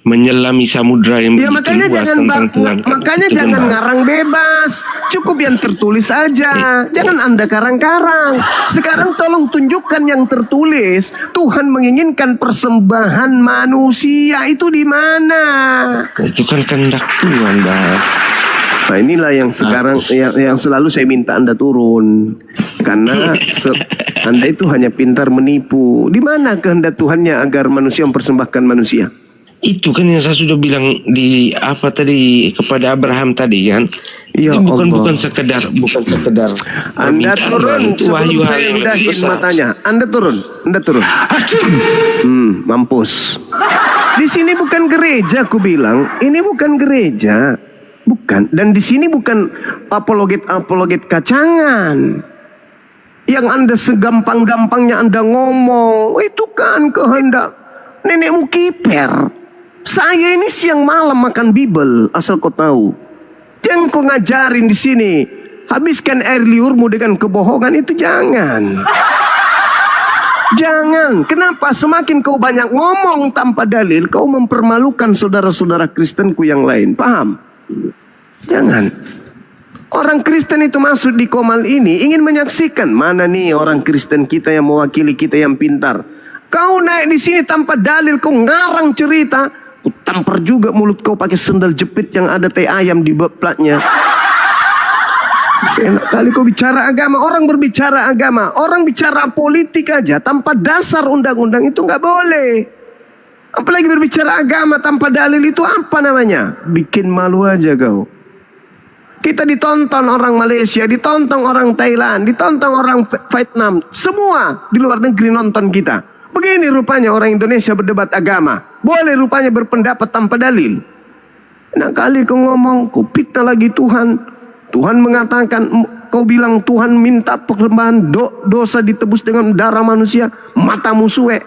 menyelami samudra yang ya begitu makanya luas jangan tentang Tuhan. kan? makanya Itu jangan benar. ngarang bebas. Cukup yang tertulis aja. Jangan Anda karang-karang. Sekarang tolong tunjukkan yang tertulis. Tuhan menginginkan persembahan manusia itu di mana? Itu kan kehendak Tuhan, Pak. Nah inilah yang sekarang yang selalu saya minta Anda turun. Karena Anda itu hanya pintar menipu. Di mana kehendak Tuhannya agar manusia mempersembahkan manusia? Itu kan yang saya sudah bilang di apa tadi kepada Abraham tadi kan. Ya Itu bukan Allah. bukan sekedar Anda permintaan turun Tuhan. Itu wahyu sebelum hal saya yang lebih udahin besar. matanya. Anda turun. Mampus. Di sini bukan gereja, aku bilang. Ini bukan gereja. Bukan. Dan di sini bukan apologet kacangan. Yang Anda segampang-gampangnya Anda ngomong, itu kan kehendak nenekmu kiper. Saya ini siang malam makan Bible, asal kau tahu. Yang kau ngajarin di sini, habiskan air liurmu dengan kebohongan itu jangan. Jangan. Kenapa? Semakin kau banyak ngomong tanpa dalil, kau mempermalukan saudara-saudara Kristenku yang lain. Paham? Jangan. Orang Kristen itu masuk di Komal ini ingin menyaksikan mana nih orang Kristen kita yang mewakili kita yang pintar. Kau naik di sini tanpa dalil, kau ngarang cerita, ku tampar juga mulut kau pakai sendal jepit yang ada teh ayam di platnya. Seenak kali kau bicara agama. Orang berbicara agama, orang bicara politik aja tanpa dasar undang-undang itu nggak boleh. Apalagi berbicara agama tanpa dalil itu apa namanya? Bikin malu aja kau. Kita ditonton orang Malaysia, ditonton orang Thailand, ditonton orang Vietnam. Semua di luar negeri nonton kita. Begini rupanya orang Indonesia berdebat agama. Boleh rupanya berpendapat tanpa dalil. Nah kali kau ngomong, kau fitnah lagi Tuhan. Tuhan mengatakan, kau bilang Tuhan minta persembahan dosa ditebus dengan darah manusia. Matamu suwe.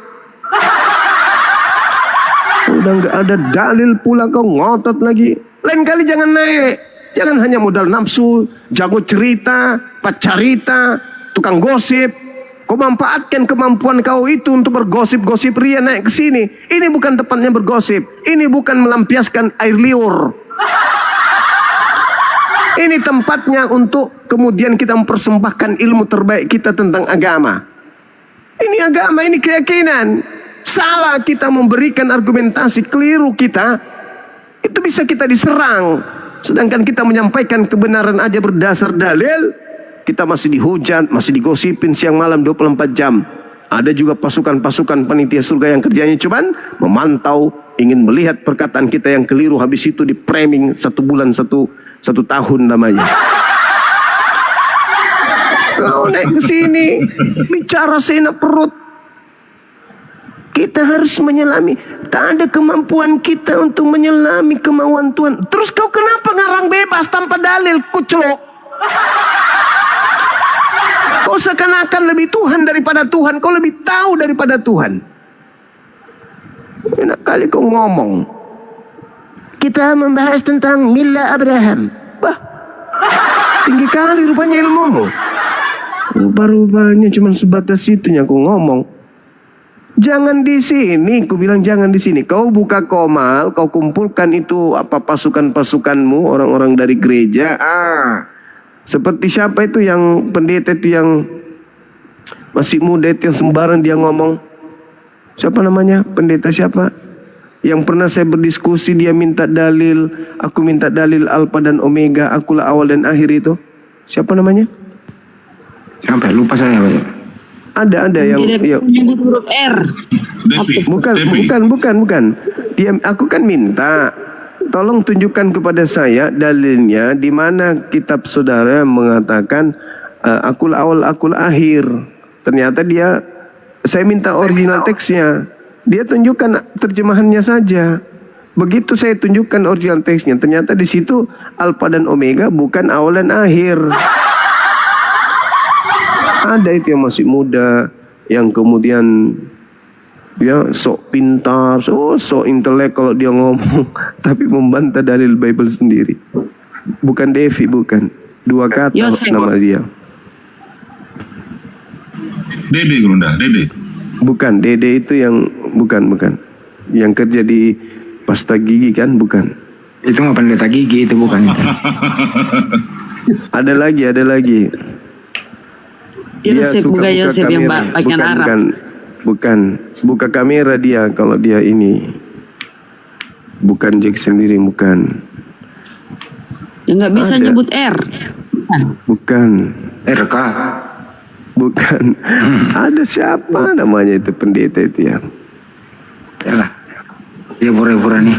Udah nggak ada dalil pula kau ngotot lagi. Lain kali jangan naik. Jangan hanya modal nafsu, jago cerita, pacarita, tukang gosip. Kau manfaatkan kemampuan kau itu untuk bergosip-gosip ria naik ke sini. Ini bukan tempatnya bergosip. Ini bukan melampiaskan air liur. Ini tempatnya untuk kemudian kita mempersembahkan ilmu terbaik kita tentang agama. Ini agama, ini keyakinan. Salah kita memberikan argumentasi, keliru kita, itu bisa kita diserang. Sedangkan kita menyampaikan kebenaran aja berdasar dalil, kita masih dihujat, masih digosipin siang malam 24 jam. Ada juga pasukan-pasukan panitia surga yang kerjanya cuman memantau, ingin melihat perkataan kita yang keliru, habis itu di framing 1 bulan, 1 tahun namanya. Kau naik ke sini bicara seenak perut. Kita harus menyelami. Tak ada kemampuan kita untuk menyelami kemauan Tuhan. Terus kau kenapa ngarang bebas tanpa dalil, kucelok? Kau seakan-akan lebih Tuhan daripada Tuhan. Kau lebih tahu daripada Tuhan. Enak kali kau ngomong. Kita membahas tentang Mila Abraham. Bah, tinggi kali rupanya ilmumu. Rupa-rupanya cuma sebatas itunya kau ngomong. Jangan di sini, ku bilang jangan di sini. Kau buka Komal, kau kumpulkan itu apa pasukan-pasukanmu, orang-orang dari gereja. Seperti siapa itu yang pendeta itu yang masih muda itu yang sembarang dia ngomong. Siapa namanya? Pendeta siapa? Yang pernah saya berdiskusi dia minta dalil, aku minta dalil Alfa dan Omega, akulah awal dan akhir itu. Siapa namanya? Sampai lupa saya, Pak. Ada yang Menyebut huruf R. Bukan. Aku kan minta tolong tunjukkan kepada saya dalilnya di mana kitab saudara mengatakan akulah awal, akulah akhir. Ternyata saya minta original teksnya. Dia tunjukkan terjemahannya saja. Begitu saya tunjukkan original teksnya, ternyata di situ Alfa dan Omega bukan awal dan akhir. Ada itu yang masih muda, yang kemudian ya sok pintar, sok intelek kalau dia ngomong, tapi membantah dalil Bible sendiri. Bukan Devi, bukan. Dua kata Yosef. nama dia. Dede Gerunda, Dede. Bukan, Dede itu yang bukan. Yang kerja di pasta gigi kan, bukan. Itu mah pendeta gigi itu bukan. Ada lagi. Yosef, bukan Yosef yang pakaian Arab. Bukan. Buka kamera dia kalau dia ini. Bukan Jack sendiri, bukan. Yang nggak bisa Ada. nyebut R. Bukan. RK. Bukan. Ada siapa namanya itu pendeta itu ya? Yalah. Ya pura-pura nih.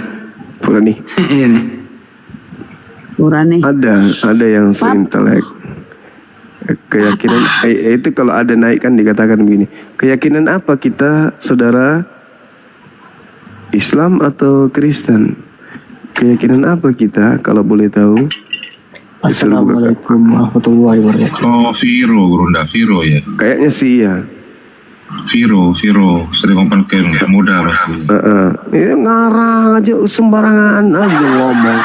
Pura nih. Iya nih. Urani. Ada yang seintelek. Keyakinan itu kalau ada naik kan dikatakan begini. Keyakinan apa kita, saudara? Islam atau Kristen? Keyakinan apa kita kalau boleh tahu? Assalamualaikum warahmatullahi wabarakatuh. Oh, Viro Gerunda, Viro ya. Kayaknya sih ya. Viro, sering open camp, muda pasti. Ini ngarang aja sembarangan aja ngomong.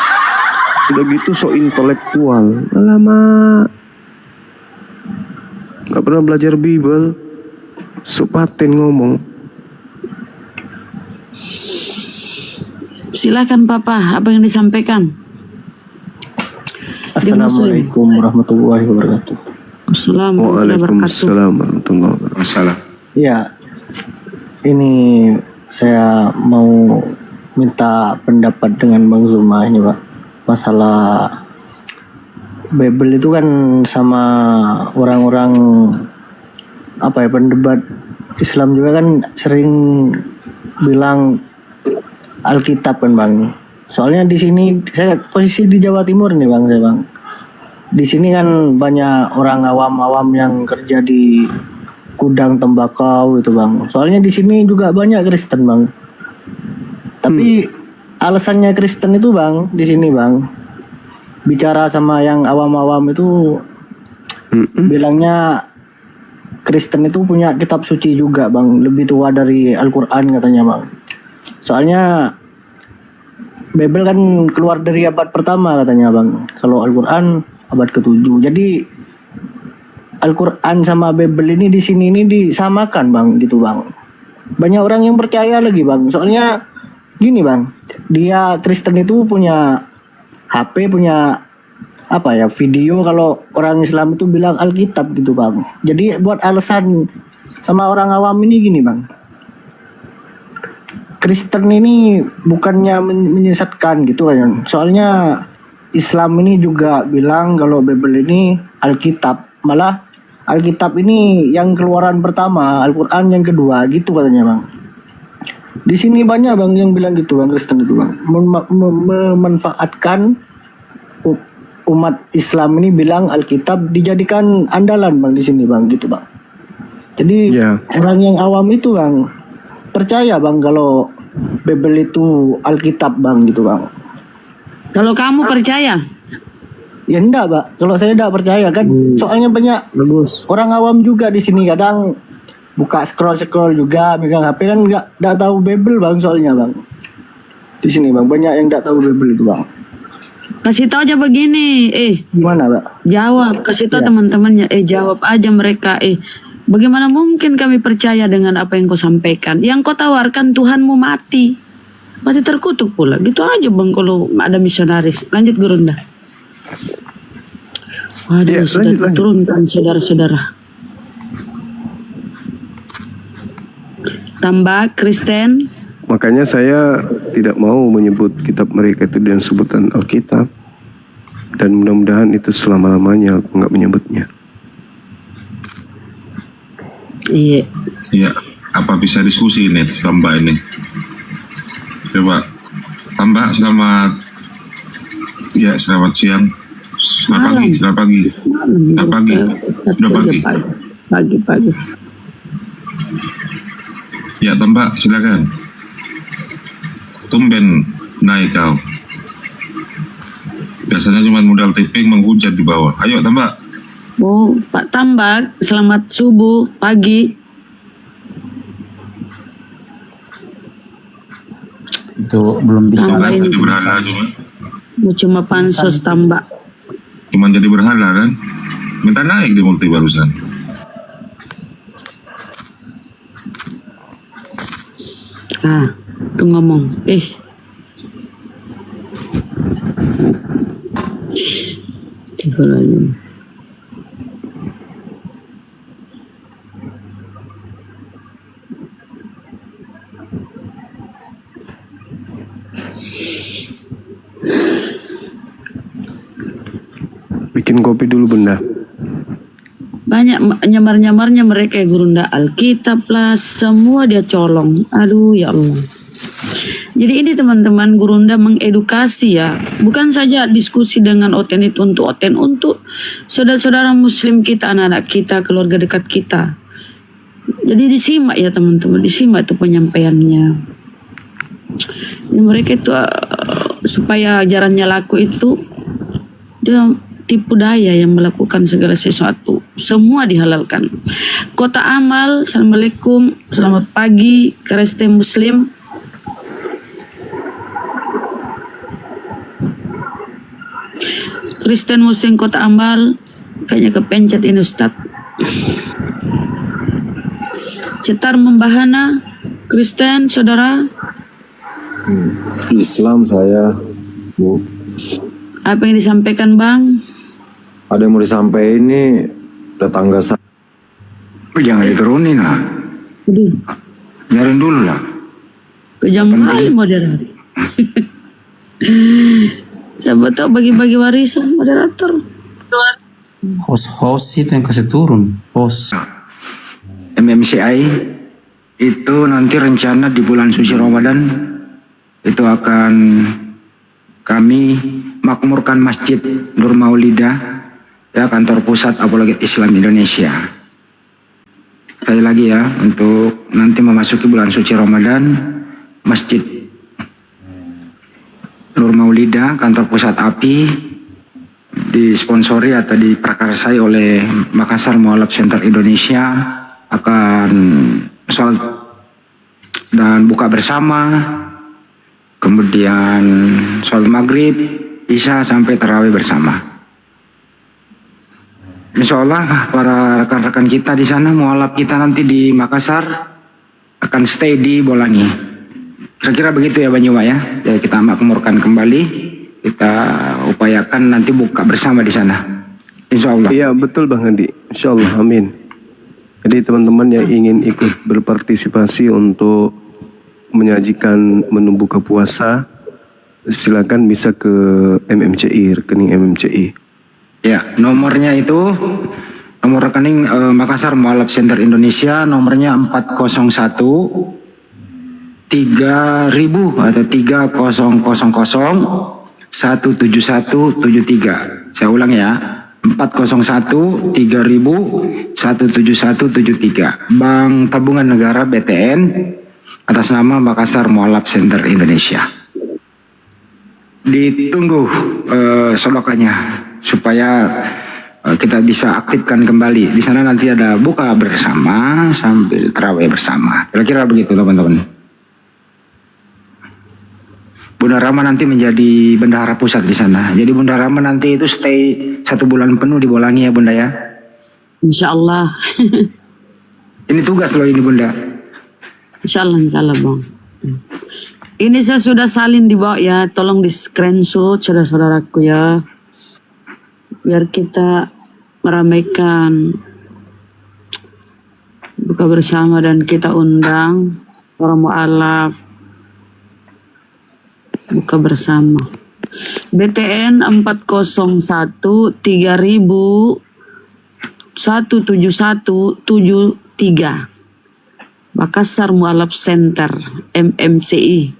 Sudah gitu so intelektual. Alamak. Gak pernah belajar Bible. So paten ngomong. Silakan Papa, apa yang disampaikan? Assalamualaikum warahmatullahi wabarakatuh. Assalamualaikum warahmatullahi Waalaikumsalam warahmatullahi wabarakatuh. Masalah. Ya, ini saya mau minta pendapat dengan Bang Zuma ini Pak. Masalah Bible itu kan sama orang-orang apa ya, pendebat Islam juga kan sering bilang Alkitab kan Bang. Soalnya di sini saya posisi di Jawa Timur nih Bang, Di sini kan banyak orang awam-awam yang kerja di gudang tembakau itu Bang. Soalnya di sini juga banyak Kristen Bang. Tapi alasannya Kristen itu Bang, di sini Bang, bicara sama yang awam-awam itu bilangnya Kristen itu punya kitab suci juga Bang, lebih tua dari Al-Quran katanya Bang. Soalnya Bible kan keluar dari abad pertama katanya Bang. Kalau Al-Quran abad ke-7. Jadi Al-Quran sama Bible ini di sini ini disamakan Bang gitu Bang. Banyak orang yang percaya lagi Bang. Soalnya gini Bang, dia Kristen itu punya HP, punya apa ya, video. Kalau orang Islam itu bilang Alkitab gitu Bang. Jadi buat alasan sama orang awam ini gini Bang, Kristen ini bukannya menyesatkan gitu kan. Soalnya Islam ini juga bilang kalau Bible ini Alkitab. Malah Alkitab ini yang keluaran pertama, Al-Quran yang kedua gitu katanya Bang. Di sini banyak Bang yang bilang gitu Bang, Kristen itu Bang. Memanfaatkan umat Islam ini bilang Alkitab dijadikan andalan Bang di sini Bang gitu Bang. Jadi orang yang awam itu Bang percaya Bang kalau Bible itu Alkitab Bang gitu Bang. Kalau kamu percaya? Ya enggak Pak, kalau saya enggak percaya kan. Soalnya banyak orang awam juga di sini kadang buka scroll juga megang HP kan enggak tahu Bible Bang soalnya Bang. Di sini Bang banyak yang enggak tahu Bible itu Bang. Kasih tahu aja begini, Gimana Pak? jawab, kasih tahu teman-temannya, jawab aja mereka, bagaimana mungkin kami percaya dengan apa yang kau sampaikan? Yang kau tawarkan Tuhanmu mati terkutuk pula. Gitu aja Bang kalau ada misionaris. Lanjut Gerunda. Waduh, sudah diturunkan saudara-saudara. Tambah Kristen. Makanya saya tidak mau menyebut kitab mereka itu dengan sebutan Alkitab. Dan mudah-mudahan itu selama-lamanya aku nggak menyebutnya. Iya. Iya, apa bisa diskusi ini tambah ini? Coba tambah selamat. Ya, selamat siang. Selamat pagi, selamat pagi. Selamat pagi. Sudah pagi. Pagi. Ya, tambah silakan. Tumben naik kau. Biasanya cuma modal tipping menghujat di bawah. Ayo tambah. Oh, Pak Tambak, selamat subuh, pagi. Itu belum bicara. Tambah ini. Berhala cuma. Cuma pansos Tambak. Cuman jadi berhala kan. Minta naik di multi barusan. Tuh ngomong. Astagfirullahaladzim. Bikin kopi dulu Bunda. Banyak nyamar-nyamarnya mereka ya Gurunda, Alkitab lah, semua dia colong. Aduh ya Allah. Jadi ini teman-teman Gurunda mengedukasi ya, bukan saja diskusi dengan Oten itu untuk Oten, untuk saudara-saudara Muslim kita, anak-anak kita, keluarga dekat kita. Jadi disimak ya teman-teman, disimak itu penyampaiannya. Ini mereka itu supaya ajarannya laku itu dia tipu daya yang melakukan segala sesuatu, semua dihalalkan. Kota Amal, Assalamualaikum, selamat pagi, Kristen Muslim. Kristen Muslim Kota Amal, kayaknya kepencet ini Ustaz. Cetar Membahana, Kristen, saudara. Islam saya, Bu. Apa yang disampaikan Bang? Ada yang mau disampaikan ini tetangga saya. Jangan diturunin lah. Aduh, Biarin dulu lah. kejam kali moderator. Siapa tahu bagi-bagi warisan moderator. Host itu yang kasih turun. Host. MMCI itu nanti rencana di bulan suci Ramadan itu akan kami makmurkan Masjid Nur Maulidah, ya, kantor pusat Apologet Islam Indonesia. Sekali lagi ya, untuk nanti memasuki bulan suci Ramadan, Masjid Nur Maulidah, kantor pusat API, disponsori atau diprakarsai oleh Makassar Mualaf Center Indonesia, akan sholat dan buka bersama, kemudian sholat maghrib, isya sampai tarawih bersama. Insya Allah para rekan-rekan kita di sana, mualaf kita nanti di Makassar akan stay di Bolangi. Kira-kira begitu ya Banyuwa ya. Jadi kita makmurkan kembali, kita upayakan nanti buka bersama di sana. Insya Allah. Iya betul Bang Andi, Insya Allah, amin. Jadi teman-teman yang ingin ikut berpartisipasi untuk menyajikan menu buka puasa, silakan bisa ke MMCI, rekening MMCI. Ya, nomornya itu nomor rekening Makassar Mualaf Center Indonesia, nomornya 401 3000 atau 3000 17173. Saya ulang ya, 401 3000 17173. Bank Tabungan Negara BTN atas nama Makassar Mualaf Center Indonesia. Ditunggu sodokannya supaya kita bisa aktifkan kembali. Di sana nanti ada buka bersama sambil tarawih bersama. Kira-kira begitu teman-teman. Bunda Rama nanti menjadi bendahara pusat di sana. Jadi Bunda Rama nanti itu stay 1 bulan penuh di Bolangi ya Bunda ya. Insya Allah. Ini tugas loh ini Bunda. Insya Allah Bang. Ini saya sudah salin di bawah ya. Tolong di screenshot saudara-saudaraku ya. Biar kita meramaikan buka bersama dan kita undang para mualaf buka bersama. BTN 401 3000 17173 Makassar Mualaf Center MMCI.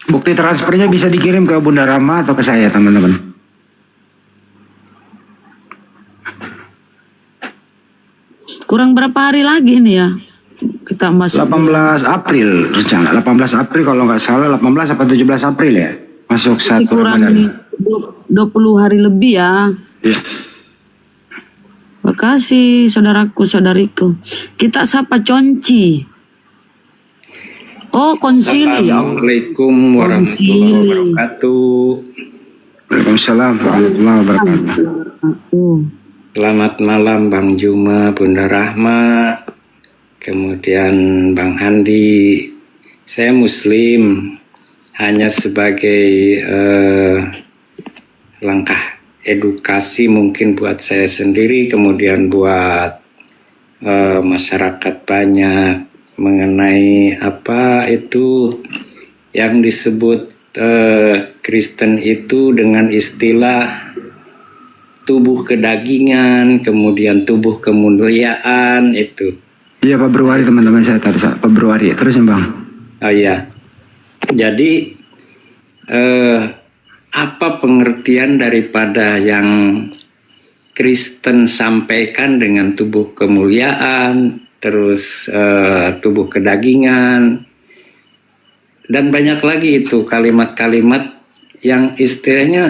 Bukti transfernya bisa dikirim ke Bunda Rama atau ke saya teman-teman. Kurang berapa hari lagi nih ya kita masuk 18 April rencana. 18 April kalau nggak salah, 18 atau 17 April ya. Masuk Masih 1 kurang Ramadan. 20 hari lebih ya. Iya. Makasih saudaraku saudariku. Kita sapa Conci. Oh, konsili ya Allah. Assalamualaikum warahmatullahi wabarakatuh. Waalaikumsalam warahmatullahi wabarakatuh. Selamat malam Bang Juma, Bunda Rahma, kemudian Bang Handi. Saya Muslim, hanya sebagai langkah edukasi mungkin buat saya sendiri, kemudian buat masyarakat banyak mengenai apa itu yang disebut Kristen itu dengan istilah tubuh kedagingan, kemudian tubuh kemuliaan itu. Iya, Februari teman-teman saya tadi, Februari. Terus ya Bang. Oh iya. Jadi apa pengertian daripada yang Kristen sampaikan dengan tubuh kemuliaan, terus tubuh kedagingan, dan banyak lagi itu kalimat-kalimat yang istilahnya